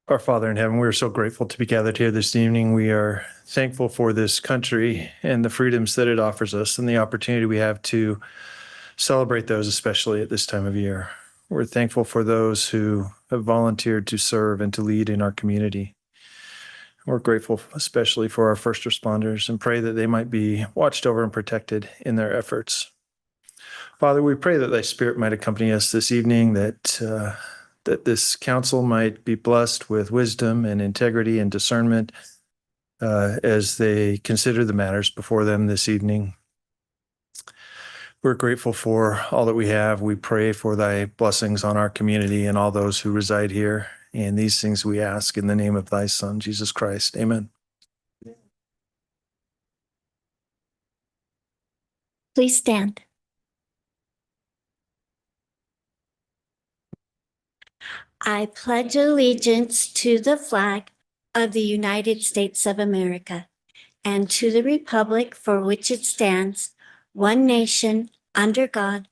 Our Father in heaven, we are so grateful to be gathered here this evening. We are thankful for this country and the freedoms that it offers us and the opportunity we have to celebrate those, especially at this time of year. We're thankful for those who have volunteered to serve and to lead in our community. We're grateful especially for our first responders and pray that they might be watched over and protected in their efforts. Father, we pray that thy Spirit might accompany us this evening, that this council might be blessed with wisdom and integrity and discernment as they consider the matters before them this evening. We're grateful for all that we have. We pray for thy blessings on our community and all those who reside here. And these things we ask in the name of thy Son, Jesus Christ. Amen. Please stand. I pledge allegiance to the flag of the United States of America and to the republic for which it stands, one nation, under God,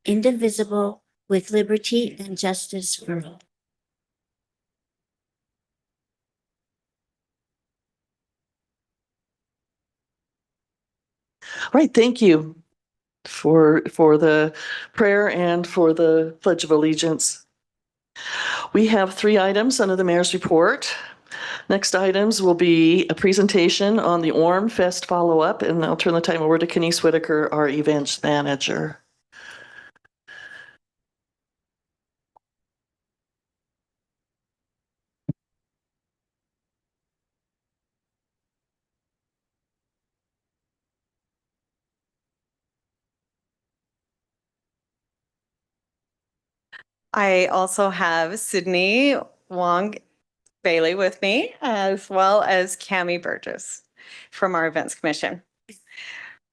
indivisible, with liberty and justice for all. All right, thank you for the prayer and for the Pledge of Allegiance. We have 3 items under the mayor's report. Next items will be a presentation on the Orem Fest follow-up, and I'll turn the time over to Kenise Whitaker, our events manager. I also have Sydney Wong Bailey with me, as well as Cami Burgess from our Events Commission.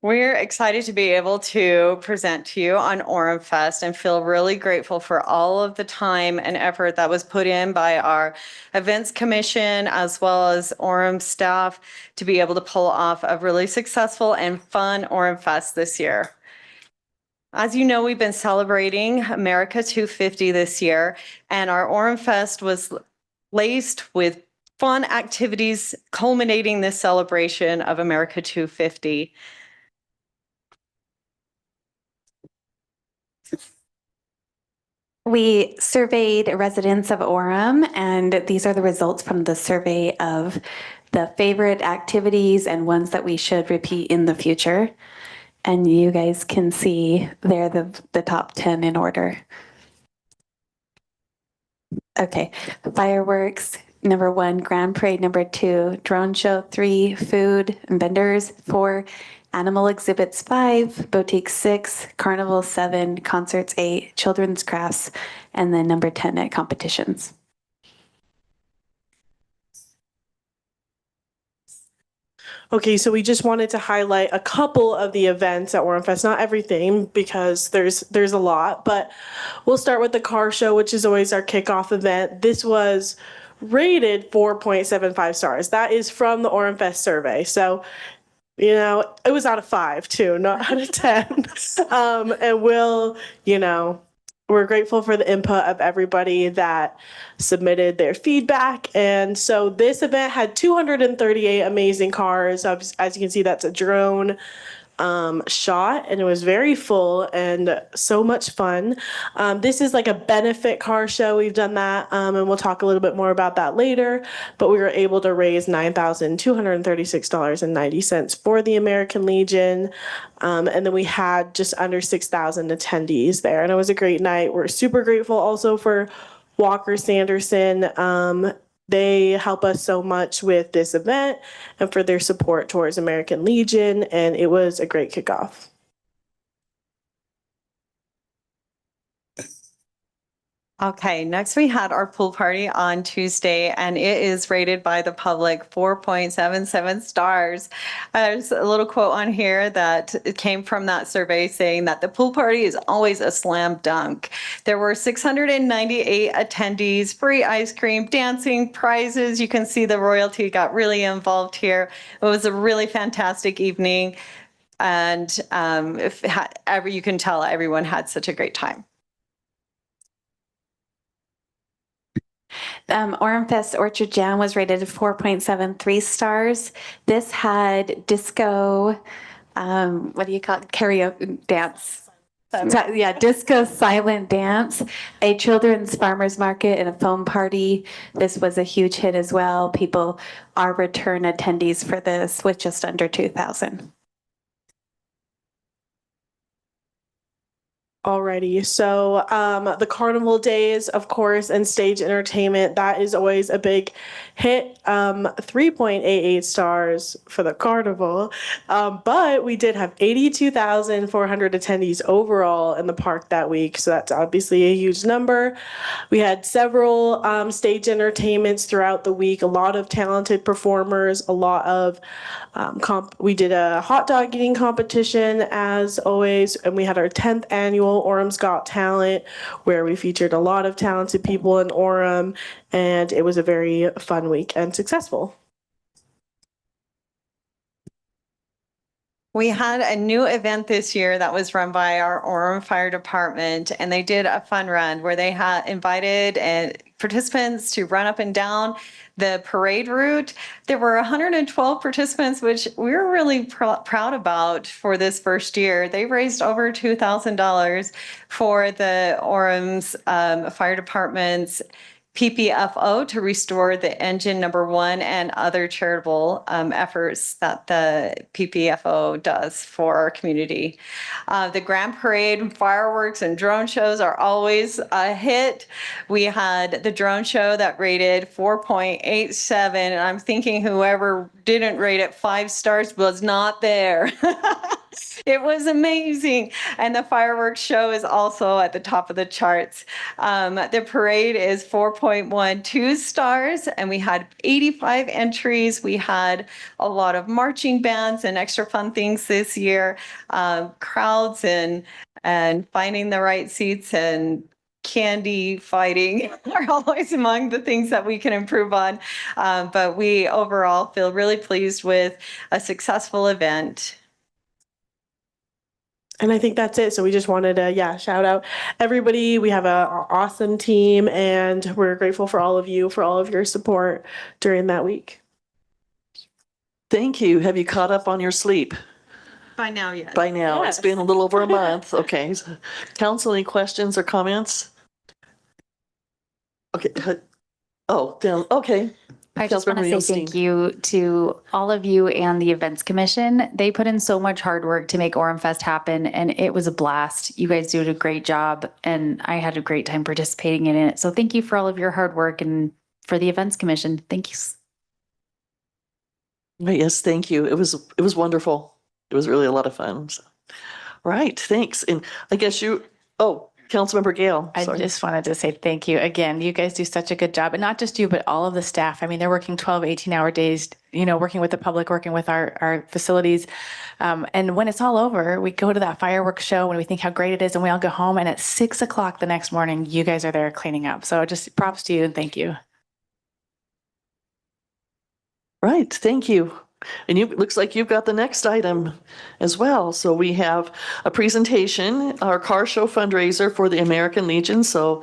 We're excited to be able to present to you on Orem Fest and feel really grateful for all of the time and effort that was put in by our Events Commission as well as Orem staff to be able to pull off a really successful and fun Orem Fest this year. As you know, we've been celebrating America 250 this year, and our Orem Fest was laced with fun activities culminating this celebration of America 250. We surveyed residents of Orem, and these are the results from the survey of the favorite activities and ones that we should repeat in the future. And you guys can see they're the top 10 in order. Okay, fireworks, number 1, Grand Parade, number 2, drone show, 3, food and vendors, 4, animal exhibits, 5, boutique, 6, carnival, 7, concerts, 8, children's crafts, and then number 10 at competitions. Okay, so we just wanted to highlight a couple of the events at Orem Fest, not everything because there's a lot, but we'll start with the car show, which is always our kickoff event. This was rated 4.75 stars. That is from the Orem Fest survey. So, you know, it was out of 5 too, not out of 10. And we're grateful for the input of everybody that submitted their feedback. And so this event had 238 amazing cars. As you can see, that's a drone shot, and it was very full and so much fun. This is like a benefit car show. We've done that, and we'll talk a little bit more about that later. But we were able to raise $9,236.90 for the American Legion. And then we had just under 6,000 attendees there, and it was a great night. We're super grateful also for Walker Sanderson. They help us so much with this event and for their support towards American Legion, and it was a great kickoff. Okay, next we had our pool party on Tuesday, and it is rated by the public 4.77 stars. There's a little quote on here that it came from that survey saying that the pool party is always a slam dunk. There were 698 attendees, free ice cream, dancing, prizes. You can see the royalty got really involved here. It was a really fantastic evening, and you can tell everyone had such a great time. Orem Fest Orchard Jam was rated 4.73 stars. This had disco, what do you call it? Karaoke dance. Yeah, disco silent dance, a children's farmers market, and a foam party. This was a huge hit as well. People are return attendees for this with just under 2,000. Alrighty, so the carnival days, of course, and stage entertainment, that is always a big hit. 3.88 stars for the carnival, but we did have 82,400 attendees overall in the park that week, so that's obviously a huge number. We had several stage entertainments throughout the week, a lot of talented performers, a lot of we did a hot dog eating competition as always, and we had our 10th annual Orem's Got Talent, where we featured a lot of talented people in Orem, and it was a very fun week and successful. We had a new event this year that was run by our Orem Fire Department, and they did a fun run where they had invited participants to run up and down the parade route. There were 112 participants, which we're really proud about for this first year. They raised over $2,000 for the Orem's Fire Department's PPFO to restore the engine #1 and other charitable efforts that the PPFO does for our community. The Grand Parade, fireworks, and drone shows are always a hit. We had the drone show that rated 4.87, and I'm thinking whoever didn't rate it 5 stars was not there. It was amazing. And the fireworks show is also at the top of the charts. The parade is 4.12 stars, and we had 85 entries. We had a lot of marching bands and extra fun things this year. Crowds and finding the right seats and candy fighting are always among the things that we can improve on. But we overall feel really pleased with a successful event. And I think that's it. So we just wanted to, shout out everybody. We have an awesome team, and we're grateful for all of you, for all of your support during that week. Thank you. Have you caught up on your sleep? By now, yes. By now, It's been a little over a month. Okay. Council, any questions or comments? Okay. Okay. I just want to say thank you to all of you and the Events Commission. They put in so much hard work to make Orem Fest happen, and it was a blast. You guys did a great job, and I had a great time participating in it. So thank you for all of your hard work and for the Events Commission. Thank you. Yes, thank you. It was wonderful. It was really a lot of fun. So. Right, thanks. And I guess Councilmember Gale. I just wanted to say thank you again. You guys do such a good job, and not just you, but all of the staff. I mean, they're working 12, 18-hour days, working with the public, working with our facilities. And when it's all over, we go to that fireworks show and we think how great it is, and we all go home, and at 6 o'clock the next morning, you guys are there cleaning up. So just props to you and thank you. Right, thank you. And looks like you've got the next item as well. So we have a presentation, our car show fundraiser for the American Legion. So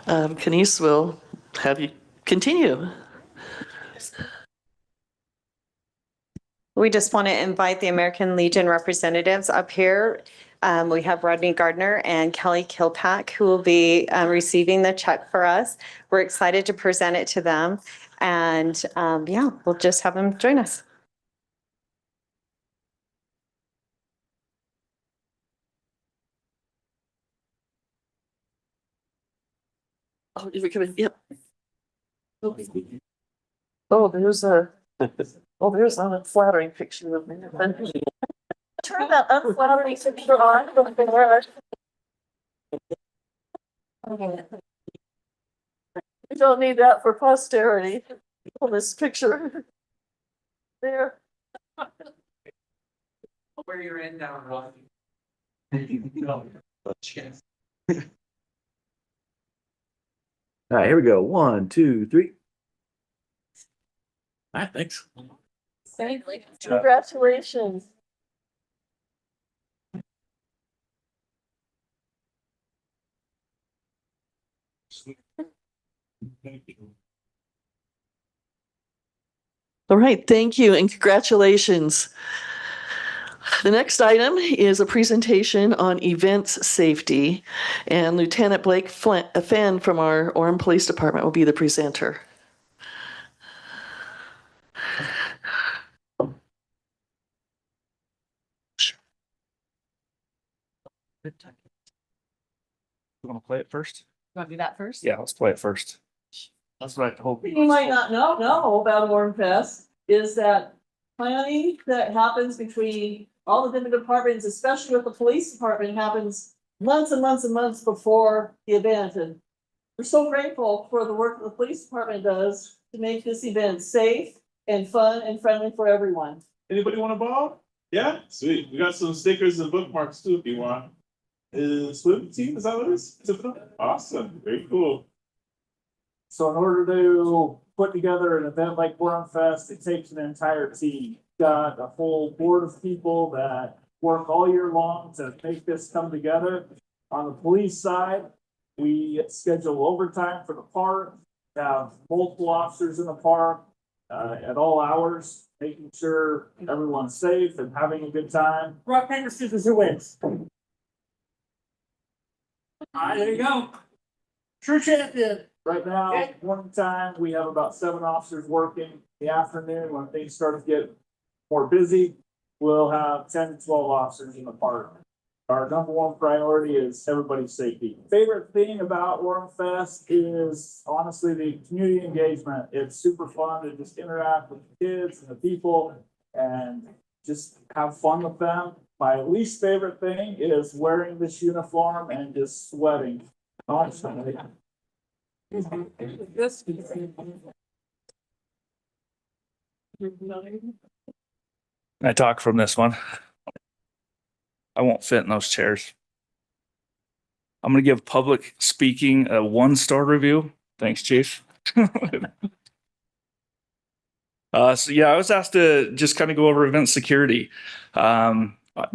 Kenise will have you continue. We just want to invite the American Legion representatives up here. We have Rodney Gardner and Kelly Kilpack who will be receiving the check for us. We're excited to present it to them. And we'll just have them join us. Oh, you're coming. Yep. Oh, there's a unflattering picture of me. Turn that unflattering picture on. We don't need that for posterity. On this picture. There. Where you're in down, Ron. All right, here we go. 1, 2, 3. All right, thanks. Congratulations. All right, thank you and congratulations. The next item is a presentation on events safety, and Lieutenant Blake Fenn from our Orem Police Department will be the presenter. You want to play it first? You want to do that first? Yeah, let's play it first. That's what I told You might not know about Orem Fest is that planning that happens between all the different departments, especially with the police department, happens months and months and months before the event. And we're so grateful for the work the police department does to make this event safe and fun and friendly for everyone. Anybody want a ball? Yeah, sweet. We got some stickers and bookmarks too if you want. Swim team, is that what it is? Awesome, very cool. So in order to put together an event like Orem Fest, it takes an entire team. Got a whole board of people that work all year long to make this come together. On the police side, we schedule overtime for the park, have multiple officers in the park at all hours, making sure everyone's safe and having a good time. Rock, paper, scissors, who wins? There you go. True champion. Right now, morning time, we have about 7 officers working. In the afternoon, when things start to get more busy, we'll have 10 to 12 officers in the park. Our number one priority is everybody's safety. Favorite thing about Orem Fest is honestly the community engagement. It's super fun to just interact with the kids and the people and just have fun with them. My least favorite thing is wearing this uniform and just sweating constantly. I talk from this one. I won't fit in those chairs. I'm going to give public speaking a 1-star review. Thanks, Chief. So yeah, I was asked to just kind of go over event security.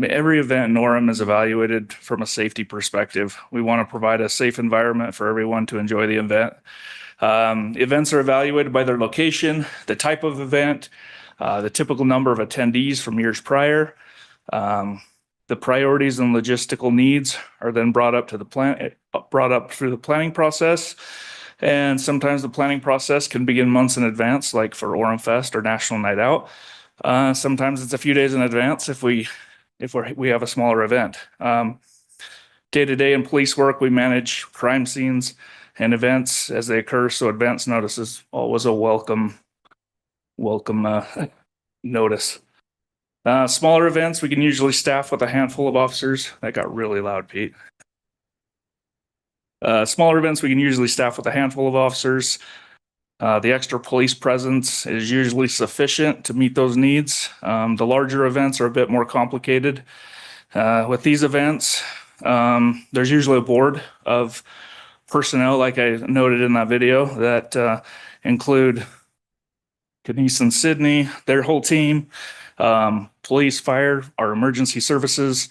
Every event in Orem is evaluated from a safety perspective. We want to provide a safe environment for everyone to enjoy the event. Events are evaluated by their location, the type of event, the typical number of attendees from years prior. The priorities and logistical needs are then brought up through the planning process. And sometimes the planning process can begin months in advance, like for Orem Fest or National Night Out. Sometimes it's a few days in advance if we have a smaller event. Day-to-day in police work, we manage crime scenes and events as they occur, so advance notice is always a welcome notice. Smaller events, we can usually staff with a handful of officers. That got really loud, Pete. Smaller events, we can usually staff with a handful of officers. The extra police presence is usually sufficient to meet those needs. The larger events are a bit more complicated. With these events, there's usually a board of personnel, like I noted in that video, that include Kenise and Sydney, their whole team, police, fire, our emergency services,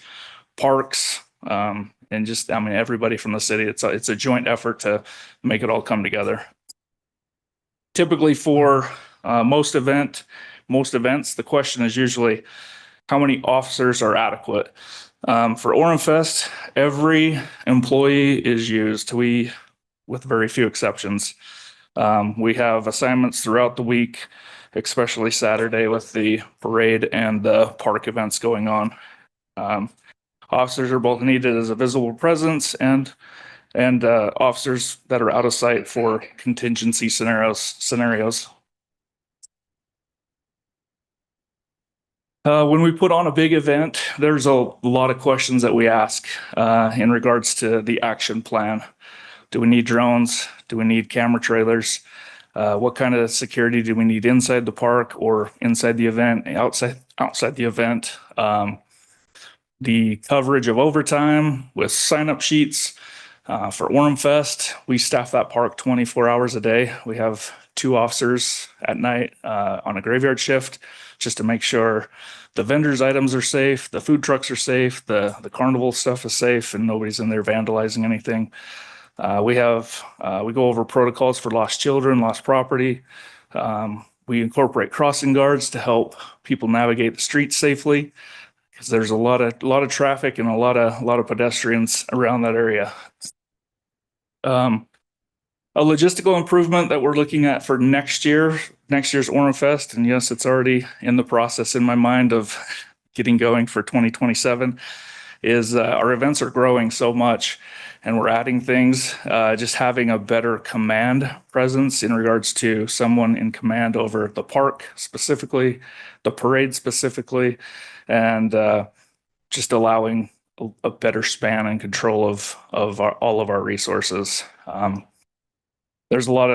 parks, and just, everybody from the city. It's a joint effort to make it all come together. Typically for most events, the question is usually how many officers are adequate. For Orem Fest, every employee is used. With very few exceptions. We have assignments throughout the week, especially Saturday with the parade and the park events going on. Officers are both needed as a visible presence and officers that are out of sight for contingency scenarios. When we put on a big event, there's a lot of questions that we ask in regards to the action plan. Do we need drones? Do we need camera trailers? What kind of security do we need inside the park or inside the event, outside the event? The coverage of overtime with sign-up sheets for Orem Fest. We staff that park 24 hours a day. We have 2 officers at night on a graveyard shift just to make sure the vendors' items are safe, the food trucks are safe, the carnival stuff is safe, and nobody's in there vandalizing anything. We go over protocols for lost children, lost property. We incorporate crossing guards to help people navigate the streets safely, because there's a lot of traffic and a lot of pedestrians around that area. A logistical improvement that we're looking at for next year's Orem Fest, and yes, it's already in the process in my mind of getting going for 2027, is our events are growing so much and we're adding things, just having a better command presence in regards to someone in command over the park specifically, the parade specifically, and just allowing a better span and control of all of our resources. There's a lot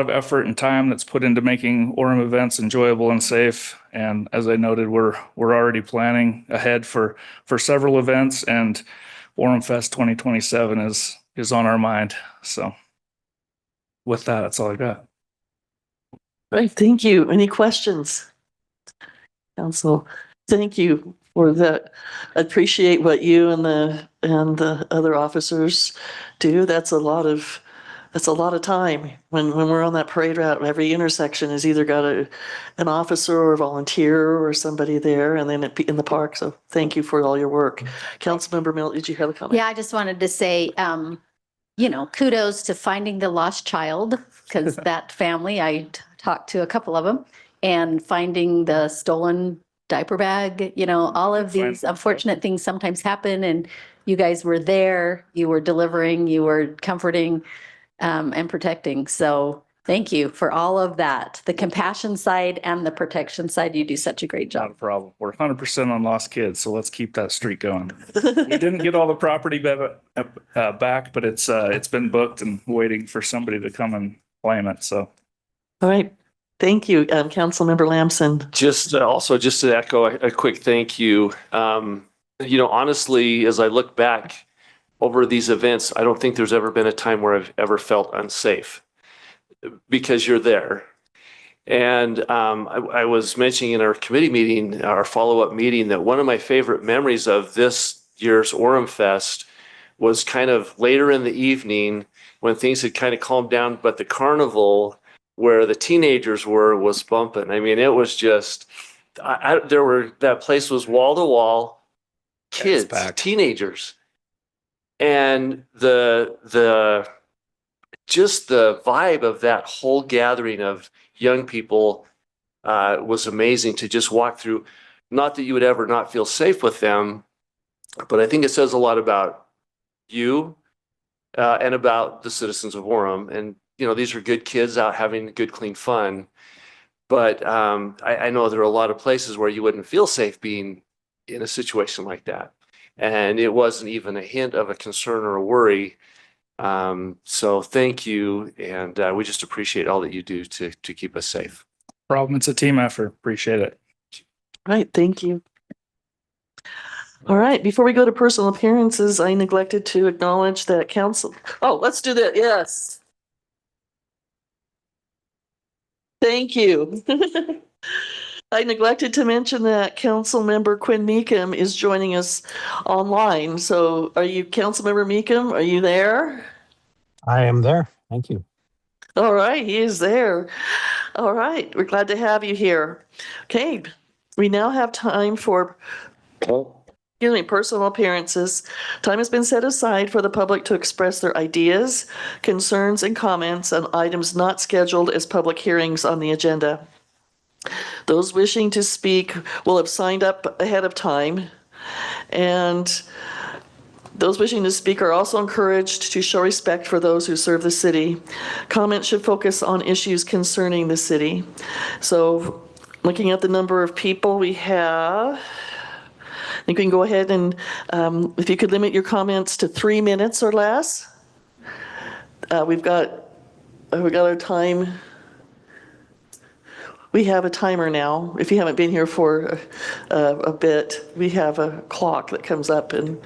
of effort and time that's put into making Orem events enjoyable and safe. And as I noted, we're already planning ahead for several events, and Orem Fest 2027 is on our mind. So with that, that's all I got. Right, thank you. Any questions? Council, thank you for that. I appreciate what you and the other officers do. That's a lot of time when we're on that parade route. Every intersection has either got an officer or a volunteer or somebody there, and then in the park. So thank you for all your work. Councilmember Mill, did you have a comment? Yeah, I just wanted to say, kudos to finding the lost child, because that family, I talked to a couple of them, and finding the stolen diaper bag, all of these unfortunate things sometimes happen, and you guys were there, you were delivering, you were comforting, and protecting. So thank you for all of that. The compassion side and the protection side, you do such a great job. Not a problem. We're 100% on lost kids, so let's keep that streak going. We didn't get all the property back, but it's been booked and waiting for somebody to come and claim it. So, all right. Thank you, Councilmember Lamson. Just to echo a quick thank you. Honestly, as I look back over these events, I don't think there's ever been a time where I've ever felt unsafe, because you're there. And I was mentioning in our committee meeting, our follow-up meeting, that one of my favorite memories of this year's Orem Fest was kind of later in the evening when things had kind of calmed down, but the carnival where the teenagers was bumping. I mean, it was just, that place was wall to wall, kids, teenagers. And just the vibe of that whole gathering of young people was amazing to just walk through. Not that you would ever not feel safe with them, but I think it says a lot about you and about the citizens of Orem. And, these are good kids out having good, clean fun. But I know there are a lot of places where you wouldn't feel safe being in a situation like that. And it wasn't even a hint of a concern or a worry. So thank you. And we just appreciate all that you do to keep us safe. Problem. It's a team effort. Appreciate it. All right. Thank you. All right. Before we go to personal appearances, I neglected to acknowledge that council. Oh, let's do that. Yes. Thank you. I neglected to mention that Councilmember Quinn Meekum is joining us online. So are you, Councilmember Meekum? Are you there? I am there. Thank you. All right, he is there. All right, we're glad to have you here. Okay, we now have time for personal appearances. Time has been set aside for the public to express their ideas, concerns, and comments on items not scheduled as public hearings on the agenda. Those wishing to speak will have signed up ahead of time, and those wishing to speak are also encouraged to show respect for those who serve the city. Comments should focus on issues concerning the city. So looking at the number of people we have, I think we can go ahead and if you could limit your comments to 3 minutes or less. We've got we got our time. We have a timer now. If you haven't been here for a bit, we have a clock that comes up and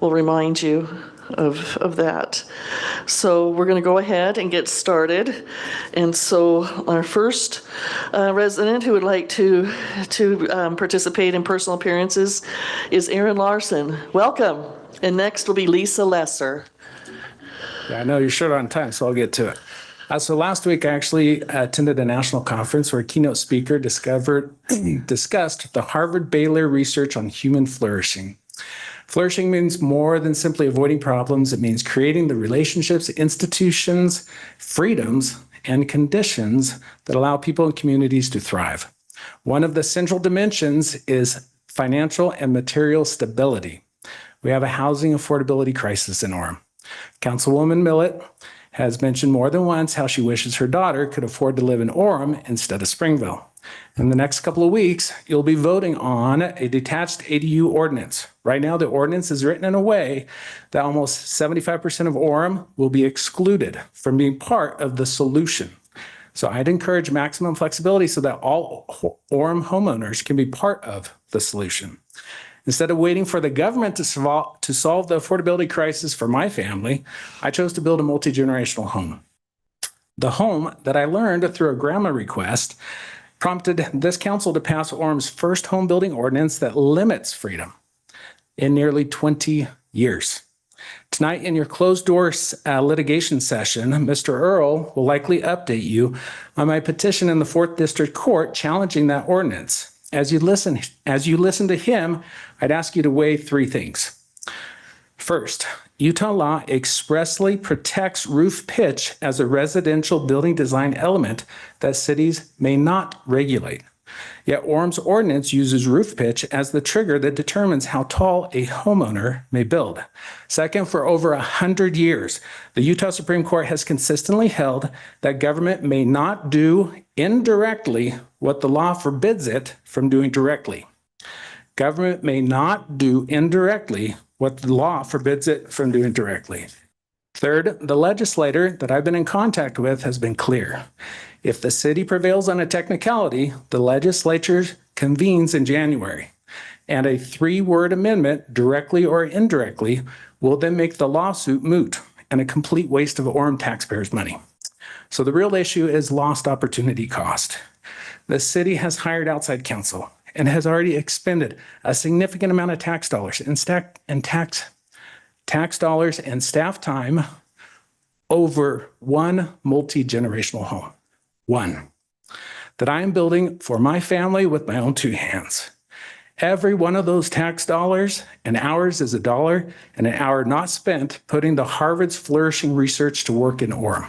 will remind you of that. So we're going to go ahead and get started. And so our first resident who would like to participate in personal appearances is Aaron Larson. Welcome. And next will be Lisa Lesser. Yeah, I know you're short on time, so I'll get to it. So last week, I actually attended a national conference where a keynote speaker discussed the Harvard-Baylor research on human flourishing. Flourishing means more than simply avoiding problems. It means creating the relationships, institutions, freedoms, and conditions that allow people and communities to thrive. One of the central dimensions is financial and material stability. We have a housing affordability crisis in Orem. Councilwoman Millett has mentioned more than once how she wishes her daughter could afford to live in Orem instead of Springville. In the next couple of weeks, you'll be voting on a detached ADU ordinance. Right now, the ordinance is written in a way that almost 75% of Orem will be excluded from being part of the solution. So I'd encourage maximum flexibility so that all Orem homeowners can be part of the solution. Instead of waiting for the government to solve the affordability crisis for my family, I chose to build a multi-generational home. The home that I learned through a grandma request prompted this council to pass Orem's first home building ordinance that limits freedom in nearly 20 years. Tonight, in your closed door litigation session, Mr. Earl will likely update you on my petition in the 4th District Court challenging that ordinance. As you listen to him, I'd ask you to weigh 3 things. First, Utah law expressly protects roof pitch as a residential building design element that cities may not regulate. Yet Orem's ordinance uses roof pitch as the trigger that determines how tall a homeowner may build. Second, for over 100 years, the Utah Supreme Court has consistently held that government may not do indirectly what the law forbids it from doing directly. Government may not do indirectly what the law forbids it from doing directly. Third, the legislator that I've been in contact with has been clear. If the city prevails on a technicality, the legislature convenes in January, and a 3-word amendment, directly or indirectly, will then make the lawsuit moot and a complete waste of Orem taxpayers' money. So the real issue is lost opportunity cost. The city has hired outside counsel and has already expended a significant amount of tax dollars and tax dollars and staff time over one multi-generational home. One that I am building for my family with my own 2 hands. Every one of those tax dollars and hours is $1 and an hour not spent putting the Harvard's flourishing research to work in Orem.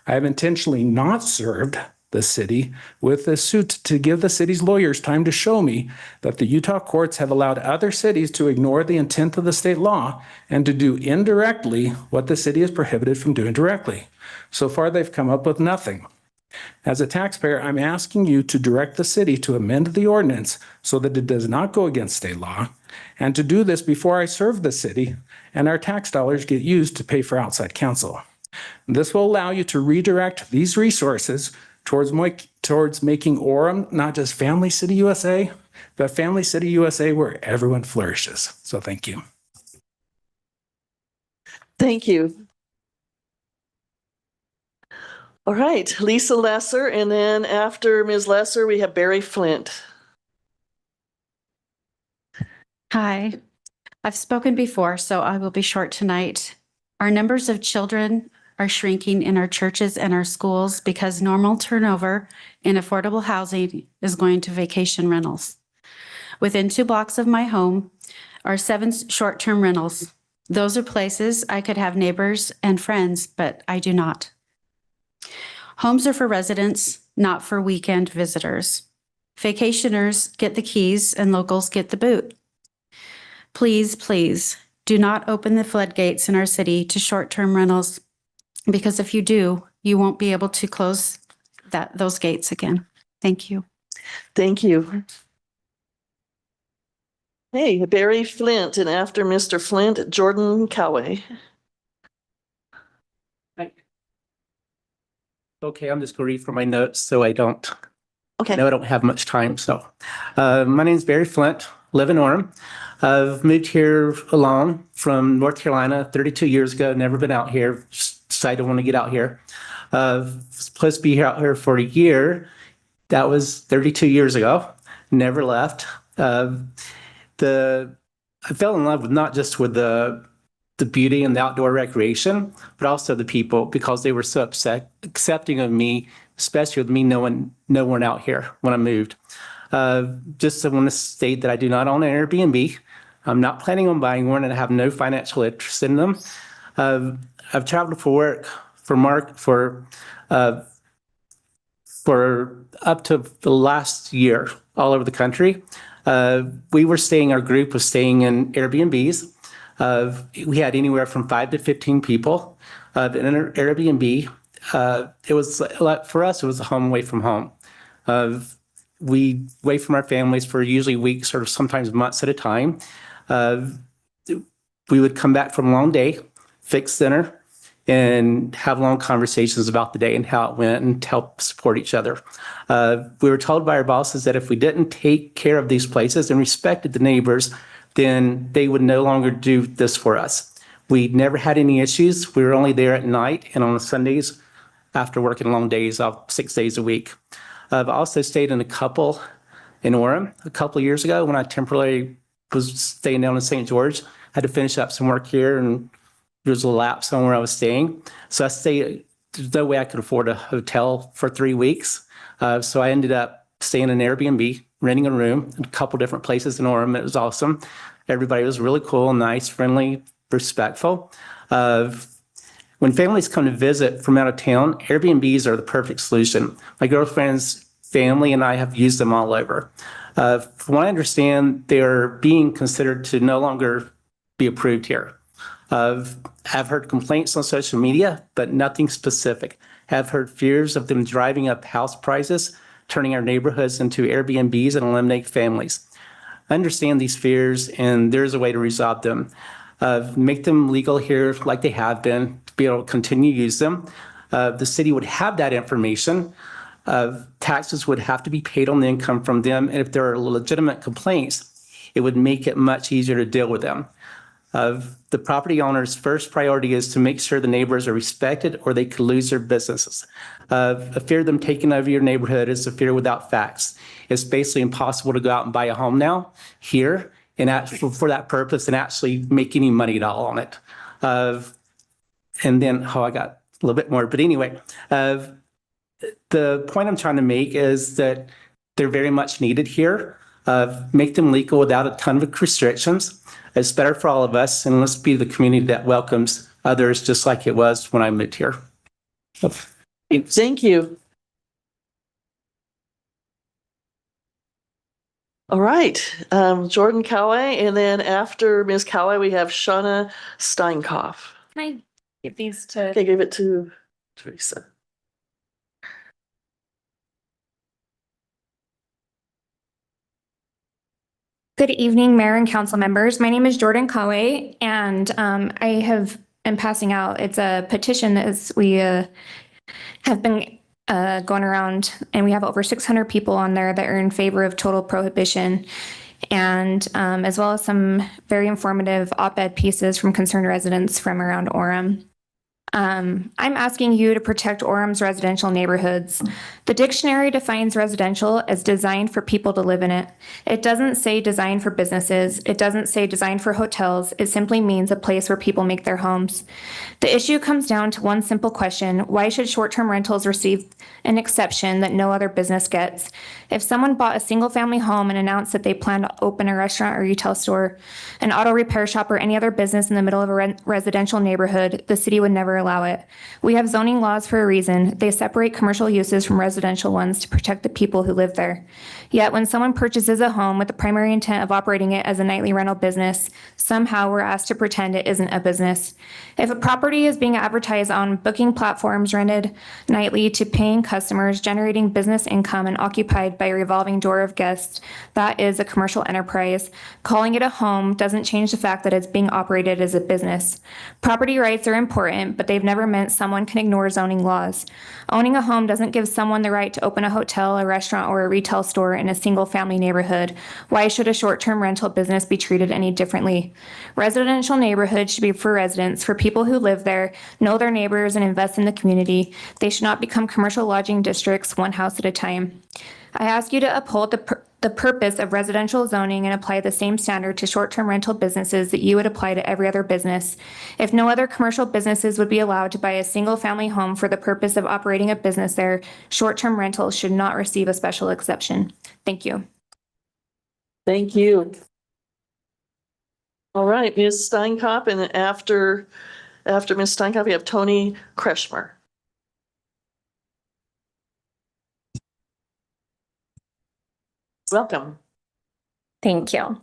I have intentionally not served the city with a suit to give the city's lawyers time to show me that the Utah courts have allowed other cities to ignore the intent of the state law and to do indirectly what the city is prohibited from doing directly. So far, they've come up with nothing. As a taxpayer, I'm asking you to direct the city to amend the ordinance so that it does not go against state law, and to do this before I serve the city and our tax dollars get used to pay for outside counsel. This will allow you to redirect these resources towards making Orem not just Family City USA, but Family City USA where everyone flourishes. So thank you. Thank you. All right, Lisa Lesser, and then after Ms. Lesser, we have Barry Flint. Hi, I've spoken before, so I will be short tonight. Our numbers of children are shrinking in our churches and our schools because normal turnover in affordable housing is going to vacation rentals. Within 2 blocks of my home are 7 short-term rentals. Those are places I could have neighbors and friends, but I do not. Homes are for residents, not for weekend visitors. Vacationers get the keys and locals get the boot. Please, please, do not open the floodgates in our city to short-term rentals, because if you do, you won't be able to close those gates again. Thank you. Thank you. Hey, Barry Flint, and after Mr. Flint, Jordan Coway. Okay, I'm just going to read from my notes so I don't. Okay. I know I don't have much time. So, my name is Barry Flint, live in Orem. I've moved here alone from North Carolina 32 years ago. Never been out here. Just decided I want to get out here. Supposed to be out here for a year. That was 32 years ago. Never left. I fell in love with not just with the beauty and the outdoor recreation, but also the people because they were so accepting of me, especially with me knowing no one out here when I moved. Just I want to state that I do not own an Airbnb. I'm not planning on buying one, and I have no financial interest in them. I've traveled for work for up to the last year all over the country. Our group was staying in Airbnbs. We had anywhere from 5 to 15 people in an Airbnb. It was for us, it was a home away from home. We away from our families for usually weeks or sometimes months at a time. We would come back from a long day, fix dinner, and have long conversations about the day and how it went and help support each other. We were told by our bosses that if we didn't take care of these places and respected the neighbors, then they would no longer do this for us. We never had any issues. We were only there at night and on Sundays after working long days, 6 days a week. I've also stayed in a couple in Orem a couple of years ago when I temporarily was staying down in St. George. I had to finish up some work here and there was a lapse on where I was staying. So I stayed, there's no way I could afford a hotel for 3 weeks. So I ended up staying in an Airbnb, renting a room in a couple different places in Orem. It was awesome. Everybody was really cool, nice, friendly, respectful. When families come to visit from out of town, Airbnbs are the perfect solution. My girlfriend's family and I have used them all over. From what I understand, they're being considered to no longer be approved here. I've heard complaints on social media, but nothing specific. Have heard fears of them driving up house prices, turning our neighborhoods into Airbnbs and eliminate families. I understand these fears, and there's a way to resolve them. Make them legal here like they have been, to be able to continue to use them. The city would have that information. Taxes would have to be paid on the income from them, and if there are legitimate complaints, it would make it much easier to deal with them. The property owner's first priority is to make sure the neighbors are respected or they could lose their businesses. A fear of them taking over your neighborhood is a fear without facts. It's basically impossible to go out and buy a home now here and for that purpose and actually make any money at all on it. And then, I got a little bit more, but anyway, the point I'm trying to make is that they're very much needed here. Make them legal without a ton of restrictions. It's better for all of us, and let's be the community that welcomes others just like it was when I moved here. Thank you. All right, Jordan Coway, and then after Ms. Coway, we have Shauna Steinkopf. Can I give these to? Okay, give it to Teresa. Good evening, Mayor and Council members. My name is Jordan Kawe, and I am passing out. It's a petition that we have been going around, and we have over 600 people on there that are in favor of total prohibition, and as well as some very informative op-ed pieces from concerned residents from around Orem. I'm asking you to protect Orem's residential neighborhoods. The dictionary defines residential as designed for people to live in it. It doesn't say designed for businesses. It doesn't say designed for hotels. It simply means a place where people make their homes. The issue comes down to one simple question: why should short-term rentals receive an exception that no other business gets? If someone bought a single-family home and announced that they plan to open a restaurant or retail store, an auto repair shop, or any other business in the middle of a residential neighborhood, the city would never allow it. We have zoning laws for a reason. They separate commercial uses from residential residential ones to protect the people who live there. Yet when someone purchases a home with the primary intent of operating it as a nightly rental business, somehow we're asked to pretend it isn't a business. If a property is being advertised on booking platforms, rented nightly to paying customers, generating business income, and occupied by a revolving door of guests, that is a commercial enterprise. Calling it a home doesn't change the fact that it's being operated as a business. Property rights are important, but they've never meant someone can ignore zoning laws. Owning a home doesn't give someone the right to open a hotel, a restaurant, or a retail store in a single-family neighborhood. Why should a short-term rental business be treated any differently? Residential neighborhoods should be for residents, for people who live there, know their neighbors, and invest in the community. They should not become commercial lodging districts, one house at a time. I ask you to uphold the purpose of residential zoning and apply the same standard to short-term rental businesses that you would apply to every other business. If no other commercial businesses would be allowed to buy a single-family home for the purpose of operating a business there, short-term rentals should not receive a special exception. Thank you. Thank you. All right, Ms. Steinkopf, and after Ms. Steinkopf, we have Tony Kretschmer. Welcome. Thank you.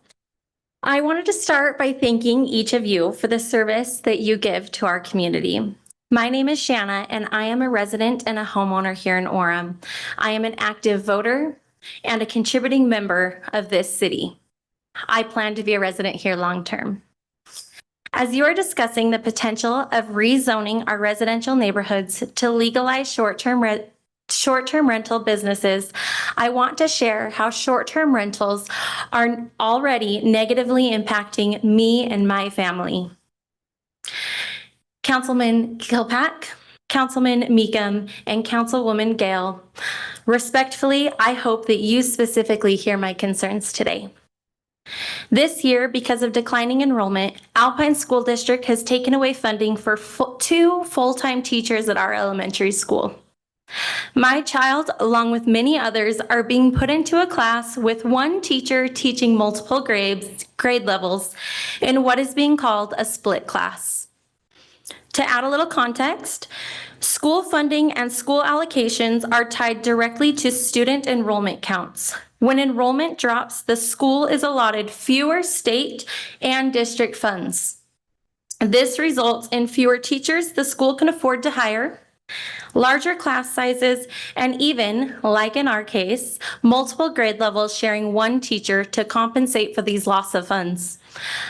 I wanted to start by thanking each of you for the service that you give to our community. My name is Shanna, and I am a resident and a homeowner here in Orem. I am an active voter and a contributing member of this city. I plan to be a resident here long term. As you are discussing the potential of rezoning our residential neighborhoods to legalize short-term rental businesses, I want to share how short-term rentals are already negatively impacting me and my family. Councilman Kilpack, Councilman Meekum, and Councilwoman Gale, respectfully, I hope that you specifically hear my concerns today. This year, because of declining enrollment, Alpine School District has taken away funding for 2 full-time teachers at our elementary school. My child, along with many others, are being put into a class with one teacher teaching multiple grade levels in what is being called a split class. To add a little context, school funding and school allocations are tied directly to student enrollment counts. When enrollment drops, the school is allotted fewer state and district funds. This results in fewer teachers the school can afford to hire, larger class sizes, and even, like in our case, multiple grade levels sharing one teacher to compensate for these loss of funds.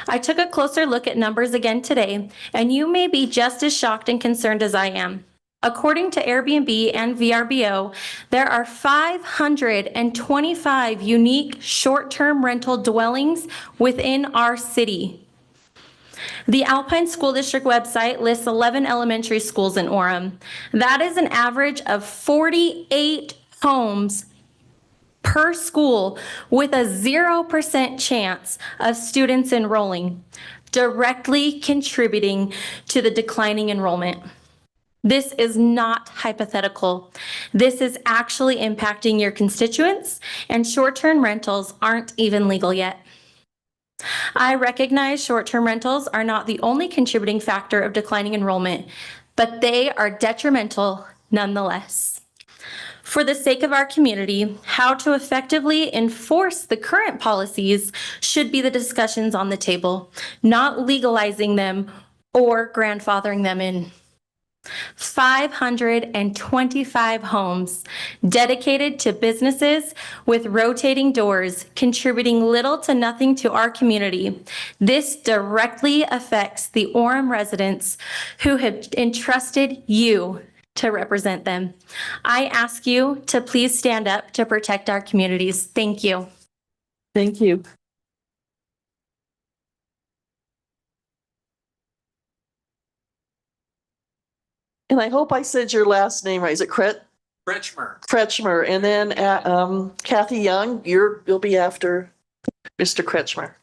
I took a closer look at numbers again today, and you may be just as shocked and concerned as I am. According to Airbnb and VRBO, there are 525 unique short-term rental dwellings within our city. The Alpine School District website lists 11 elementary schools in Orem. That is an average of 48 homes per school with a 0% chance of students enrolling, directly contributing to the declining enrollment. This is not hypothetical. This is actually impacting your constituents, and short-term rentals aren't even legal yet. I recognize short-term rentals are not the only contributing factor of declining enrollment, but they are detrimental nonetheless. For the sake of our community, how to effectively enforce the current policies should be the discussions on the table, not legalizing them or grandfathering them in. 525 homes dedicated to businesses with rotating doors, contributing little to nothing to our community. This directly affects the Orem residents who have entrusted you to represent them. I ask you to please stand up to protect our communities. Thank you. Thank you. And I hope I said your last name right. Is it Kretschmer. Kretschmer. And then Kathy Young, you'll be after Mr. Kretschmer.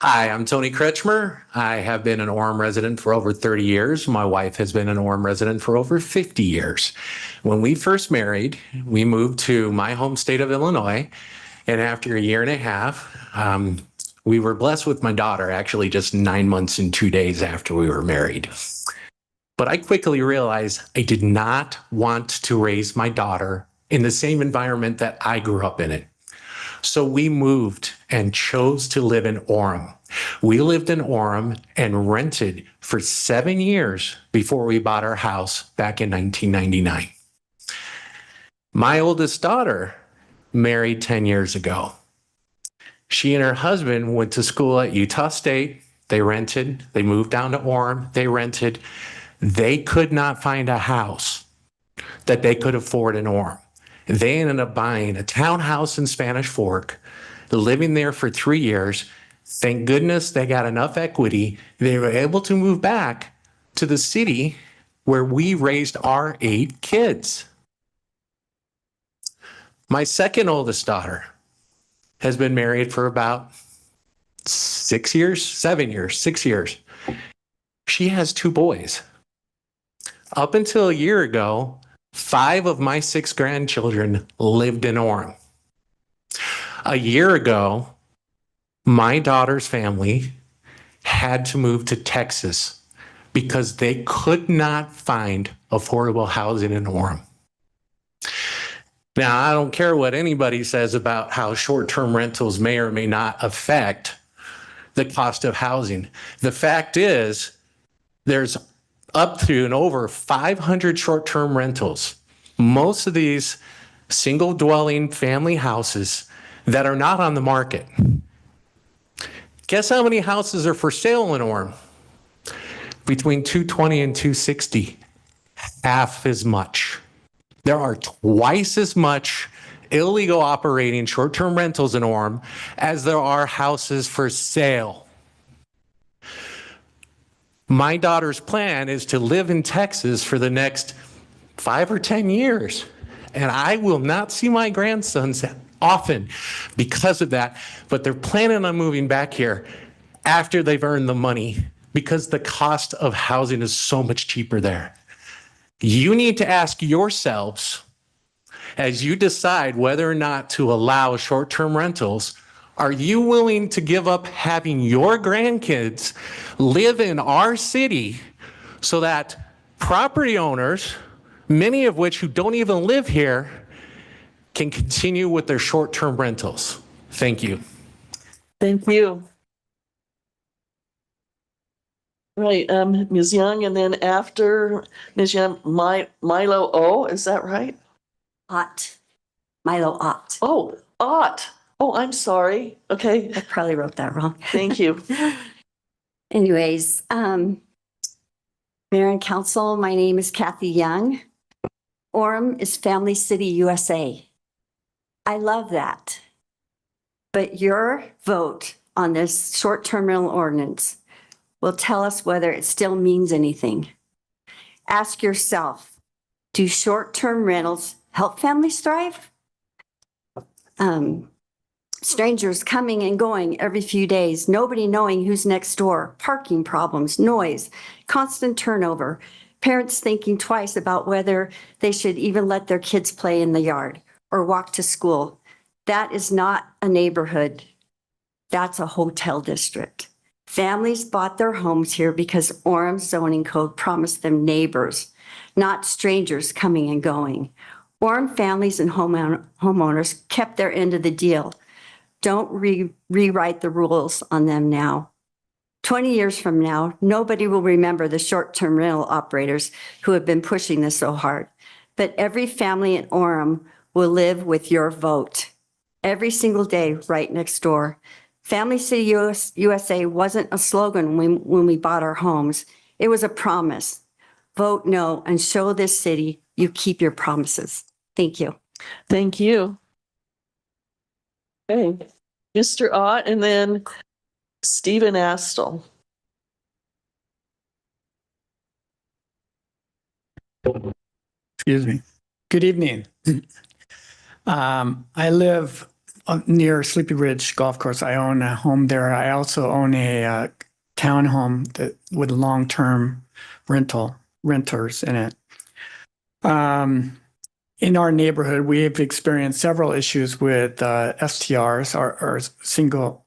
Hi, I'm Tony Kretschmer. I have been an Orem resident for over 30 years. My wife has been an Orem resident for over 50 years. When we first married, we moved to my home state of Illinois. And after a year and a half, we were blessed with my daughter, actually just 9 months and 2 days after we were married. But I quickly realized I did not want to raise my daughter in the same environment that I grew up in it. So we moved and chose to live in Orem. We lived in Orem and rented for 7 years before we bought our house back in 1999. My oldest daughter married 10 years ago. She and her husband went to school at Utah State. They rented. They moved down to Orem. They rented. They could not find a house that they could afford in Orem. They ended up buying a townhouse in Spanish Fork, living there for 3 years. Thank goodness they got enough equity. They were able to move back to the city where we raised our 8 kids. My second oldest daughter has been married for about 6 years, 7 years, 6 years. She has 2 boys. Up until a year ago, 5 of my 6 grandchildren lived in Orem. A year ago, my daughter's family had to move to Texas because they could not find affordable housing in Orem. Now, I don't care what anybody says about how short-term rentals may or may not affect the cost of housing. The fact is, there's up to and over 500 short-term rentals. Most of these single-dwelling family houses that are not on the market. Guess how many houses are for sale in Orem? Between 220 and 260. Half as much. There are twice as much illegal operating short-term rentals in Orem as there are houses for sale. My daughter's plan is to live in Texas for the next 5 or 10 years, and I will not see my grandsons often because of that, but they're planning on moving back here after they've earned the money because the cost of housing is so much cheaper there. You need to ask yourselves, as you decide whether or not to allow short-term rentals, are you willing to give up having your grandkids live in our city so that property owners, many of which who don't even live here, can continue with their short-term rentals? Thank you. Thank you. Right, Ms. Young, and then after Ms. Young, Milo O, is that right? Ott. Milo Ott. Oh, Ott. Oh, I'm sorry. Okay. I probably wrote that wrong. Thank you. Anyways, Mayor and Council, my name is Kathy Young. Orem is Family City, USA. I love that. But your vote on this short-term rental ordinance will tell us whether it still means anything. Ask yourself, do short-term rentals help families thrive? Strangers coming and going every few days, nobody knowing who's next door, parking problems, noise, constant turnover, parents thinking twice about whether they should even let their kids play in the yard or walk to school. That is not a neighborhood. That's a hotel district. Families bought their homes here because Orem's zoning code promised them neighbors, not strangers coming and going. Orem families and homeowners kept their end of the deal. Don't rewrite the rules on them now. 20 years from now, nobody will remember the short-term rental operators who have been pushing this so hard. But every family in Orem will live with your vote. Every single day right next door. Family City USA wasn't a slogan when we bought our homes. It was a promise. Vote no and show this city you keep your promises. Thank you. Thank you. Okay, Mr. Ott, and then Stephen Astle. Excuse me. Good evening. I live near Sleepy Ridge Golf Course. I own a home there. I also own a townhome with long-term renters in it. In our neighborhood, we've experienced several issues with STRs or single.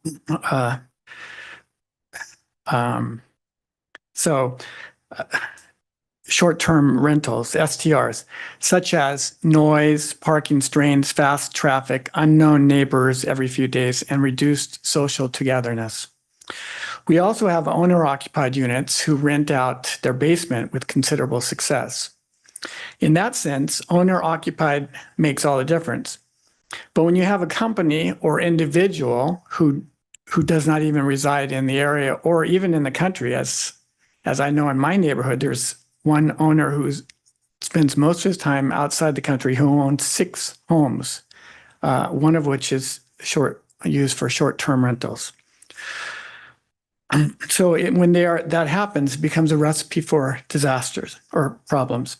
short-term rentals, STRs, such as noise, parking strains, fast traffic, unknown neighbors every few days, and reduced social togetherness. We also have owner-occupied units who rent out their basement with considerable success. In that sense, owner-occupied makes all the difference. But when you have a company or individual who does not even reside in the area or even in the country, as I know in my neighborhood, there's one owner who spends most of his time outside the country who owns 6 homes, one of which is used for short-term rentals. So when that happens, it becomes a recipe for disasters or problems.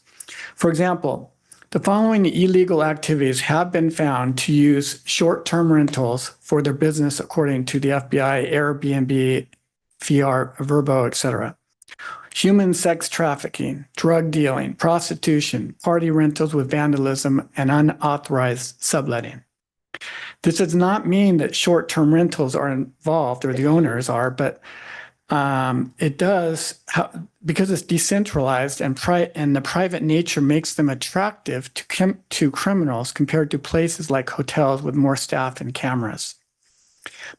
For example, the following illegal activities have been found to use short-term rentals for their business according to the FBI, Airbnb, VR, Verbo, etc. Human sex trafficking, drug dealing, prostitution, party rentals with vandalism, and unauthorized subletting. This does not mean that short-term rentals are involved or the owners are, but it does, because it's decentralized and the private nature makes them attractive to criminals compared to places like hotels with more staff and cameras.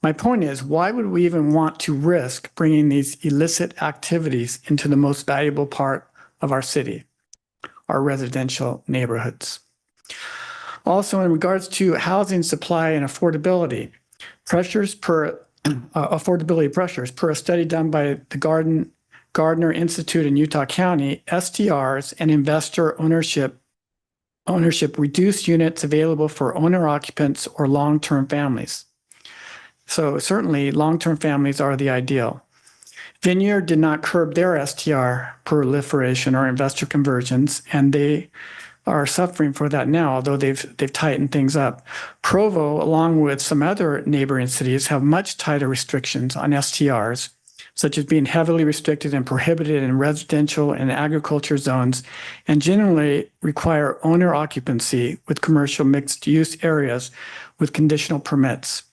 My point is, why would we even want to risk bringing these illicit activities into the most valuable part of our city, our residential neighborhoods? Also, in regards to housing supply and affordability pressures per a study done by the Gardner Institute in Utah County, STRs and investor ownership reduce units available for owner occupants or long-term families. So certainly long-term families are the ideal. Vineyard did not curb their STR proliferation or investor conversions, and they are suffering for that now, although they've tightened things up. Provo, along with some other neighboring cities, have much tighter restrictions on STRs, such as being heavily restricted and prohibited in residential and agriculture zones, and generally require owner occupancy with commercial mixed-use areas with conditional permits.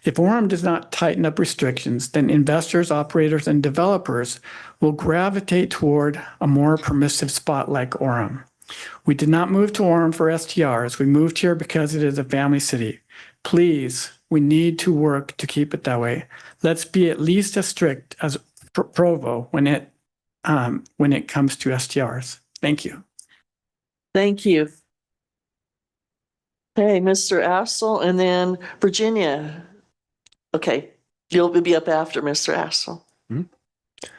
If Orem does not tighten up restrictions, then investors, operators, and developers will gravitate toward a more permissive spot like Orem. We did not move to Orem for STRs. We moved here because it is a family city. Please, we need to work to keep it that way. Let's be at least as strict as Provo when it comes to STRs. Thank you. Thank you. Okay, Mr. Assel, and then Virginia. Okay, you'll be up after Mr. Assel.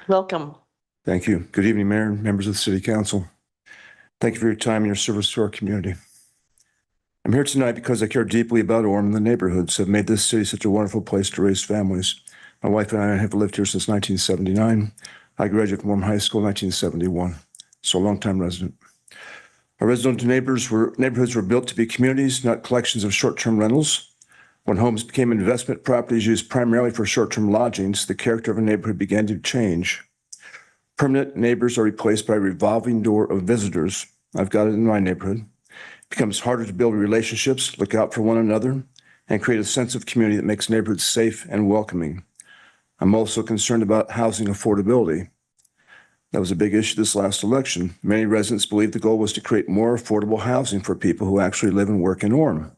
Welcome. Thank you. Good evening, Mayor and members of the City Council. Thank you for your time and your service to our community. I'm here tonight because I care deeply about Orem and the neighborhoods that have made this city such a wonderful place to raise families. My wife and I have lived here since 1979. I graduated from Orem High School in 1971, so a longtime resident. Our residential neighborhoods were built to be communities, not collections of short-term rentals. When homes became investment properties used primarily for short-term lodgings, the character of a neighborhood began to change. Permanent neighbors are replaced by a revolving door of visitors. I've got it in my neighborhood. It becomes harder to build relationships, look out for one another, and create a sense of community that makes neighborhoods safe and welcoming. I'm also concerned about housing affordability. That was a big issue this last election. Many residents believed the goal was to create more affordable housing for people who actually live and work in Orem.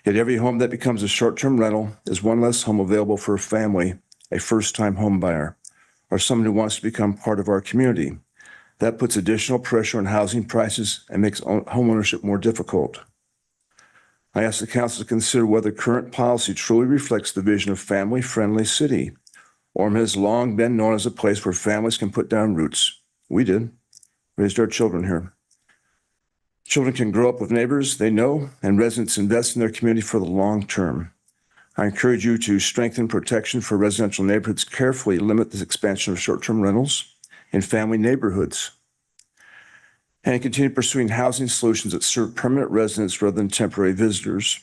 Yet every home that becomes a short-term rental is one less home available for a family, a first-time home buyer, or someone who wants to become part of our community. That puts additional pressure on housing prices and makes homeownership more difficult. I ask the council to consider whether current policy truly reflects the vision of family-friendly city. Orem has long been known as a place where families can put down roots. We did, raised our children here. Children can grow up with neighbors they know, and residents invest in their community for the long term. I encourage you to strengthen protection for residential neighborhoods, carefully limit this expansion of short-term rentals in family neighborhoods, and continue pursuing housing solutions that serve permanent residents rather than temporary visitors.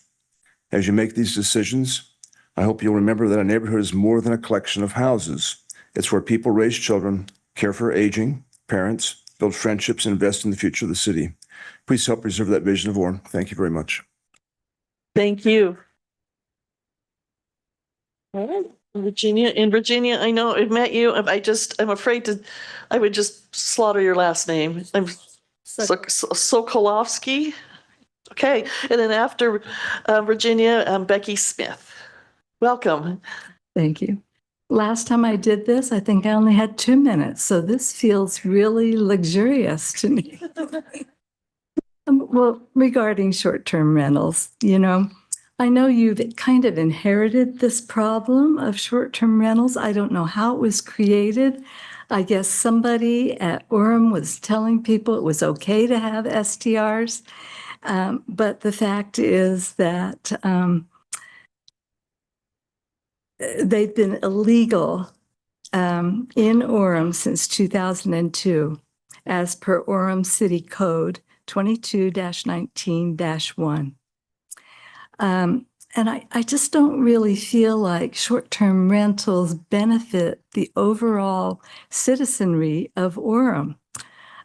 As you make these decisions, I hope you'll remember that a neighborhood is more than a collection of houses. It's where people raise children, care for aging parents, build friendships, and invest in the future of the city. Please help preserve that vision of Orem. Thank you very much. Thank you. All right, Virginia, in Virginia, I know I've met you. I'm afraid I would just slaughter your last name. I'm Sokolovsky. Okay, and then after Virginia, Becky Smith. Welcome. Thank you. Last time I did this, I think I only had 2 minutes, so this feels really luxurious to me. Well, regarding short-term rentals, I know you've kind of inherited this problem of short-term rentals. I don't know how it was created. I guess somebody at Orem was telling people it was okay to have STRs. But the fact is that they've been illegal in Orem since 2002, as per Orem City Code 22-19-1. And I just don't really feel like short-term rentals benefit the overall citizenry of Orem.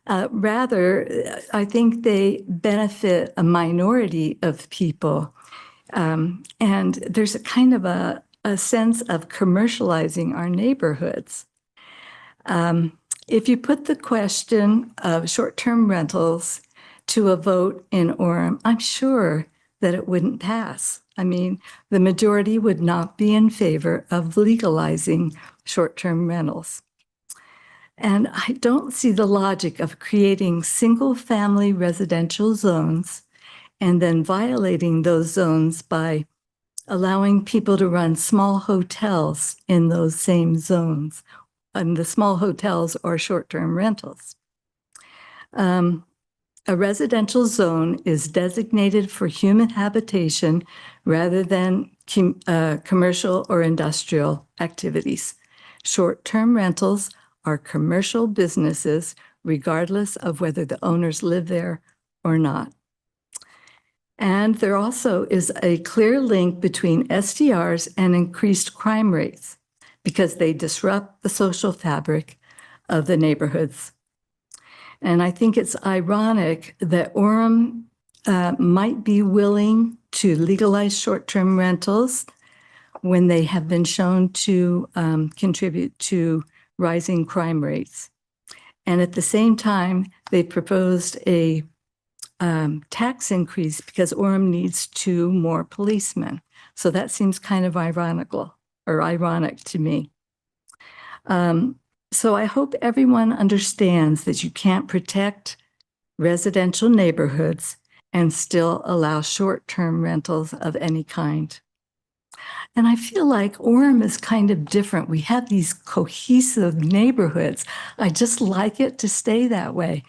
Rather, I think they benefit a minority of people. And there's a kind of a sense of commercializing our neighborhoods. If you put the question of short-term rentals to a vote in Orem, I'm sure that it wouldn't pass. I mean, the majority would not be in favor of legalizing short-term rentals. And I don't see the logic of creating single-family residential zones and then violating those zones by allowing people to run small hotels in those same zones. And the small hotels or short-term rentals. A residential zone is designated for human habitation rather than commercial or industrial activities. Short-term rentals are commercial businesses, regardless of whether the owners live there or not. And there also is a clear link between STRs and increased crime rates because they disrupt the social fabric of the neighborhoods. And I think it's ironic that Orem might be willing to legalize short-term rentals when they have been shown to contribute to rising crime rates. And at the same time, they proposed a tax increase because Orem needs 2 more policemen. So that seems kind of ironic to me. So I hope everyone understands that you can't protect residential neighborhoods and still allow short-term rentals of any kind. And I feel like Orem is kind of different. We have these cohesive neighborhoods. I just like it to stay that way.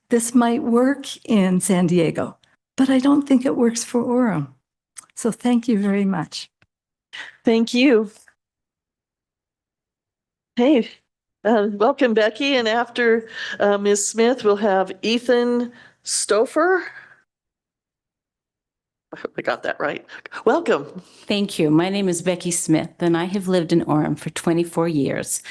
This might work in San Diego, but I don't think it works for Orem. So thank you very much. Thank you. Hey, welcome, Becky. And after Ms. Smith, we'll have Ethan Stouffer. I hope I got that right. Welcome. Thank you. My name is Becky Smith, and I have lived in Orem for 24 years.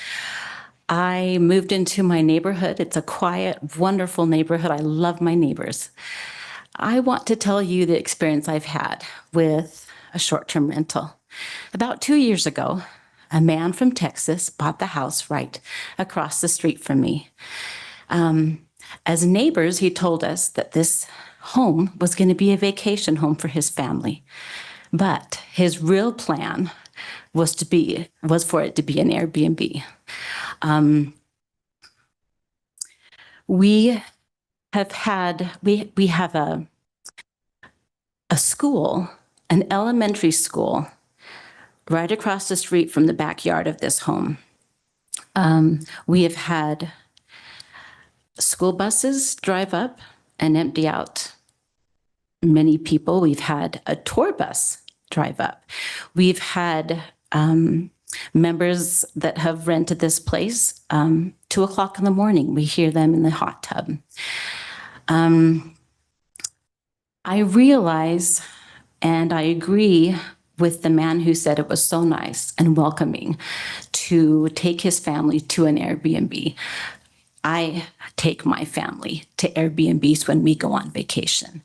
I moved into my neighborhood. It's a quiet, wonderful neighborhood. I love my neighbors. I want to tell you the experience I've had with a short-term rental. About 2 years ago, a man from Texas bought the house right across the street from me. As neighbors, he told us that this home was going to be a vacation home for his family. But his real plan was for it to be an Airbnb. We have a school, an elementary school, right across the street from the backyard of this home. We have had school buses drive up and empty out many people. We've had a tour bus drive up. We've had members that have rented this place 2 o'clock in the morning. We hear them in the hot tub. I realize and I agree with the man who said it was so nice and welcoming to take his family to an Airbnb. I take my family to Airbnbs when we go on vacation.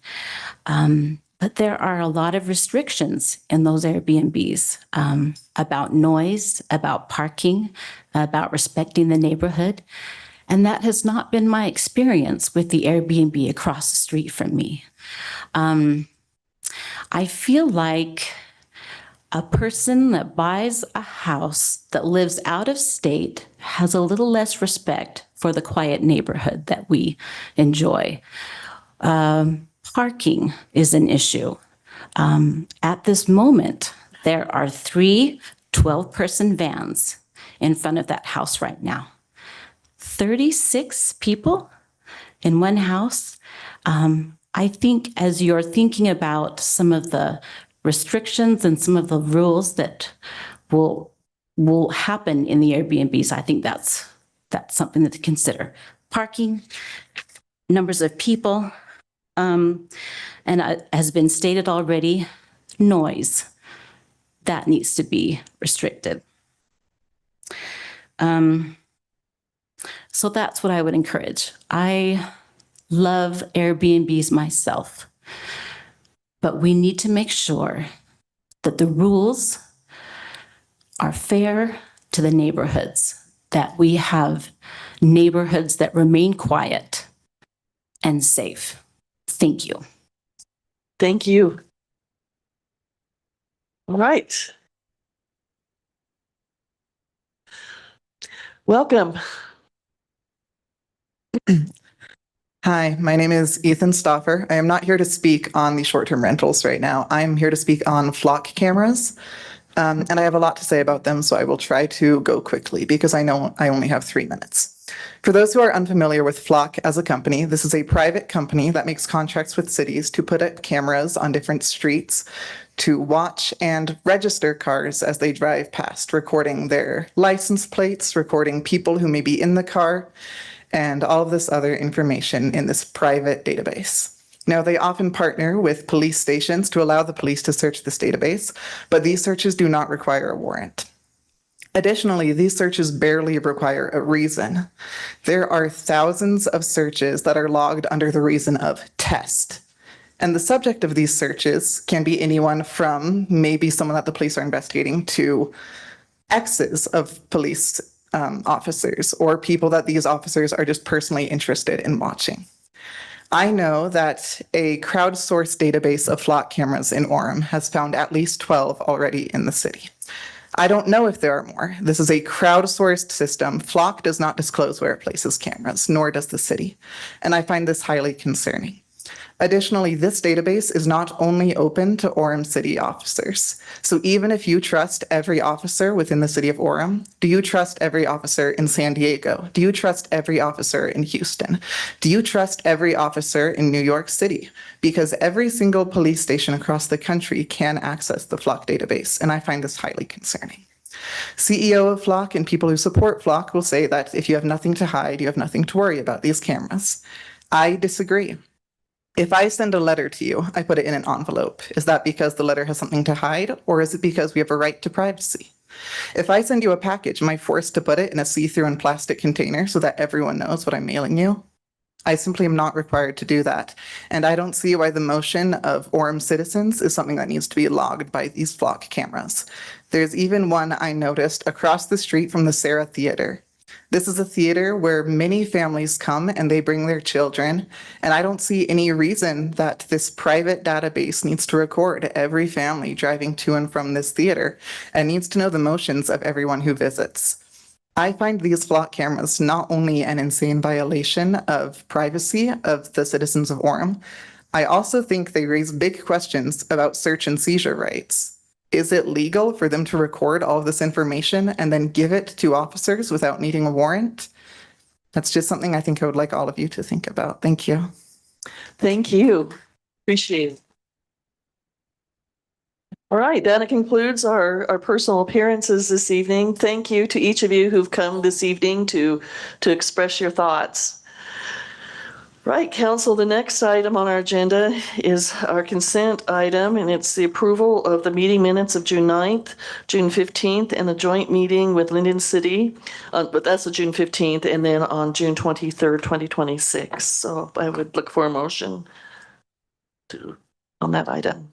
But there are a lot of restrictions in those Airbnbs about noise, about parking, about respecting the neighborhood. And that has not been my experience with the Airbnb across the street from me. I feel like a person that buys a house that lives out of state has a little less respect for the quiet neighborhood that we enjoy. Parking is an issue. At this moment, there are 3 12-person vans in front of that house right now. 36 people in one house. I think as you're thinking about some of the restrictions and some of the rules that will happen in the Airbnbs, I think that's something to consider. Parking, numbers of people, and has been stated already, noise. That needs to be restricted. So that's what I would encourage. I love Airbnbs myself, but we need to make sure that the rules are fair to the neighborhoods, that we have neighborhoods that remain quiet and safe. Thank you. Thank you. All right. Welcome. Hi, my name is Ethan Stoffer. I am not here to speak on the short-term rentals right now. I'm here to speak on flock cameras. And I have a lot to say about them, so I will try to go quickly because I know I only have 3 minutes. For those who are unfamiliar with Flock as a company, this is a private company that makes contracts with cities to put up cameras on different streets to watch and register cars as they drive past, recording their license plates, recording people who may be in the car, and all of this other information in this private database. Now, they often partner with police stations to allow the police to search this database, but these searches do not require a warrant. Additionally, these searches barely require a reason. There are thousands of searches that are logged under the reason of test. And the subject of these searches can be anyone from maybe someone that the police are investigating to exes of police officers or people that these officers are just personally interested in watching. I know that a crowdsourced database of flock cameras in Orem has found at least 12 already in the city. I don't know if there are more. This is a crowdsourced system. Flock does not disclose where it places cameras, nor does the city. And I find this highly concerning. Additionally, this database is not only open to Orem city officers. So even if you trust every officer within the city of Orem, do you trust every officer in San Diego? Do you trust every officer in Houston? Do you trust every officer in New York City? Because every single police station across the country can access the Flock database, and I find this highly concerning. CEO of Flock and people who support Flock will say that if you have nothing to hide, you have nothing to worry about these cameras. I disagree. If I send a letter to you, I put it in an envelope. Is that because the letter has something to hide, or is it because we have a right to privacy? If I send you a package, am I forced to put it in a see-through and plastic container so that everyone knows what I'm mailing you? I simply am not required to do that. And I don't see why the motion of Orem citizens is something that needs to be logged by these Flock cameras. There's even one I noticed across the street from the Sarah Theater. This is a theater where many families come and they bring their children, and I don't see any reason that this private database needs to record every family driving to and from this theater and needs to know the motions of everyone who visits. I find these Flock cameras not only an insane violation of privacy of the citizens of Orem, I also think they raise big questions about search and seizure rights. Is it legal for them to record all of this information and then give it to officers without needing a warrant? That's just something I think I would like all of you to think about. Thank you. Thank you. Appreciate it. All right, that concludes our personal appearances this evening. Thank you to each of you who've come this evening to express your thoughts. Right, Council, the next item on our agenda is our consent item, and it's the approval of the meeting minutes of June 9th, June 15th, and the joint meeting with Linden City, but that's the June 15th, and then on June 23rd, 2026. So I would look for a motion to on that item?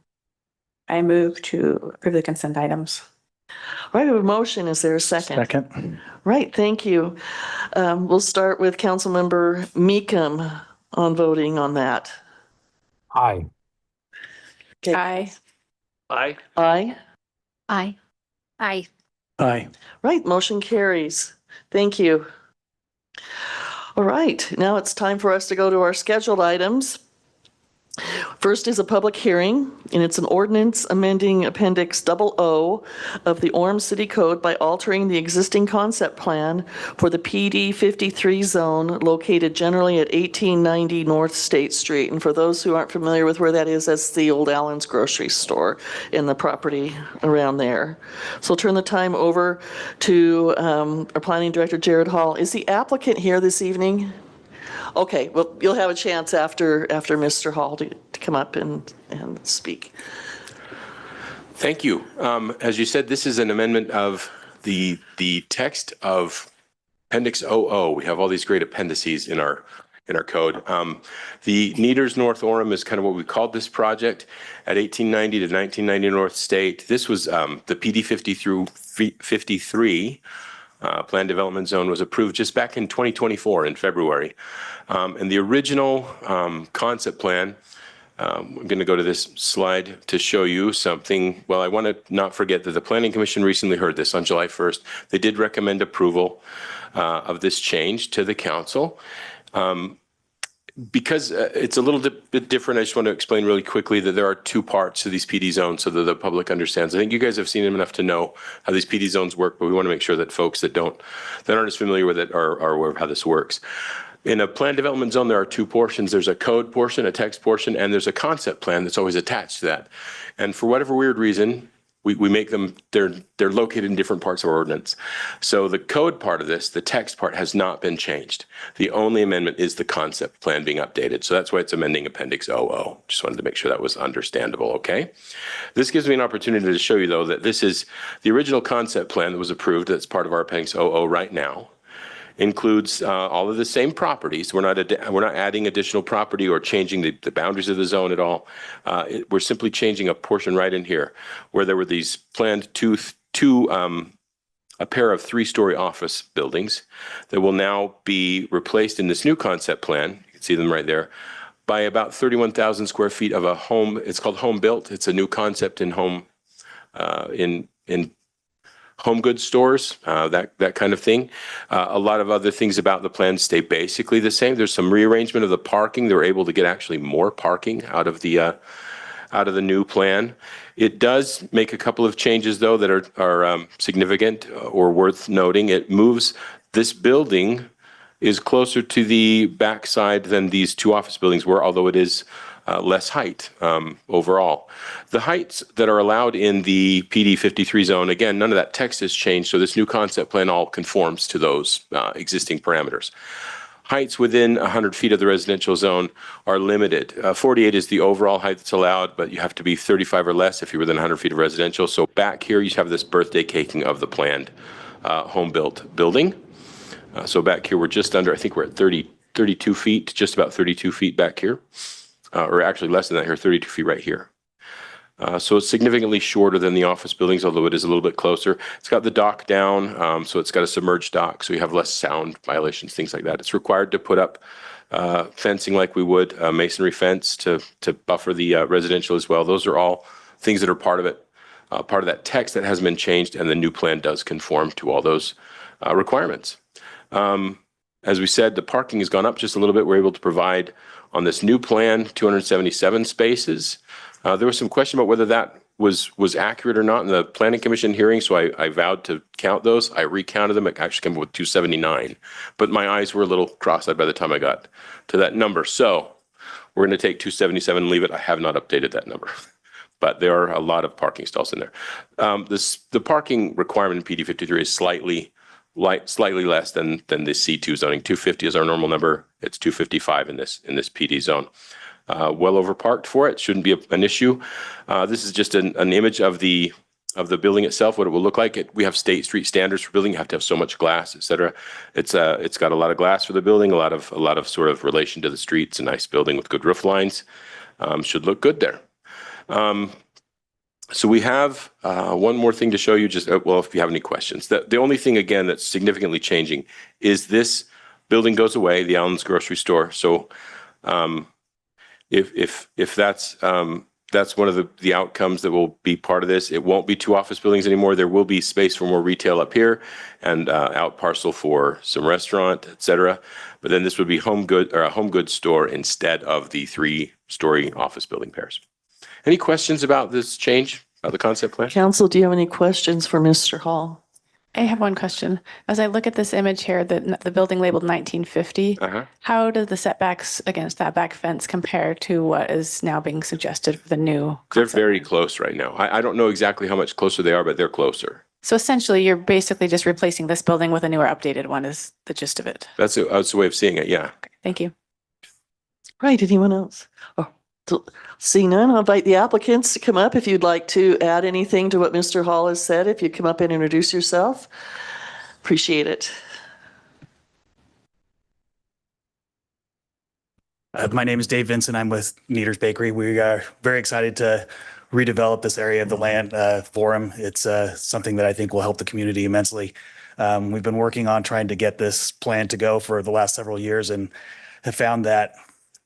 I move to approve the consent items. Right, we have a motion. Is there a second? Second. Right, thank you. We'll start with Councilmember Meekum on voting on that. Aye. Okay. Aye. Aye. Aye. Aye. Aye. Aye. Right, motion carries. Thank you. All right, now it's time for us to go to our scheduled items. First is a public hearing, and it's an ordinance amending Appendix 00 of the Orem City Code by altering the existing concept plan for the PD 53 zone located generally at 1890 North State Street. And for those who aren't familiar with where that is, that's the old Allen's grocery store in the property around there. So I'll turn the time over to our Planning Director, Jared Hall. Is the applicant here this evening? Okay, well, you'll have a chance after Mr. Hall to come up and speak. Thank you. As you said, this is an amendment of the text of Appendix 00. We have all these great appendices in our code. The Neaters North Orem is kind of what we called this project at 1890 to 1990 North State. This was the PD 53 Plan Development Zone was approved just back in 2024 in February. And the original concept plan, I'm going to go to this slide to show you something. Well, I want to not forget that the Planning Commission recently heard this on July 1st. They did recommend approval of this change to the council. Because it's a little bit different, I just want to explain really quickly that there are two parts to these PD zones so that the public understands. I think you guys have seen them enough to know how these PD zones work, but we want to make sure that folks that aren't as familiar with it are aware of how this works. In a plan development zone, there are two portions. There's a code portion, a text portion, and there's a concept plan that's always attached to that. And for whatever weird reason, we make them, they're located in different parts of our ordinance. So the code part of this, the text part, has not been changed. The only amendment is the concept plan being updated. So that's why it's amending Appendix 00. Just wanted to make sure that was understandable, okay? This gives me an opportunity to show you, though, that this is the original concept plan that was approved. That's part of our Appendix 00 right now. Includes all of the same properties. We're not adding additional property or changing the boundaries of the zone at all. We're simply changing a portion right in here where there were these planned a pair of 3-story office buildings that will now be replaced in this new concept plan. You can see them right there by about 31,000 square feet of a home. It's called home built. It's a new concept in home in home goods stores, that kind of thing. A lot of other things about the plan stay basically the same. There's some rearrangement of the parking. They were able to get actually more parking out of the new plan. It does make a couple of changes, though, that are significant or worth noting. It moves this building is closer to the backside than these two office buildings were, although it is less height overall. The heights that are allowed in the PD 53 zone, again, none of that text has changed, so this new concept plan all conforms to those existing parameters. Heights within 100 feet of the residential zone are limited. 48 is the overall height that's allowed, but you have to be 35 or less if you're within 100 feet of residential. So back here, you have this birthday caking of the planned home-built building. So back here, we're just under, I think we're at 32 feet, just about 32 feet back here. Or actually less than that here, 32 feet right here. So it's significantly shorter than the office buildings, although it is a little bit closer. It's got the dock down, so it's got a submerged dock, so you have less sound violations, things like that. It's required to put up fencing like we would, a masonry fence to buffer the residential as well. Those are all things that are part of it, part of that text that hasn't been changed, and the new plan does conform to all those requirements. As we said, the parking has gone up just a little bit. We're able to provide on this new plan 277 spaces. There was some question about whether that was accurate or not in the Planning Commission hearing, so I vowed to count those. I recounted them. It actually came up with 279, but my eyes were a little cross-eyed by the time I got to that number. So we're going to take 277 and leave it. I have not updated that number, but there are a lot of parking stalls in there. The parking requirement in PD 53 is slightly less than the C2 zoning. 250 is our normal number. It's 255 in this PD zone. Well overparked for it, shouldn't be an issue. This is just an image of the building itself, what it will look like. We have State Street standards for building. You have to have so much glass, et cetera. It's got a lot of glass for the building, a lot of sort of relation to the streets. A nice building with good roof lines. Should look good there. So we have one more thing to show you, just, well, if you have any questions. The only thing, again, that's significantly changing is this building goes away, the Allen's grocery store. So if that's one of the outcomes that will be part of this. It won't be 2 office buildings anymore. There will be space for more retail up here and out parcel for some restaurant, et cetera. But then this would be a home goods store instead of the 3-story office building pairs. Any questions about this change, about the concept plan? Council, do you have any questions for Mr. Hall? I have one question. As I look at this image here, the building labeled 1950, how do the setbacks against that back fence compare to what is now being suggested for the new? They're very close right now. I don't know exactly how much closer they are, but they're closer. So essentially, you're basically just replacing this building with a newer updated one is the gist of it. That's a way of seeing it, yeah. Thank you. Right, anyone else? Seeing none, I'll invite the applicants to come up if you'd like to add anything to what Mr. Hall has said. If you come up and introduce yourself, appreciate it. My name is Dave Vincent. I'm with Neater's Bakery. We are very excited to redevelop this area of the land for Orem. It's something that I think will help the community immensely. We've been working on trying to get this plan to go for the last several years and have found that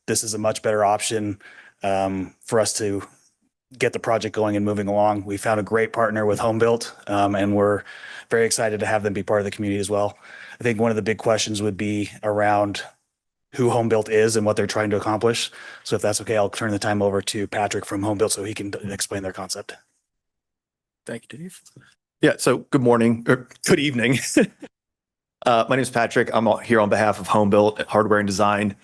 this is a much better option for us to get the project going and moving along. We found a great partner with Home Built, and we're very excited to have them be part of the community as well. I think one of the big questions would be around who Home Built is and what they're trying to accomplish. So if that's okay, I'll turn the time over to Patrick from Home Built so he can explain their concept. Thank you, Dave. Yeah, so good morning, or good evening. My name is Patrick. I'm here on behalf of Home Built Hardware and Design.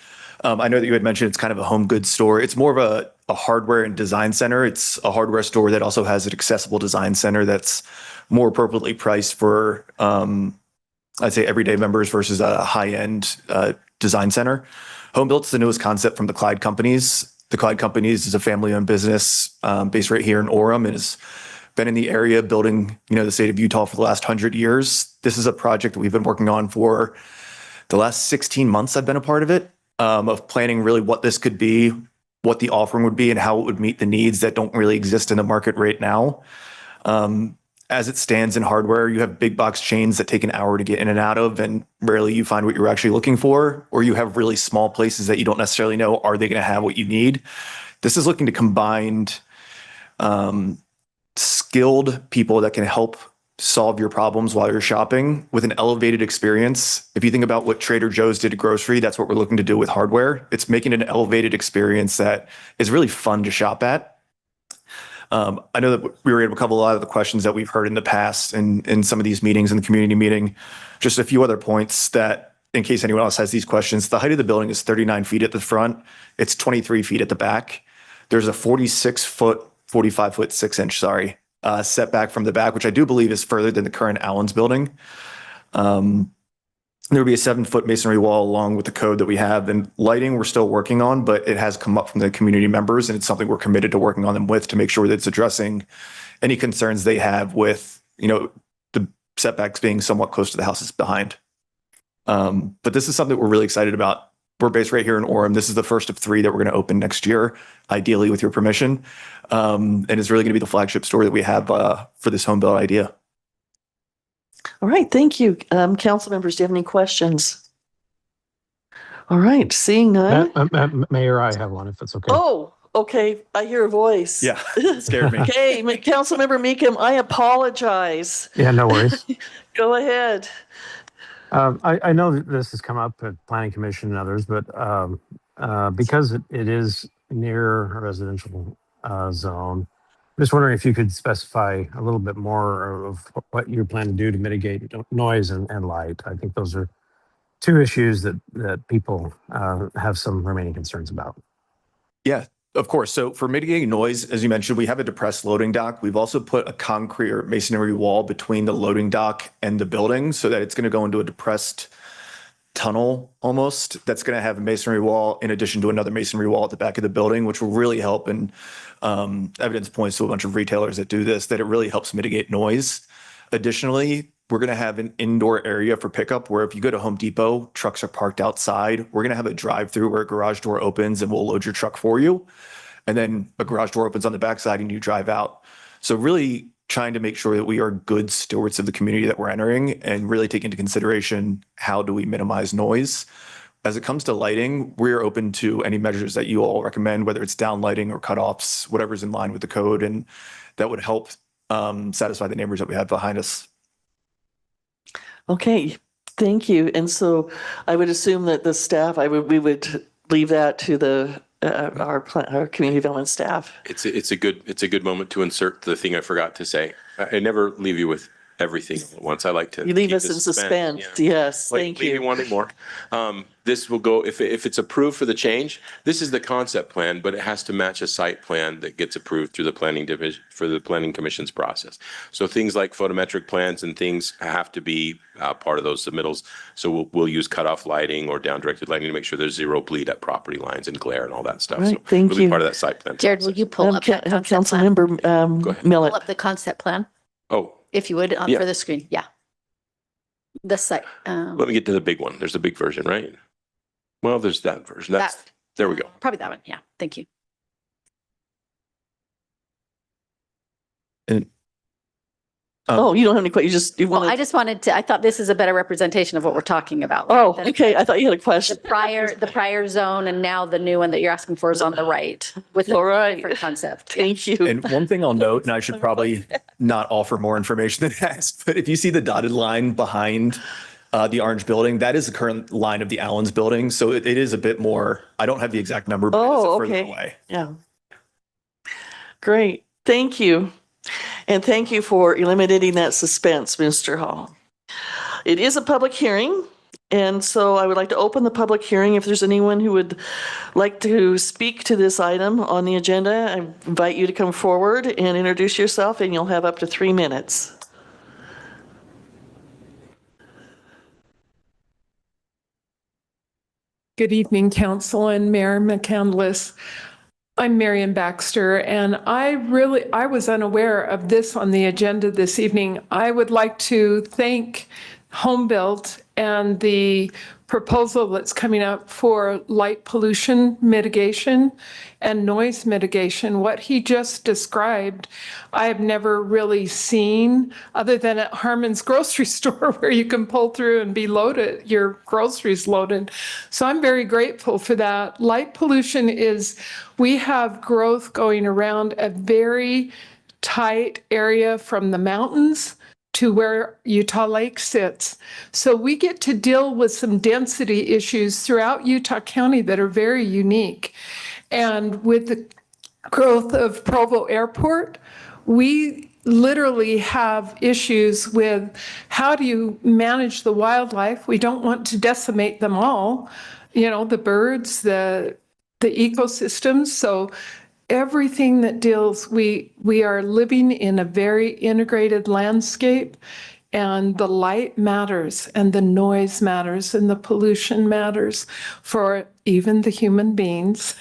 I know that you had mentioned it's kind of a home goods store. It's more of a hardware and design center. It's a hardware store that also has an accessible design center that's more appropriately priced for, I'd say, everyday members versus a high-end design center. Home Built's the newest concept from the Clyde Companies. The Clyde Companies is a family-owned business based right here in Orem and has been in the area building, the state of Utah for the last 100 years. This is a project that we've been working on for the last 16 months. I've been a part of it, of planning really what this could be, what the offering would be, and how it would meet the needs that don't really exist in the market right now. As it stands in hardware, you have big box chains that take an hour to get in and out of, and rarely you find what you're actually looking for, or you have really small places that you don't necessarily know, are they going to have what you need? This is looking to combine skilled people that can help solve your problems while you're shopping with an elevated experience. If you think about what Trader Joe's did to grocery, that's what we're looking to do with hardware. It's making an elevated experience that is really fun to shop at. I know that we were able to cover a lot of the questions that we've heard in the past in some of these meetings, in the community meeting. Just a few other points that, in case anyone else has these questions, the height of the building is 39 feet at the front. It's 23 feet at the back. There's a 45 foot 6 inch, setback from the back, which I do believe is further than the current Allen's building. There would be a 7-foot masonry wall along with the code that we have, and lighting we're still working on, but it has come up from the community members, and it's something we're committed to working on them with to make sure that it's addressing any concerns they have with, the setbacks being somewhat close to the houses behind. But this is something that we're really excited about. We're based right here in Orem. This is the first of 3 that we're going to open next year, ideally with your permission. And it's really going to be the flagship store that we have for this home build idea. All right, thank you. Council members, do you have any questions? All right, seeing none. Mayor, I have one if it's okay. Oh, okay. I hear a voice. Yeah, scared me. Okay, Councilmember Meekum, I apologize. Yeah, no worries. Go ahead. I know that this has come up at Planning Commission and others, but because it is near a residential zone, I'm just wondering if you could specify a little bit more of what you plan to do to mitigate noise and light. I think those are 2 issues that people have some remaining concerns about. Yeah, of course. So for mitigating noise, as you mentioned, we have a depressed loading dock. We've also put a concrete or masonry wall between the loading dock and the building so that it's going to go into a depressed tunnel almost. That's going to have a masonry wall in addition to another masonry wall at the back of the building, which will really help. And evidence points to a bunch of retailers that do this, that it really helps mitigate noise. Additionally, we're going to have an indoor area for pickup where if you go to Home Depot, trucks are parked outside. We're going to have a drive-through where a garage door opens and we'll load your truck for you. and then a garage door opens on the backside and you drive out. So really trying to make sure that we are good stewards of the community that we're entering and really take into consideration how do we minimize noise. As it comes to lighting, we're open to any measures that you all recommend, whether it's down lighting or cutoffs, whatever's in line with the code, and that would help satisfy the neighbors that we have behind us. Okay, thank you. And so I would assume that the staff, we would leave that to the our community development staff. It's a good moment to insert the thing I forgot to say. I never leave you with everything at once. I like to You leave keep us the in suspense. Yeah. Yes, thank Leave you. me wanting more. This will go, if it's approved for the change, this is the concept plan, but it has to match a site plan that gets approved through the planning division, for the planning commission's process. So things like photometric plans and things have to be part of those submittals. So we'll use cutoff lighting or down directed lighting to make sure there's zero bleed at property lines and glare and all that stuff. Right, So thank it'll be you. part of that site plan. Jared, will you pull up that concept plan? Councilmember Millet. Pull up the concept plan, Oh, if you would, Yeah. for the screen. Yeah. The site. let me get to the big one. There's a big version, right? Well, there's that version. There we go. Probably that one. Yeah. Thank you. And Oh, you don't have any questions. You Well, want I just wanted to, I thought this is a better representation of what we're talking about. Oh, Than okay. I thought you had a question. The prior zone and now the new one that you're asking for is on the right with the All right. different concept. Thank you. And one thing I'll note, and I should probably not offer more information than asked, but if you see the dotted line behind the orange building, that is the current line of the Allens building. So it is a bit more, I don't have the exact number, but it's further Okay. away. Yeah. Great. Thank you. And thank you for eliminating that suspense, Mr. Hall. It is a public hearing, and so I would like to open the public hearing. If there's anyone who would like to speak to this item on the agenda, I invite you to come forward and introduce yourself, and you'll have up to 3 minutes. Good evening, Council and Mayor McCandless. I'm Marion Baxter, and I was unaware of this on the agenda this evening. I would like to thank Homebuilt and the proposal that's coming up for light pollution mitigation and noise mitigation. What he just described, I have never really seen other than at Harmon's grocery store where you can pull through and be loaded, your groceries loaded. So I'm very grateful for that. Light pollution is, we have growth going around a very tight area from the mountains to where Utah Lake sits. So we get to deal with some density issues throughout Utah County that are very unique. And with the growth of Provo Airport, we literally have issues with how do you manage the wildlife? We don't want to decimate them all, you know, the birds, the ecosystems. So everything that deals, we are living in a very integrated landscape, and the light matters and the noise matters and the pollution matters for even the human beings.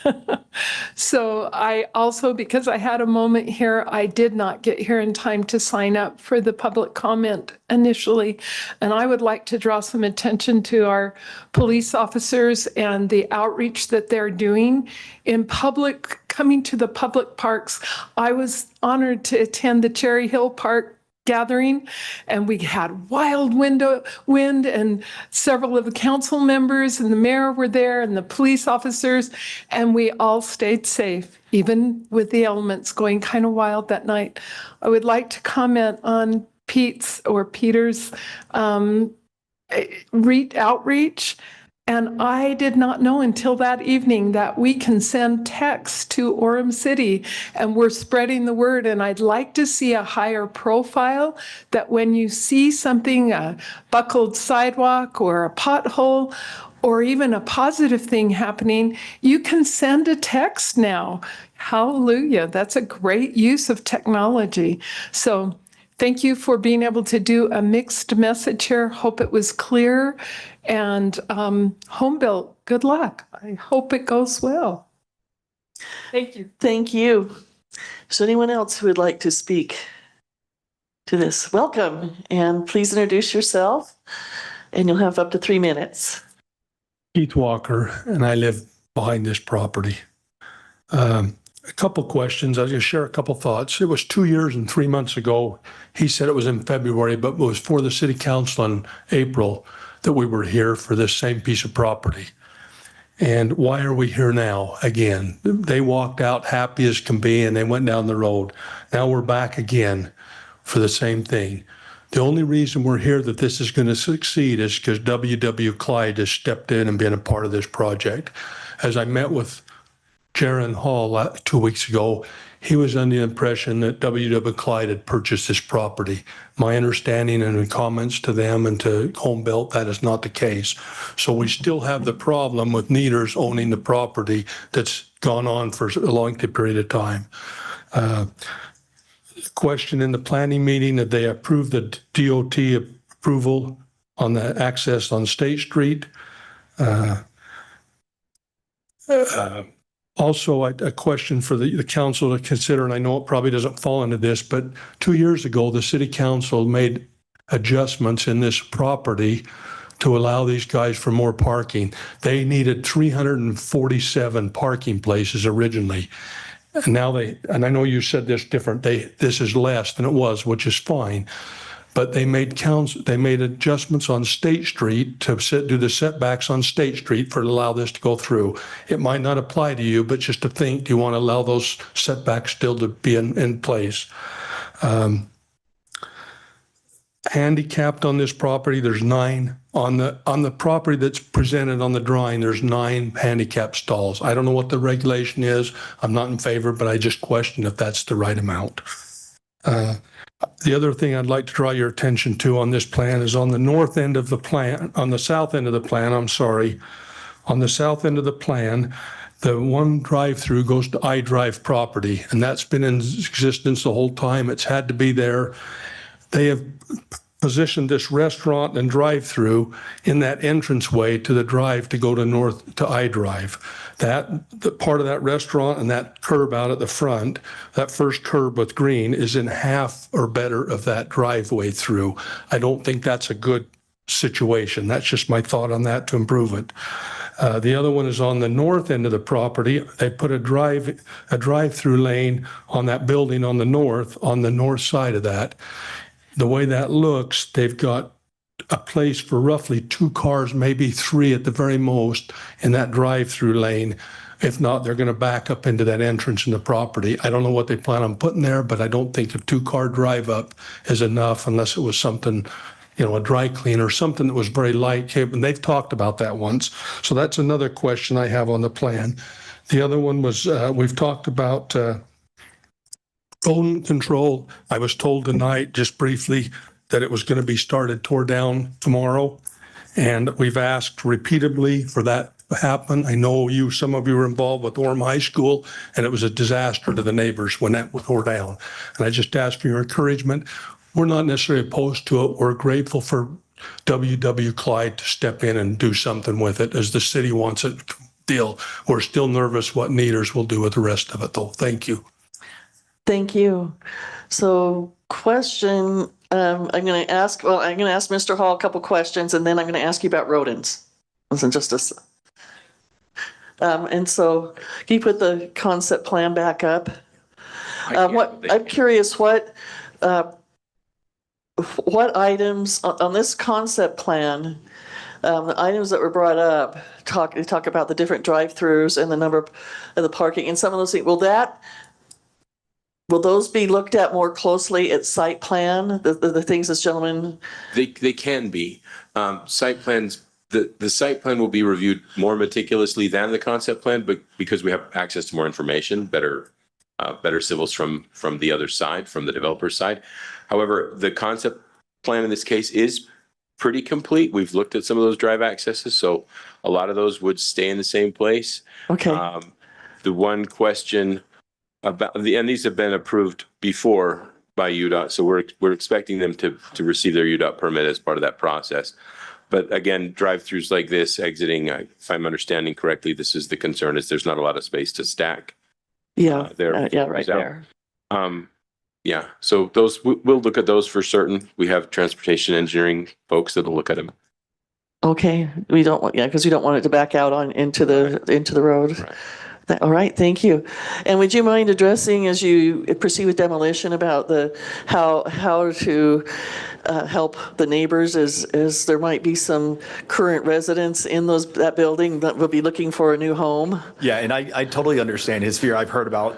So I also, because I had a moment here, I did not get here in time to sign up for the public comment initially. And I would like to draw some attention to our police officers and the outreach that they're doing in public, coming to the public parks. I was honored to attend the Cherry Hill Park gathering, and we had wild wind, and several of the council members and the mayor were there and the police officers, and we all stayed safe, even with the elements going kind of wild that night. I would like to comment on Peter's outreach. And I did not know until that evening that we can send texts to Orem City, and we're spreading the word. And I'd like to see a higher profile, that when you see something, a buckled sidewalk or a pothole, or even a positive thing happening, you can send a text now. Hallelujah. That's a great use of technology. So thank you for being able to do a mixed message here. Hope it was clear. And Homebuilt, good luck. I hope it goes well. Thank you. Thank you. Is there anyone else who would like to speak to this? Welcome, and please introduce yourself, and you'll have up to 3 minutes. Keith Walker, and I live behind this property. A couple questions. I'll just share a couple thoughts. It was 2 years and 3 months ago. He said it was in February, but it was for the city council in April that we were here for this same piece of property. And why are we here now again? They walked out happy as can be and they went down the road. Now we're back again for the same thing. The only reason we're here that this is going to succeed is because W.W. Clyde has stepped in and been a part of this project. As I met with Jaron Hall 2 weeks ago, he was under the impression that W.W. Clyde had purchased this property. My understanding and the comments to them and to Home Built, that is not the case. So we still have the problem with Neaters owning the property that's gone on for a long period of time. Question in the planning meeting, that they approved the DOT approval on the access on State Street. Also, a question for the council to consider, and I know it probably doesn't fall into this, but 2 years ago, the city council made adjustments in this property to allow these guys for more parking. They needed 347 parking places originally. And now and I know you said this different, this is less than it was, which is fine. But they made adjustments on State Street to do the setbacks on State Street to allow this to go through. It might not apply to you, but just to think, do you want to allow those setbacks still to be in place? Handicapped on this property, there's 9. On the property that's presented on the drawing, there's 9 handicap stalls. I don't know what the regulation is. I'm not in favor, but I just question if that's the right amount. The other thing I'd like to draw your attention to on this plan is on the north end of the plan, on the south end of the plan, I'm sorry. On the south end of the plan, the one drive-through goes to iDrive property, and that's been in existence the whole time. It's had to be there. They have positioned this restaurant and drive-through in that entranceway to the drive to go to iDrive. The part of that restaurant and that curb out at the front, that first curb with green, is in half or better of that driveway through. I don't think that's a good situation. That's just my thought on that to improve it. The other one is on the north end of the property. They put a drive-through lane on that building on the north side of that. The way that looks, they've got a place for roughly 2 cars, maybe 3 at the very most, in that drive-through lane. If not, they're going to back up into that entrance in the property. I don't know what they plan on putting there, but I don't think a 2-car drive up is enough unless it was something, a dry clean or something that was very light. And they've talked about that once. So that's another question I have on the plan. The other one was, we've talked about rodent control. I was told tonight, just briefly, that it was going to be tore down tomorrow. And we've asked repeatedly for that to happen. I know some of you were involved with Orem High School, and it was a disaster to the neighbors when that tore down. And I just asked for your encouragement. We're not necessarily opposed to it. We're grateful for W.W. Clyde to step in and do something with it as the city wants it deal. We're still nervous what Neaters will do with the rest of it, though. Thank you. Thank you. So question, I'm going to ask Mr. Hall a couple questions, and then I'm going to ask you about rodents. And so can you put the concept plan back up? I'm curious what items on this concept plan, the items that were brought up, talk about the different drive-throughs and the number of the parking and some of those things. Will those be looked at more closely at site plan, the things this gentleman? They can be. Site plans, the site plan will be reviewed more meticulously than the concept plan, but because we have access to more information, better civils from the other side, from the developer side. However, the concept plan in this case is pretty complete. We've looked at some of those drive accesses, so a lot of those would stay in the same place. Okay. The one question and these have been approved before by UDOT, so we're expecting them to receive their UDOT permit as part of that process. But again, drive-throughs like this, exiting, if I'm understanding correctly, this is the concern, is there's not a lot of space to stack. Yeah, right there. Yeah, so those we'll look at those for certain. We have transportation engineering folks that'll look at them. Okay, we don't want, because we don't want it to back out into the road. All right, thank you. And would you mind addressing as you proceed with demolition about how to help the neighbors as there might be some current residents in that building that will be looking for a new home? Yeah, and I totally understand his fear. I've heard about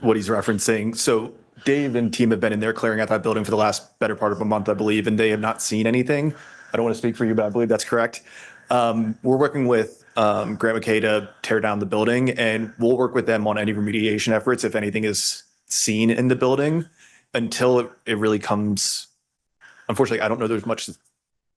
what he's referencing. So Dave and team have been in there clearing out that building for the last better part of a month, I believe, and they have not seen anything. I don't want to speak for you, but I believe that's correct. We're working with Grant McKay to tear down the building, and we'll work with them on any remediation efforts if anything is seen in the building until it really comes. Unfortunately, I don't know there's much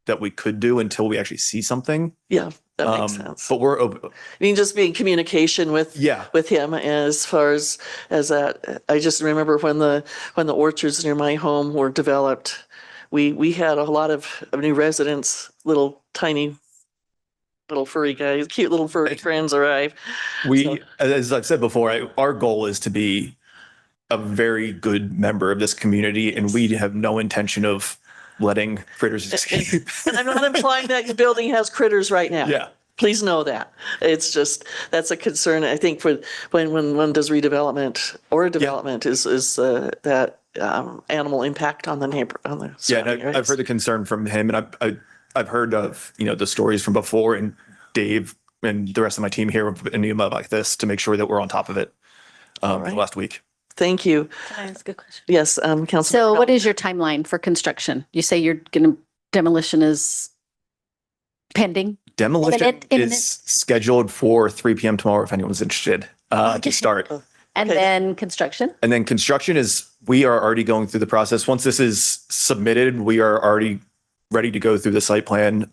that we could do until we actually see something. Yeah, that makes sense. But we're open. I mean, just be in communication with him as far as that. I just remember when the orchards near my home were developed, we had a lot of new residents, little tiny little furry guys, cute little furry friends arrive. As I've said before, our goal is to be a very good member of this community, and we have no intention of letting critters escape. And I'm not implying that your building has critters right now. Yeah. Please know that. It's just, that's a concern, I think, for when one does redevelopment or development is that animal impact on the neighbor, on the surrounding areas. I've heard the concern from him, and I've heard of, the stories from before, and Dave and the rest of my team here have been like this to make sure that we're on top of it for the last week. Thank you. Can I ask a question? Yes, Councilor. So what is your timeline for construction? You say demolition is pending? Demolition is scheduled for 3 p.m. tomorrow if anyone's interested to start. And then construction? And then construction we are already going through the process. Once this is submitted, we are already ready to go through the site plan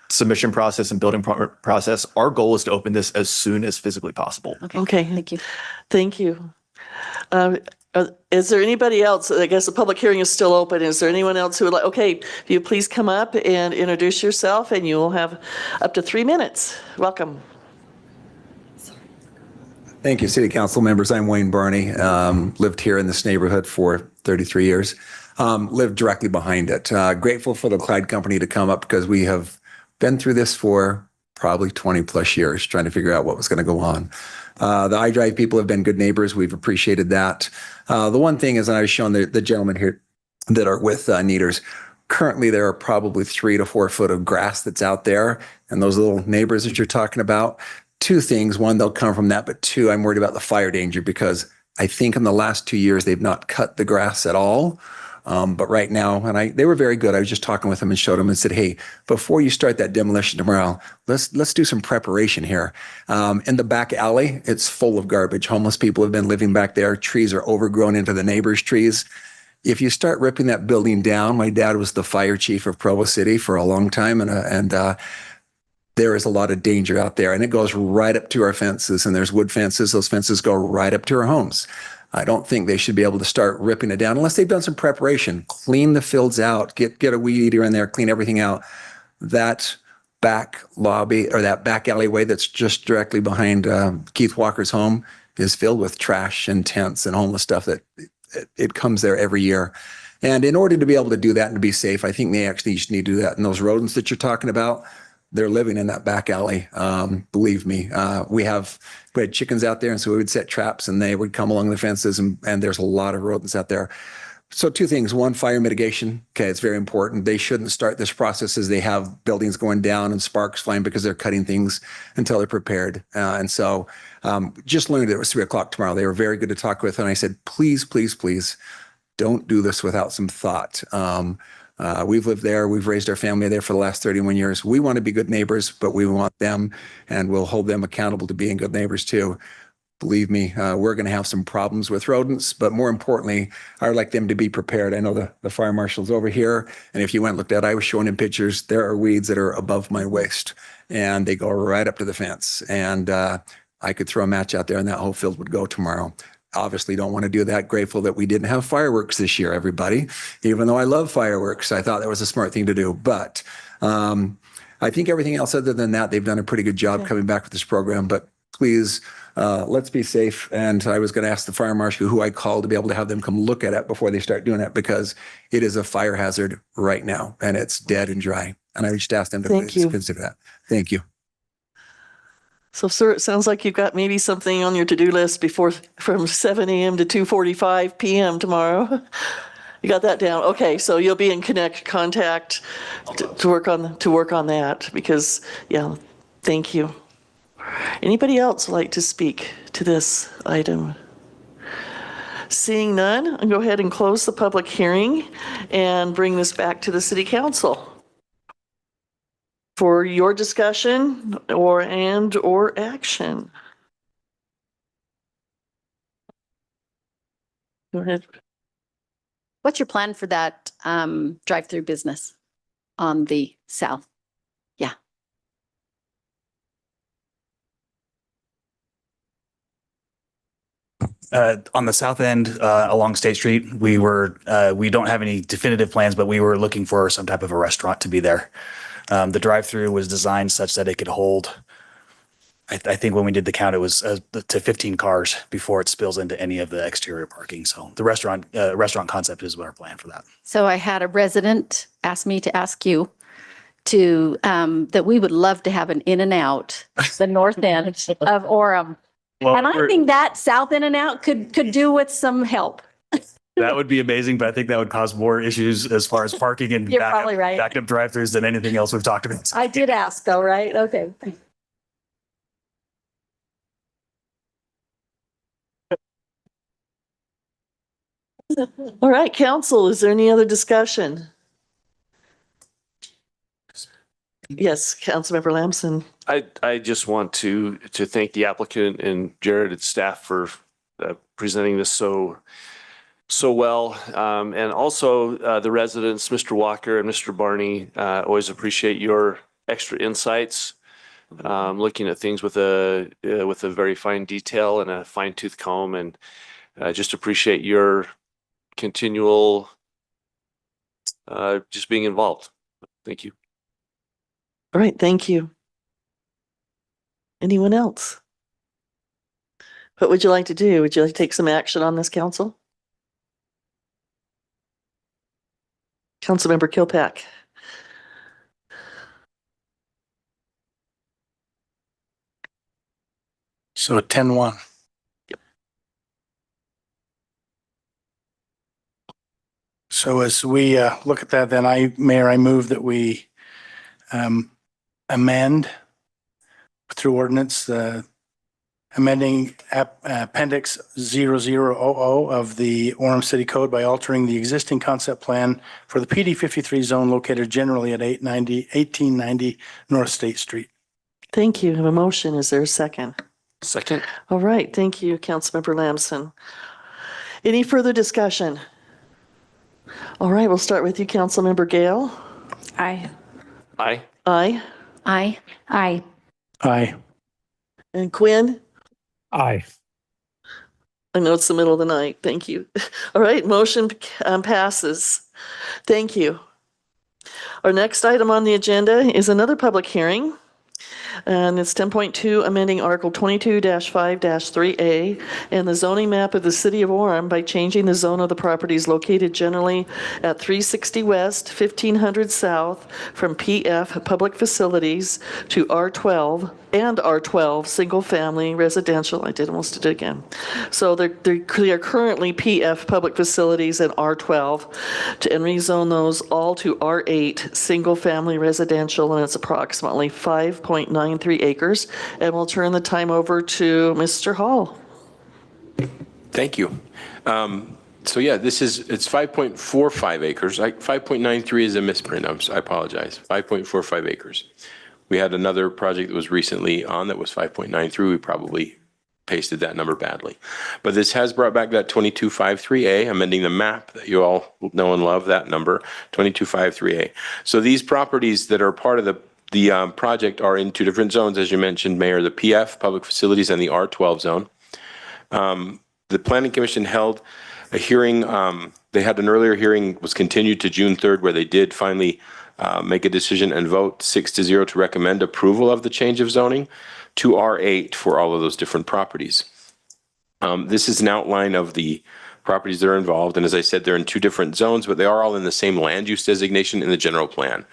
submission process and building process. Our goal is to open this as soon as physically possible. Okay. Thank you. Thank you. Is there anybody else? I guess the public hearing is still open. Is there anyone else who would like, if you please come up and introduce yourself, and you will have up to 3 minutes. Welcome. Thank you, City Council members. I'm Wayne Barney. Lived here in this neighborhood for 33 years. Lived directly behind it. Grateful for the Clyde Company to come up because we have been through this for probably 20 plus years trying to figure out what was going to go on. The iDrive people have been good neighbors. We've appreciated that. The one thing is, and I was showing the gentlemen here that are with Neaters, currently there are probably 3 to 4 foot of grass that's out there. And those little neighbors that you're talking about, 2 things. One, they'll come from that, but 2, I'm worried about the fire danger because I think in the last 2 years, they've not cut the grass at all. But right now, and they were very good. I was just talking with them and showed them and said, hey, before you start that demolition tomorrow, let's do some preparation here. In the back alley, it's full of garbage. Homeless people have been living back there. Trees are overgrown into the neighbors' trees. If you start ripping that building down, my dad was the fire chief of Provo City for a long time, and there is a lot of danger out there, and it goes right up to our fences, and there's wood fences. Those fences go right up to our homes. I don't think they should be able to start ripping it down unless they've done some preparation, clean the fields out, get a weed eater in there, clean everything out. That back lobby or that back alleyway that's just directly behind Keith Walker's home is filled with trash and tents and homeless stuff that it comes there every year. And in order to be able to do that and to be safe, I think they actually just need to do that. And those rodents that you're talking about, they're living in that back alley. Believe me, we had chickens out there, and so we would set traps and they would come along the fences, and there's a lot of rodents out there. So 2 things. 1, fire mitigation. Okay, it's very important. They shouldn't start this process as they have buildings going down and sparks flying because they're cutting things until they're prepared. And so just learned it was 3 o'clock tomorrow. They were very good to talk with. And I said, please, please, please don't do this without some thought. We've lived there. We've raised our family there for the last 31 years. We want to be good neighbors, but we want them, and we'll hold them accountable to being good neighbors too. Believe me, we're going to have some problems with rodents, but more importantly, I would like them to be prepared. I know the fire marshal's over here, and if you went and looked at it, I was showing him pictures. There are weeds that are above my waist, and they go right up to the fence. And I could throw a match out there, and that whole field would go tomorrow. Obviously don't want to do that. Grateful that we didn't have fireworks this year, everybody. Even though I love fireworks, I thought that was a smart thing to do. But I think everything else other than that, they've done a pretty good job coming back with this program. But please, let's be safe. And I was going to ask the fire marshal who I called to be able to have them come look at it before they start doing it, because it is a fire hazard right now and it's dead and dry. And I just asked them to please consider that. Thank you. So, sir, it sounds like you've got maybe something on your to-do list before from 7 a.m. to 2:45 p.m. tomorrow. You got that down? Okay, so you'll be in contact to work on that because, yeah, thank you. Anybody else like to speak to this item? Seeing none, I'll go ahead and close the public hearing and bring this back to the City Council for your discussion or action. Go ahead. What's your plan for that drive-through business on the south? Yeah. On the south end, along State Street, we don't have any definitive plans, but we were looking for some type of a restaurant to be there. The drive-through was designed such that it could hold, I think when we did the count, it was to 15 cars before it spills into any of the exterior parking. So the restaurant concept is our plan for that. So I had a resident ask me to ask you to, that we would love to have an In-N-Out, the north end of Orem. Well, and I think that south In-N-Out could do with some help. That would be amazing, but I think that would cause more issues as far as parking and You're probably right. backed up drive-throughs than anything else we've talked about. I did ask though, right? Okay. All right, council, is there any other discussion? Yes, Councilmember Lamson. I just want to thank the applicant and Jared and staff for presenting this so well. And also the residents, Mr. Walker and Mr. Barney, always appreciate your extra insights, looking at things with a very fine detail and a fine tooth comb, and just appreciate your continual just being involved. Thank you. All right, thank you. Anyone else? What would you like to do? Would you like to take some action on this, council? Councilmember Kilpack. So 10-1. Yep. So as we look at that, then Mayor, I move that we amend through ordinance amending Appendix 0000 of the Orem City Code by altering the existing concept plan for the PD 53 zone located generally at 1890 North State Street. Thank you. I have a motion. Is there a second? Second. All right. Thank you, Councilmember Lamson. Any further discussion? All right. We'll start with you, Councilmember Gale. Aye. Aye. Aye. Aye. Aye. Aye. And Quinn? Aye. I know it's the middle of the night. Thank you. All right. Motion passes. Thank you. Our next item on the agenda is another public hearing. And it's 10.2, amending Article 22-5-3A and the zoning map of the City of Orem by changing the zone of the properties located generally at 360 West, 1500 South from PF Public Facilities to R12 and R12 Single Family Residential. I almost did it again. So they're currently PF Public Facilities and R12 and rezone those all to R8 Single Family Residential, and it's approximately 5.93 acres. And we'll turn the time over to Mr. Hall. Thank you. So yeah, it's 5.45 acres. 5.93 is a misprint. I apologize. 5.45 acres. We had another project that was recently on that was 5.93. We probably pasted that number badly. But this has brought back that 2253A, amending the map that you all know and love, that number, 2253A. So these properties that are part of the project are in two different zones, as you mentioned, Mayor, the PF, Public Facilities, and the R12 zone. The Planning Commission held a hearing. They had an earlier hearing, was continued to June 3rd, where they did finally make a decision and vote 6-0 to recommend approval of the change of zoning to R8 for all of those different properties. This is an outline of the properties that are involved. And as I said, they're in 2 different zones, but they are all in the same land use designation in the general plan.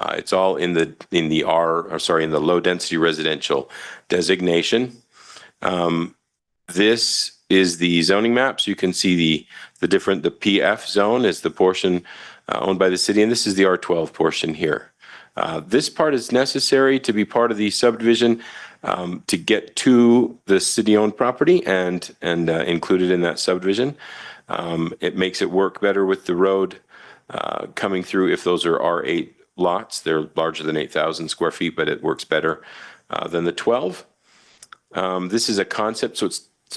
It's all in the low density residential designation. This is the zoning map. So you can see the PF zone is the portion owned by the city, and this is the R12 portion here. This part is necessary to be part of the subdivision to get to the city-owned property and included in that subdivision. It makes it work better with the road coming through if those are R8 lots. They're larger than 8,000 square feet, but it works better than the 12. This is a concept, so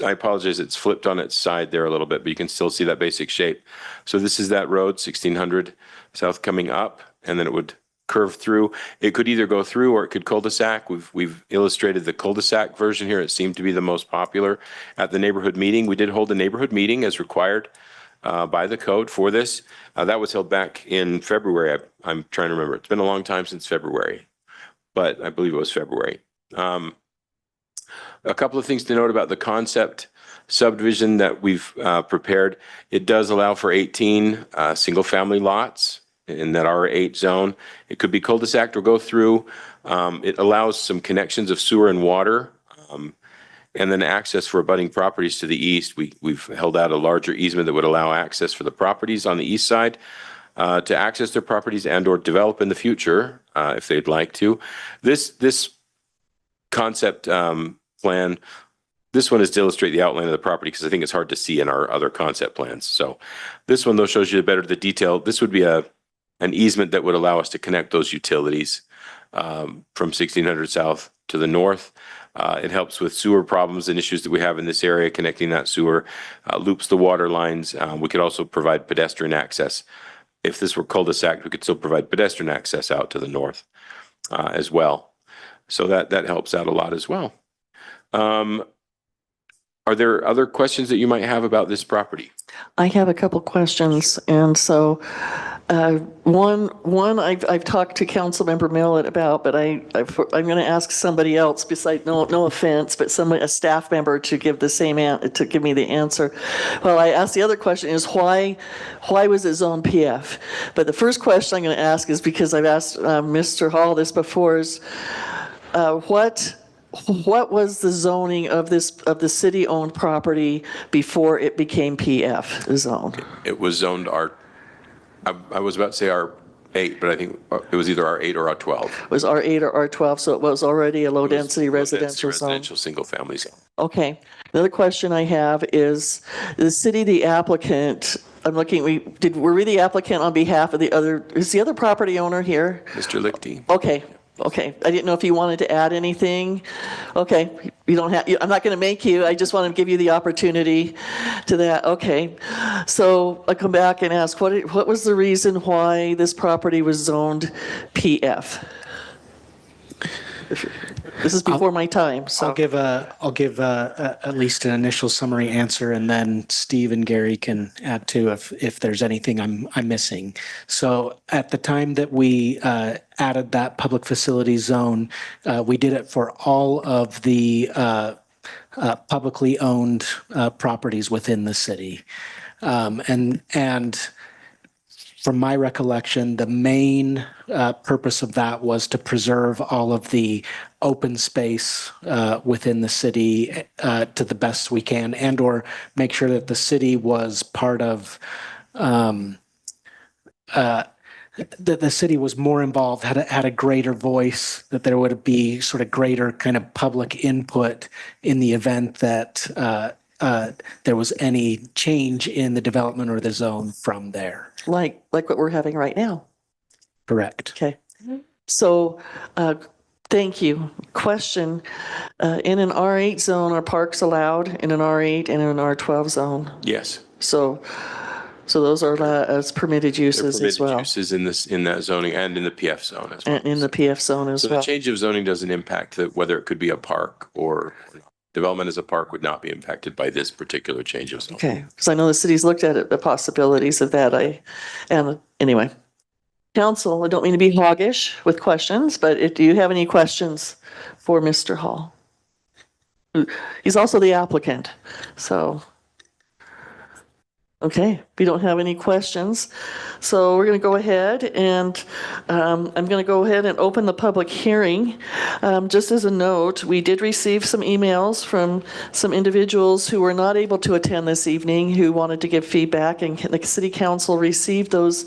I apologize, it's flipped on its side there a little bit, but you can still see that basic shape. So this is that road, 1600 south coming up, and then it would curve through. It could either go through or it could cul-de-sac. We've illustrated the cul-de-sac version here. It seemed to be the most popular at the neighborhood meeting. We did hold a neighborhood meeting as required by the code for this. That was held back in February. I'm trying to remember. It's been a long time since February, but I believe it was February. A couple of things to note about the concept subdivision that we've prepared. It does allow for 18 single-family lots in that R8 zone. It could be cul-de-sac or go through. It allows some connections of sewer and water, and then access for abutting properties to the east. We've held out a larger easement that would allow access for the properties on the east side to access their properties and or develop in the future if they'd like to. This concept plan, this one is to illustrate the outline of the property because I think it's hard to see in our other concept plans. So this one though shows you better the detail. This would be an easement that would allow us to connect those utilities from 1600 south to the north. It helps with sewer problems and issues that we have in this area, connecting that sewer, loops the water lines. We could also provide pedestrian access. If this were cul-de-sac, we could still provide pedestrian access out to the north as well. So that helps out a lot as well. Are there other questions that you might have about this property? I have a couple questions, and so one I've talked to Councilmember Millet about, but I'm going to ask somebody else besides, no offense, but a staff member to give to give me the answer. Well, I asked the other question is why was it zoned PF? But the first question I'm going to ask is because I've asked Mr. Hall this before is what was the zoning of the city-owned property before it became PF zoned? It was zoned I was about to say R8, but I think it was either R8 or R12. It was R8 or R12, so it was already a low-density residential zone. Residential single-family zone. Okay. Another question I have is the city, the applicant. I'm looking. Were we the applicant on behalf of the other? Is the other property owner here? Mr. Lichty. Okay. Okay, I didn't know if you wanted to add anything. Okay, you don't have, I'm not going to make you, I just want to give you the opportunity to that. Okay, so I come back and ask, what was the reason why this property was zoned PF? This is before my time, so. I'll give at least an initial summary answer, and then Steve and Gary can add to if there's anything I'm missing. So at the time that we added that public facility zone, we did it for all of the publicly owned properties within the city, and from my recollection, the main purpose of that was to preserve all of the open space within the city to the best we can, and or make sure that the city was part of, that the city was more involved, had a greater voice, that there would be sort of greater kind of public input in the event that there was any change in the development or the zone from there. Like what we're having right now. Correct. Okay. So, thank you. Question, in an R8 zone, are parks allowed in an R8 and in an R12 zone? Yes. So those are as permitted uses as well. Permitted uses in that zoning and in the PF zone as well. And in the PF zone as well. So the change of zoning doesn't impact whether it could be a park or not. Development as a park would not be impacted by this particular change of zoning. Okay, because I know the city's looked at it, the possibilities of that. And anyway, council, I don't mean to be hoggish with questions, but do you have any questions for Mr. Hall? He's also the applicant, so. Okay, we don't have any questions. So we're going to go ahead and I'm going to go ahead and open the public hearing. Just as a note, we did receive some emails from some individuals who were not able to attend this evening who wanted to give feedback, and the city council received those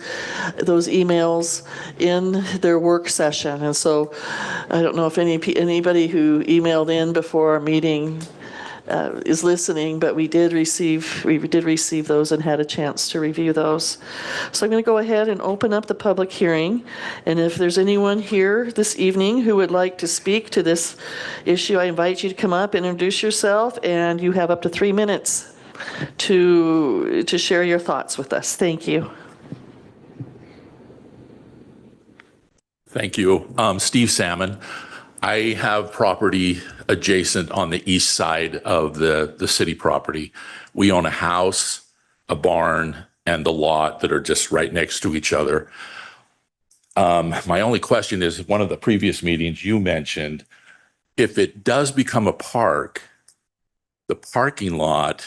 emails in their work session. And so I don't know if anybody who emailed in before our meeting is listening, but we did receive those and had a chance to review those. So I'm going to go ahead and open up the public hearing. And if there's anyone here this evening who would like to speak to this issue, I invite you to come up and introduce yourself, and you have up to 3 minutes to share your thoughts with us. Thank you. Thank you. Steve Salmon. I have property adjacent on the east side of the city property. We own a house, a barn, and the lot that are just right next to each other. My only question is, one of the previous meetings you mentioned, if it does become a park, the parking lot,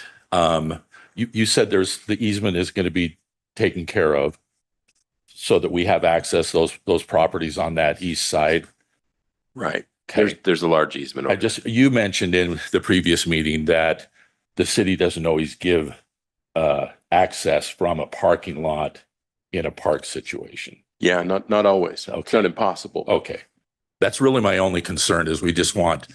you said the easement is going to be taken care of so that we have access to those properties on that east side. Right. Okay. There's a large easement. You mentioned in the previous meeting that the city doesn't always give access from a parking lot in a park situation. Yeah, not always. Okay. It's not impossible. Okay. That's really my only concern is we just want,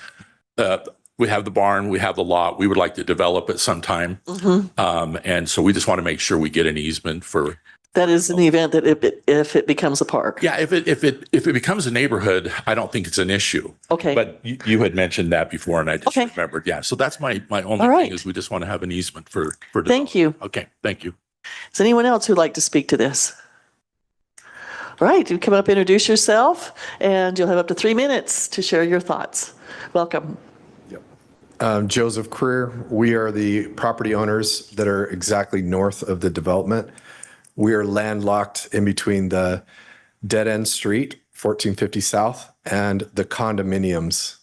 we have the barn, we have the lot, we would like to develop it sometime. Mm-hmm. And so we just want to make sure we get an easement for. That is in the event that if it becomes a park. Yeah, if it becomes a neighborhood, I don't think it's an issue. Okay. But you had mentioned that before, and I just remembered. Yeah, so that's my only thing is we just want to have an easement for. Thank you. Okay, thank you. Is anyone else who'd like to speak to this? All right, you come up, introduce yourself, and you'll have up to 3 minutes to share your thoughts. Welcome. Joseph Creer. We are the property owners that are exactly north of the development. We are landlocked in between the dead-end street, 1450 South, and the condominiums.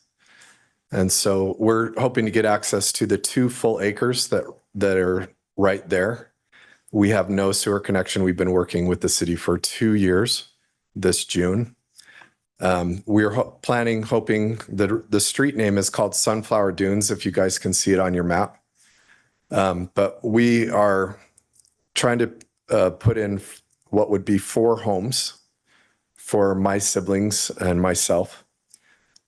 And so we're hoping to get access to the 2 full acres that are right there. We have no sewer connection. We've been working with the city for 2 years this June. We're hoping that the street name is called Sunflower Dunes, if you guys can see it on your map. But we are trying to put in what would be 4 homes for my siblings and myself.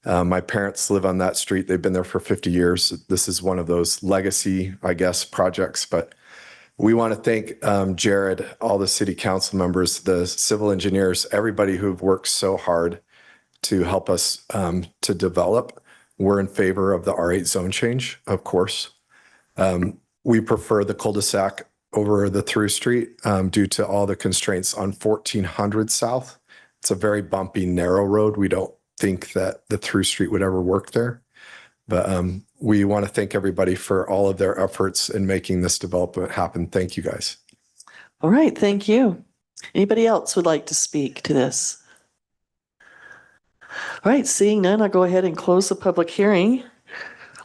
My parents live on that street. They've been there for 50 years. This is one of those legacy, I guess, projects. But we want to thank Jared, all the city council members, the civil engineers, everybody who've worked so hard to help us to develop. We're in favor of the R8 zone change, of course. We prefer the cul-de-sac over the through street due to all the constraints on 1400 South. It's a very bumpy, narrow road. We don't think that the through street would ever work there. But we want to thank everybody for all of their efforts in making this development happen. Thank you, guys. All right, thank you. Anybody else would like to speak to this? All right, seeing none, I'll go ahead and close the public hearing.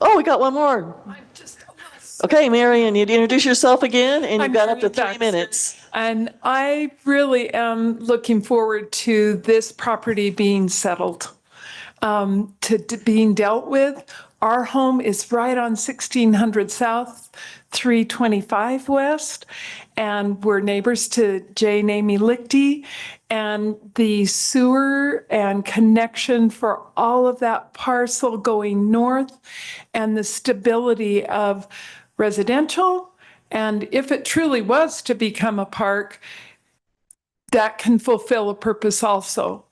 Oh, we got one more. Okay, Marion, you'd introduce yourself again, and you've got up to 3 minutes. And I really am looking forward to this property being settled, being dealt with. Our home is right on 1600 South, 325 West, and we're neighbors to Jay and Amy Lichty. And the sewer and connection for all of that parcel going north and the stability of residential, and if it truly was to become a park, that can fulfill a purpose also.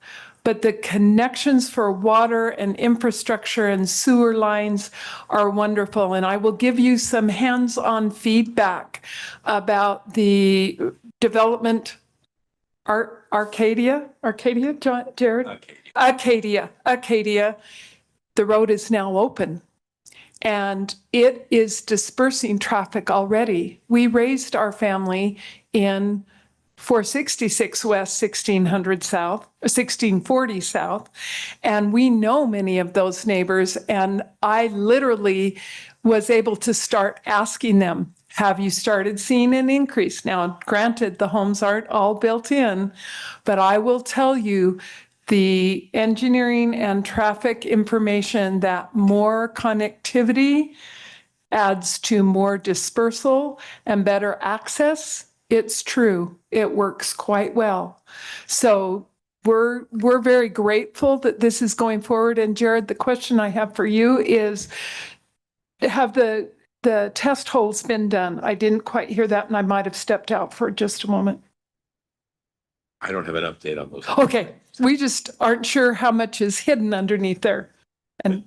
But the connections for water and infrastructure and sewer lines are wonderful. And I will give you some hands-on feedback about the development. Arcadia, Jared? Arcadia. The road is now open. And it is dispersing traffic already. We raised our family in 466 West, 1600 South, 1640 South, and we know many of those neighbors. And I literally was able to start asking them, Have you started seeing an increase? Now, granted, the homes aren't all built in, but I will tell you the engineering and traffic information that more connectivity adds to more dispersal and better access. It's true. It works quite well. So we're very grateful that this is going forward. And Jared, the question I have for you is, have the test holes been done? I didn't quite hear that, and I might have stepped out for just a moment. I don't have an update on those. Okay, we just aren't sure how much is hidden underneath there. And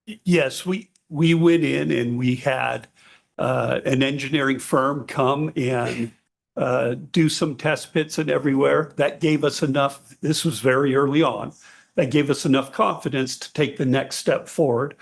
yes, we went in and we had an engineering firm come and do some test pits and everywhere. That gave us enough, this was very early on, that gave us enough confidence to take the next step forward.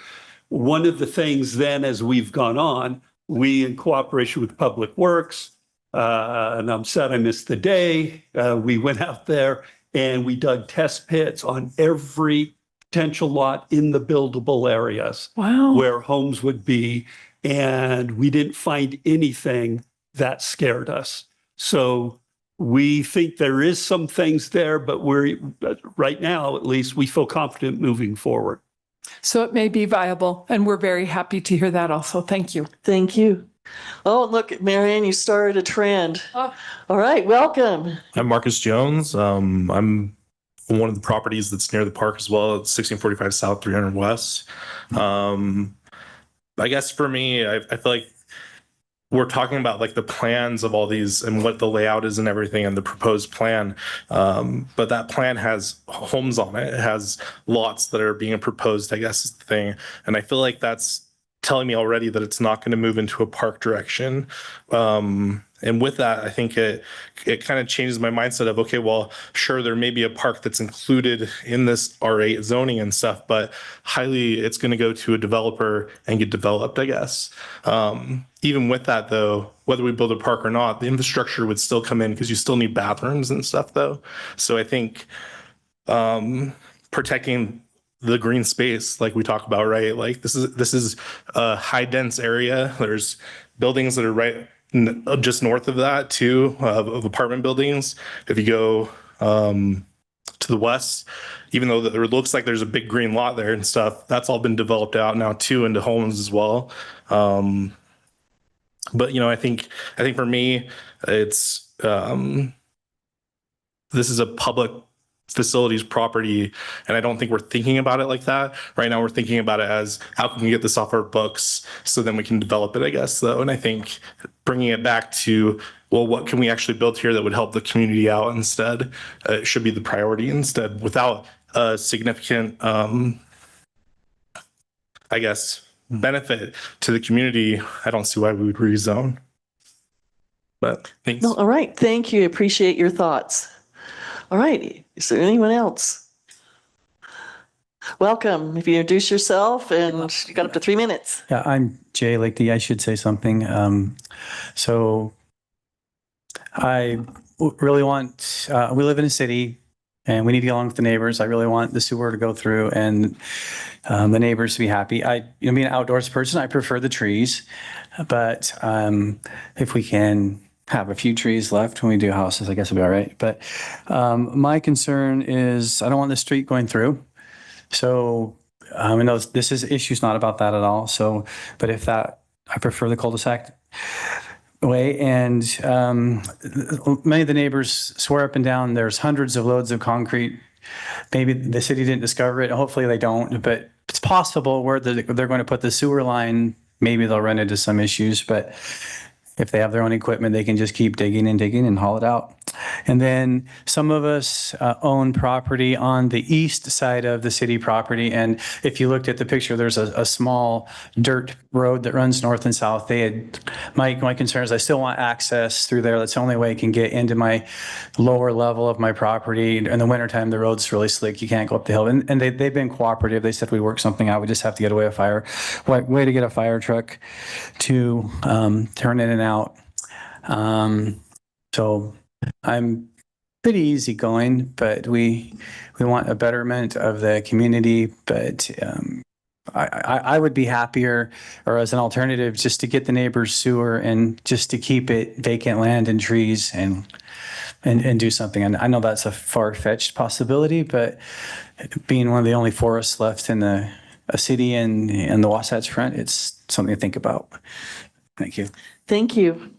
One of the things then, as we've gone on, we, in cooperation with Public Works, and I'm sad I missed the day, we went out there and we dug test pits on every potential lot in the buildable areas. Wow. Where homes would be, and we didn't find anything that scared us. So we think there is some things there, but right now, at least, we feel confident moving forward. so it may be viable, and we're very happy to hear that also. Thank you. Thank you. Oh, look, Marianne, you started a trend. All right, welcome. I'm Marcus Jones. I'm one of the properties that's near the park as well. It's 1645 South, 300 West. I guess for me, I feel like we're talking about like the plans of all these and what the layout is and everything and the proposed plan. But that plan has homes on it. It has lots that are being proposed, I guess is the thing. And I feel like that's telling me already that it's not going to move into a park direction. And with that, I think it kind of changes my mindset of, okay, well, sure, there may be a park that's included in this R8 zoning and stuff, but highly it's going to go to a developer and get developed, I guess. Even with that, though, whether we build a park or not, the infrastructure would still come in because you still need bathrooms and stuff, though. So I think protecting the green space, like we talk about, right? Like this is a high dense area. There's buildings that are right just north of that too, of apartment buildings. If you go to the west, even though it looks like there's a big green lot there and stuff, that's all been developed out now too into homes as well. But I think for me, it's this is a public facilities property, and I don't think we're thinking about it like that. Right now we're thinking about it as how can we get this off our books so then we can develop it, I guess, though. And I think bringing it back to, well, what can we actually build here that would help the community out instead? It should be the priority instead, without a significant, I guess, benefit to the community. I don't see why we would rezone. But thanks. No, all right, thank you. Appreciate your thoughts. All right, is there anyone else? Welcome. If you introduce yourself, and you got up to 3 minutes. Yeah, I'm Jay Lakey. I should say something. So I really want, we live in a city and we need to get along with the neighbors. I really want the sewer to go through and the neighbors to be happy. Being an outdoors person, I prefer the trees, but if we can have a few trees left when we do houses, I guess it'll be all right. But my concern is I don't want the street going through. So I know this issue's not about that at all. So, but if that, I prefer the cul-de-sac way. And many of the neighbors swear up and down there's hundreds of loads of concrete. Maybe the city didn't discover it. Hopefully they don't, but it's possible where they're going to put the sewer line, maybe they'll run into some issues, but if they have their own equipment, they can just keep digging and haul it out. And then some of us own property on the east side of the city property. And if you looked at the picture, there's a small dirt road that runs north and south. My concern is I still want access through there. That's the only way I can get into my lower level of my property. In the wintertime, the road's really slick. You can't go up the hill. And they've been cooperative. They said we work something out. We just have to get way to get a fire truck to turn in and out. So I'm pretty easygoing, but we want a betterment of the community. But I would be happier, or as an alternative, just to get the neighbor's sewer and just to keep it vacant land and trees and do something. And I know that's a far-fetched possibility, but being one of the only forests left in a city and the Wasatch Front, it's something to think about. Thank you. Thank you.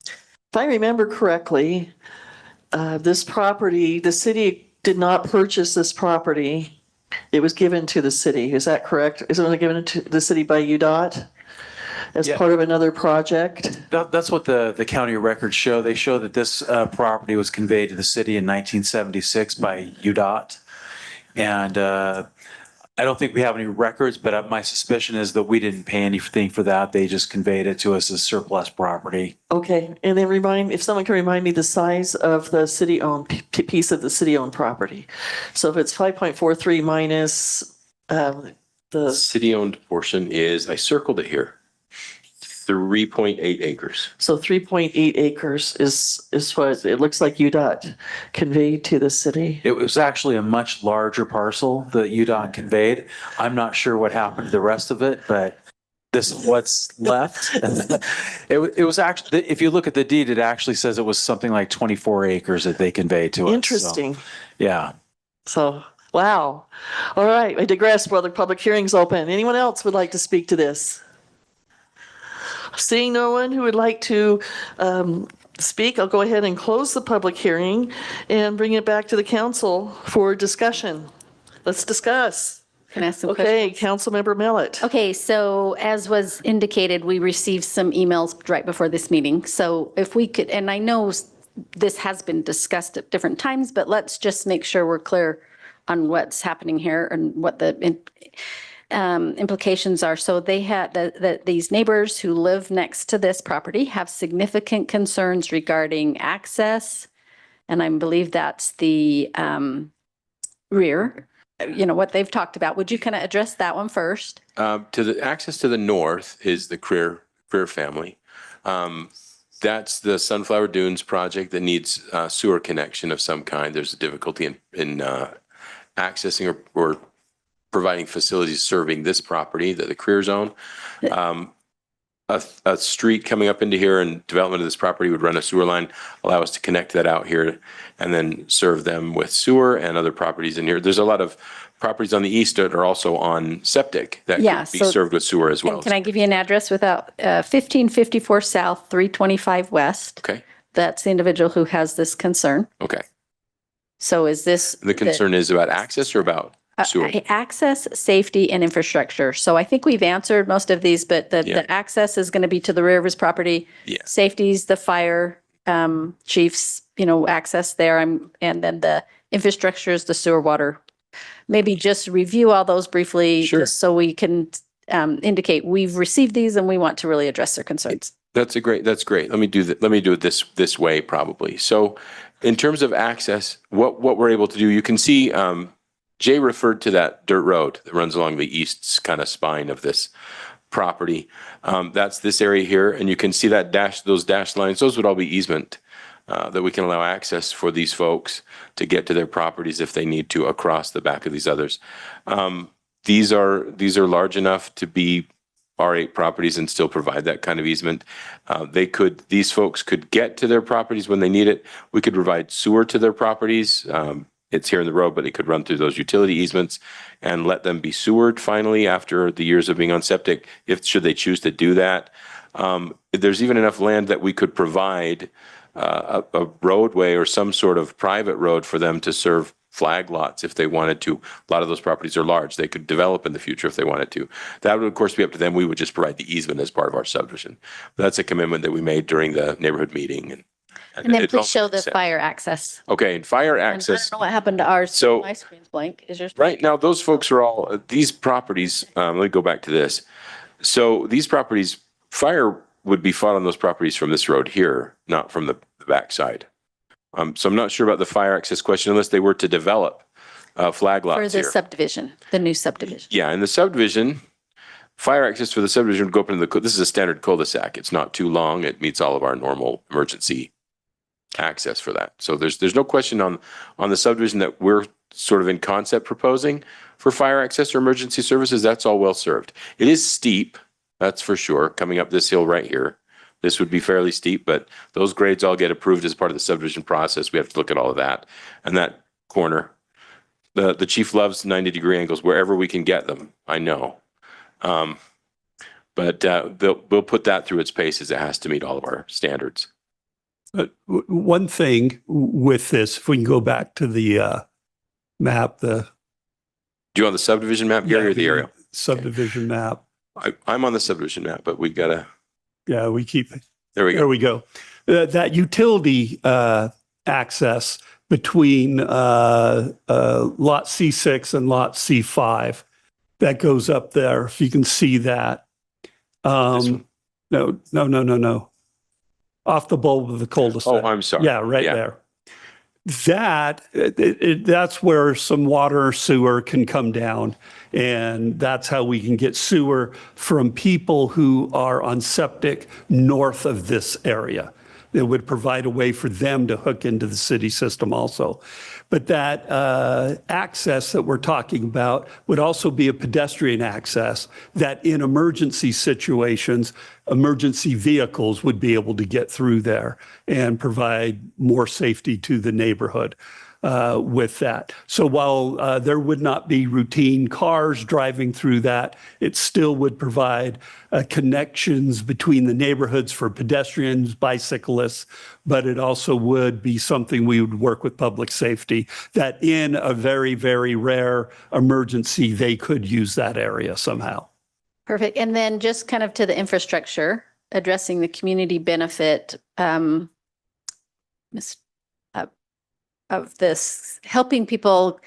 If I remember correctly, this property, the city did not purchase this property. It was given to the city. Is that correct? Is it only given to the city by UDOT as part of another project? That's what the county records show. They show that this property was conveyed to the city in 1976 by UDOT. And I don't think we have any records, but my suspicion is that we didn't pay anything for that. They just conveyed it to us as surplus property. Okay, and then if someone can remind me the size of the city-owned piece of the city-owned property. So if it's 5.43 minus the city-owned portion is, I circled it here, 3.8 acres. So 3.8 acres is what it looks like UDOT conveyed to the city. It was actually a much larger parcel that UDOT conveyed. I'm not sure what happened to the rest of it, but this is what's left. It was actually, if you look at the deed, it actually says it was something like 24 acres that they conveyed to us. Interesting. So, yeah. So, wow. All right, I digress. Well, the public hearing's open. Anyone else would like to speak to this? Seeing no one who would like to speak, I'll go ahead and close the public hearing and bring it back to the council for discussion. Let's discuss. Can I ask some Okay, questions? Councilmember Millet. Okay, so as was indicated, we received some emails right before this meeting. So if we could, and I know this has been discussed at different times, but let's just make sure we're clear on what's happening here and what the implications are. So they had that these neighbors who live next to this property have significant concerns regarding access, and I believe that's the rear. You know what they've talked about. Would you kind of address that one first? To the access to the north is the Creer family. That's the Sunflower Dunes project that needs sewer connection of some kind. There's a difficulty in accessing or providing facilities serving this property, the Creer zone. A street coming up into here and development of this property would run a sewer line, allow us to connect that out here and then serve them with sewer and other properties in here. There's a lot of properties on the east that are also on septic that could be served with sewer as well. And can I give you an address without 1554 South, 325 West? Okay. That's the individual who has this concern. Okay. So is this The concern is about access or about sewer? access, safety, and infrastructure. So I think we've answered most of these, but the access is going to be to the rear of his property. Yeah. Safety's the fire chief's, access there. And then the infrastructure is the sewer water. Maybe just review all those briefly, just so we can indicate we've received these and we want to really address their concerns. That's great. Let me do it this way probably. So in terms of access, what we're able to do, you can see Jay referred to that dirt road that runs along the east kind of spine of this property. That's this area here, and you can see that those dashed lines. Those would all be easement that we can allow access for these folks to get to their properties if they need to across the back of these others. These are large enough to be R8 properties and still provide that kind of easement. These folks could get to their properties when they need it. We could provide sewer to their properties. It's here in the road, but they could run through those utility easements and let them be sewered finally after the years of being on septic, should they choose to do that. There's even enough land that we could provide a roadway or some sort of private road for them to serve flag lots if they wanted to. A lot of those properties are large. They could develop in the future if they wanted to. That would, of course, be up to them. We would just provide the easement as part of our subdivision. That's a commitment that we made during the neighborhood meeting. And then please show the fire access. Okay, and fire And I access. don't know what happened to ours. So- My screen's blank. Is yours? Right now, those folks are all, these properties, let me go back to this. So these properties, fire would be fought on those properties from this road here, not from the backside. So I'm not sure about the fire access question unless they were to develop flag For lots the here. subdivision, the new subdivision. Yeah, in the subdivision, fire access for the subdivision would go up into this is a standard cul-de-sac. It's not too long. It meets all of our normal emergency access for that. So there's no question on the subdivision that we're sort of in concept proposing for fire access or emergency services, that's all well served. It is steep, that's for sure, coming up this hill right here. This would be fairly steep, but those grades all get approved as part of the subdivision process. We have to look at all of that. And that corner, the chief loves 90-degree angles wherever we can get them, I know. But we'll put that through its paces. It has to meet all of our standards. One thing with this, if we can go back to the map, Do you want the subdivision map, Gary, or the aerial? Subdivision map. I'm on the subdivision map, but we gotta. Yeah, we keep. There we go. There we go. That utility access between lot C6 and lot C5 that goes up there. If you can see that. No. Off the bulb of the cul-de-sac. Oh, I'm sorry. Yeah, right there. That's where some water sewer can come down. And that's how we can get sewer from people who are on septic north of this area. It would provide a way for them to hook into the city system also. But that access that we're talking about would also be a pedestrian access that in emergency situations, emergency vehicles would be able to get through there and provide more safety to the neighborhood with that. So while there would not be routine cars driving through that, it still would provide connections between the neighborhoods for pedestrians, bicyclists, but it also would be something we would work with public safety that in a very, very rare emergency, they could use that area somehow. Perfect. And then just kind of to the infrastructure, addressing the community benefit of this, helping people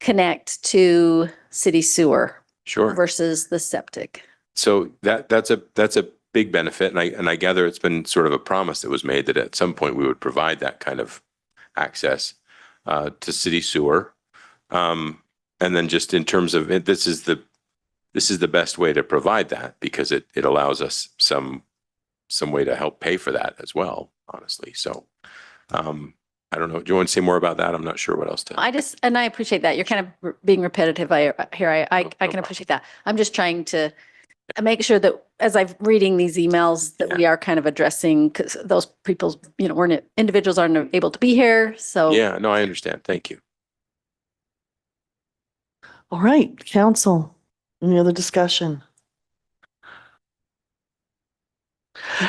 connect to city sewer. Sure. Versus the septic. So that's a big benefit, and I gather it's been sort of a promise that was made that at some point we would provide that kind of access to city sewer, and then just in terms of it, this is the best way to provide that because it allows us some way to help pay for that as well, honestly. So I don't know. Do you want to say more about that? I'm not sure what else to. I appreciate that. You're kind of being repetitive here. I can appreciate that. I'm just trying to make sure that as I'm reading these emails that we are kind of addressing because those people's, individuals aren't able to be here. So Yeah, no, I understand. Thank you. All right, council, any other discussion?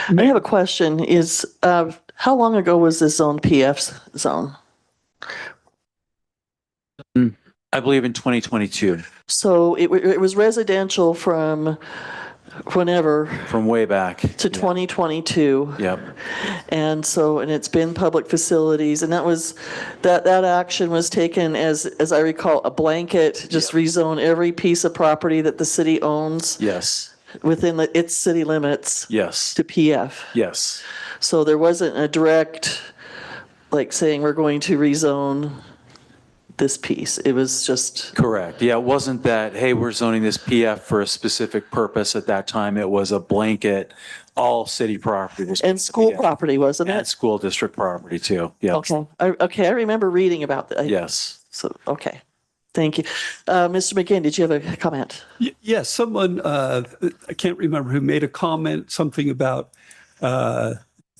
I have a question is, how long ago was this zone PF zone? I believe in 2022. So it was residential from whenever? From way back. To 2022. Yep. And it's been public facilities, and that action was taken as I recall, a blanket, just rezone every piece of property that the city owns. Yes. Within its city limits. Yes. To PF. Yes. So there wasn't a direct, like saying we're going to rezone this piece. It was just. Correct. Yeah, it wasn't that, hey, we're zoning this PF for a specific purpose at that time. It was a blanket, all city property. And school property, wasn't it? And school district property too. Yeah. Okay. I remember reading about that. Yes. So, okay. Thank you. Mr. McGinn, did you have a comment? Yes, someone, I can't remember who made a comment, something about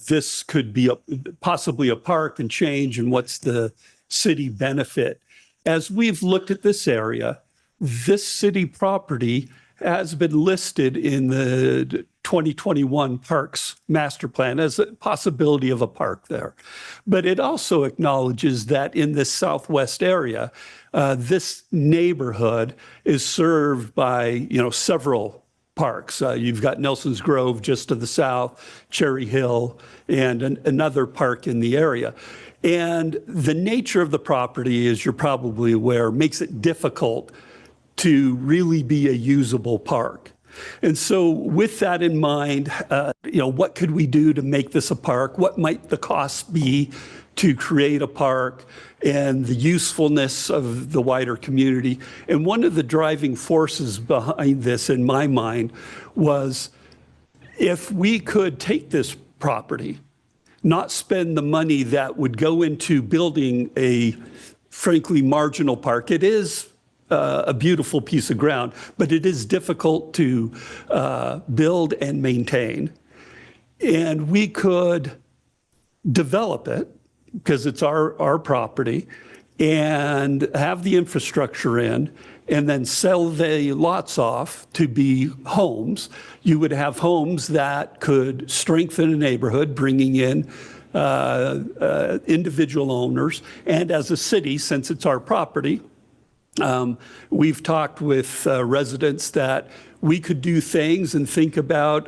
this could be possibly a park and change and what's the city benefit. As we've looked at this area, this city property has been listed in the 2021 Parks Master Plan as a possibility of a park there. But it also acknowledges that in this southwest area, this neighborhood is served by, several parks. You've got Nelson's Grove just to the south, Cherry Hill, and another park in the area. And the nature of the property, as you're probably aware, makes it difficult to really be a usable park. And so with that in mind, what could we do to make this a park? What might the cost be to create a park and the usefulness of the wider community? And one of the driving forces behind this, in my mind, was if we could take this property, not spend the money that would go into building a frankly marginal park. It is a beautiful piece of ground, but it is difficult to build and maintain. And we could develop it because it's our property and have the infrastructure in and then sell the lots off to be homes. You would have homes that could strengthen a neighborhood, bringing in individual owners. And as a city, since it's our property, we've talked with residents that we could do things and think about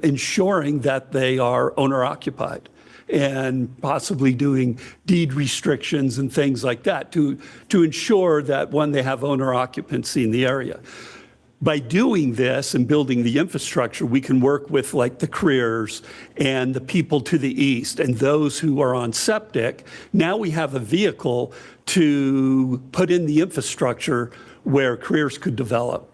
ensuring that they are owner occupied and possibly doing deed restrictions and things like that to ensure that, one, they have owner occupancy in the area. By doing this and building the infrastructure, we can work with like the careers and the people to the east and those who are on septic. Now we have a vehicle to put in the infrastructure where careers could develop.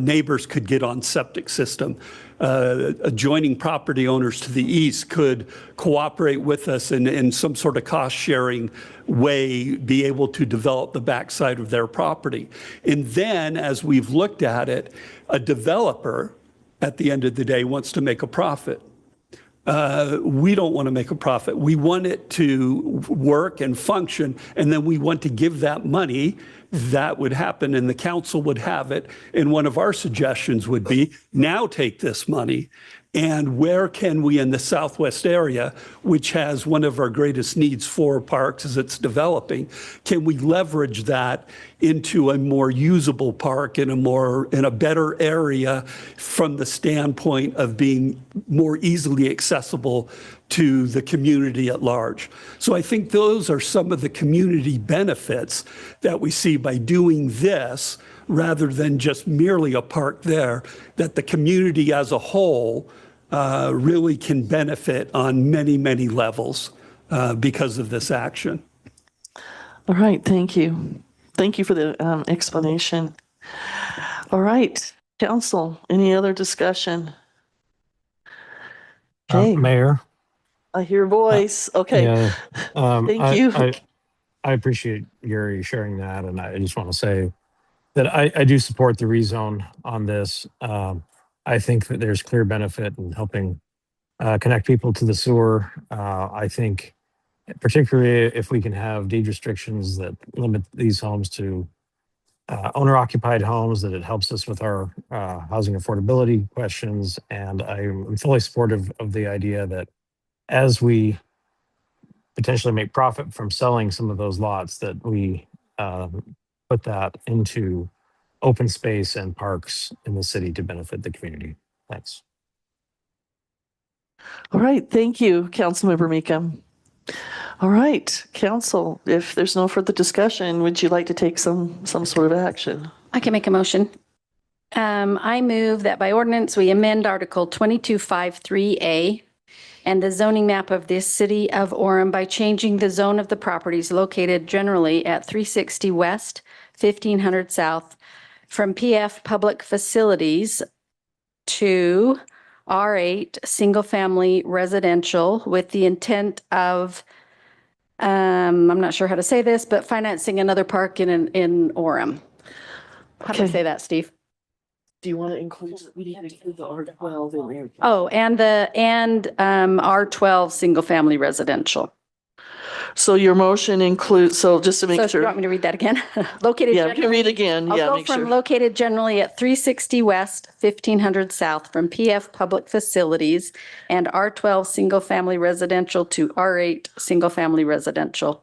Neighbors could get on septic system. Adjoining property owners to the east could cooperate with us in some sort of cost-sharing way, be able to develop the backside of their property. And then, as we've looked at it, a developer, at the end of the day, wants to make a profit. We don't want to make a profit. We want it to work and function, and then we want to give that money. That would happen, and the council would have it. And one of our suggestions would be, now take this money, and where can we in the southwest area, which has one of our greatest needs for parks as it's developing, can we leverage that into a more usable park in a better area from the standpoint of being more easily accessible to the community at large. So I think those are some of the community benefits that we see by doing this rather than just merely a park there, that the community as a whole really can benefit on many, many levels because of this action. All right, thank you. Thank you for the explanation. All right, council, any other discussion? Okay. Mayor. I hear a voice. Okay. Yeah. Thank you. I appreciate Gary sharing that, and I just want to say that I do support the rezone on this. I think that there's clear benefit in helping connect people to the sewer. I think particularly if we can have deed restrictions that limit these homes to owner-occupied homes, that it helps us with our housing affordability questions. And I'm fully supportive of the idea that as we potentially make profit from selling some of those lots, that we put that into open space and parks in the city to benefit the community. Thanks. All right, thank you, Councilmember Meekum. All right, council, if there's no further discussion, would you like to take some sort of action? I can make a motion. I move that by ordinance, we amend Article 2253A and the zoning map of this city of Orem by changing the zone of the properties located generally at 360 West, 1500 South from PF Public Facilities to R8 Single Family Residential with the intent of, I'm not sure how to say this, but financing another park in Orem. How do I say that, Steve? Do you want to include, we need to include the R12 in there. Oh, and R12 Single Family Residential. So your motion includes, so just to make So sure. you want me to read that again? Located. Yeah, you can read again. I'll Yeah, go make from sure. located generally at 360 West, 1500 South from PF Public Facilities and R12 Single Family Residential to R8 Single Family Residential.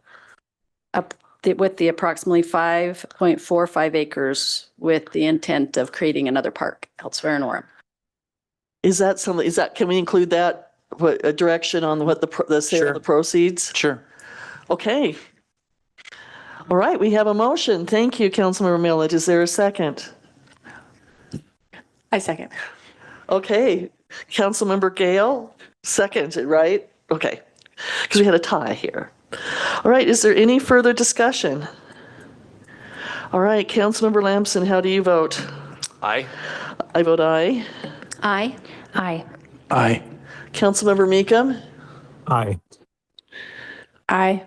With the approximately 5.45 acres with the intent of creating another park elsewhere in Orem. Is that something, can we include that, a direction on what the sale of the proceeds? Sure. Okay. All right, we have a motion. Thank you, Councilmember Millett. Is there a second? I second. Okay, Councilmember Gale, second, right? Okay, because we had a tie here. All right, is there any further discussion? All right, Councilmember Lamson, how do you vote? Aye. I vote aye. Aye. Aye. Aye. Councilmember Meekum? Aye. Aye.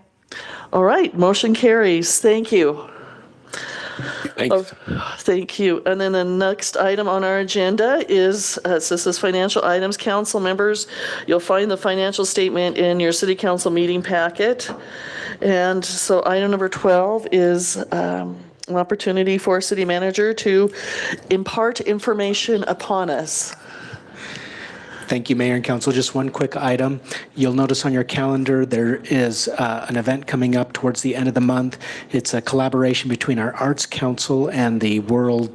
All right, motion carries. Thank you. Thanks. Thank you. And then the next item on our agenda is, this is financial items. Council members, you'll find the financial statement in your city council meeting packet. And so item number 12 is an opportunity for city manager to impart information upon us. Thank you, Mayor and Council. Just one quick item. You'll notice on your calendar there is an event coming up towards the end of the month. It's a collaboration between our Arts Council and the World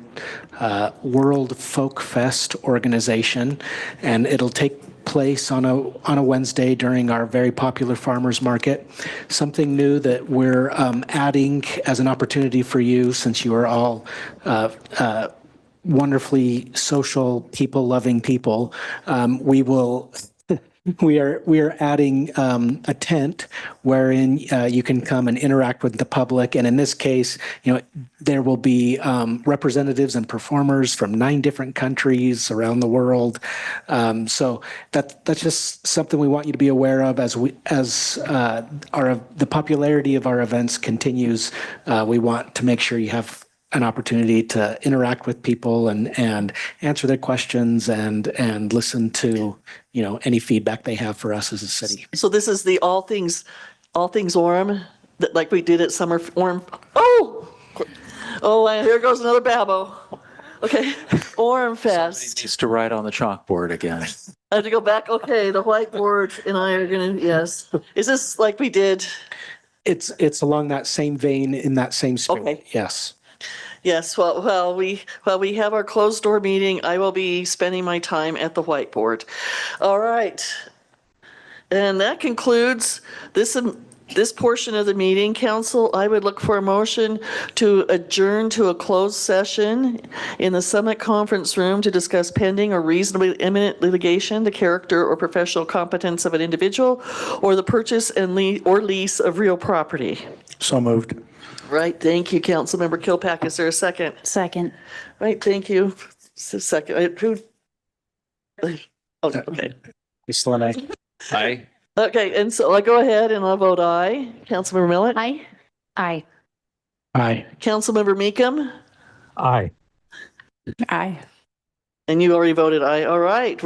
Folk Fest organization, and it'll take place on a Wednesday during our very popular farmers market. Something new that we're adding as an opportunity for you, since you are all wonderfully social, people-loving people. We are adding a tent wherein you can come and interact with the public. And in this case, there will be representatives and performers from 9 different countries around the world. So that's just something we want you to be aware of as the popularity of our events continues. We want to make sure you have an opportunity to interact with people and answer their questions and listen to, any feedback they have for us as a city. So this is the all things Orem, that like we did at Summer Orem. Oh, and here goes another babble. Okay, Orem Fest. Somebody needs to write on the chalkboard again. I have to go back. Okay, the whiteboard and I are gonna, yes. Is this like we did? It's along that same vein, in that same spirit. Okay. Yes. Yes, while we have our closed door meeting, I will be spending my time at the whiteboard. All right. And that concludes this portion of the meeting. Council, I would look for a motion to adjourn to a closed session in the Summit Conference Room to discuss pending or reasonably imminent litigation, the character or professional competence of an individual, or the purchase and lease of real property. So moved. Right, thank you, Councilmember Kilpack. Is there a second? Second. Right, thank you. Second. Who? Oh, okay. Aye. Okay, and so I go ahead and I'll vote aye. Councilmember Millet? Aye. Aye. Aye. Councilmember Meekum? Aye. Aye. And you already voted aye. All right.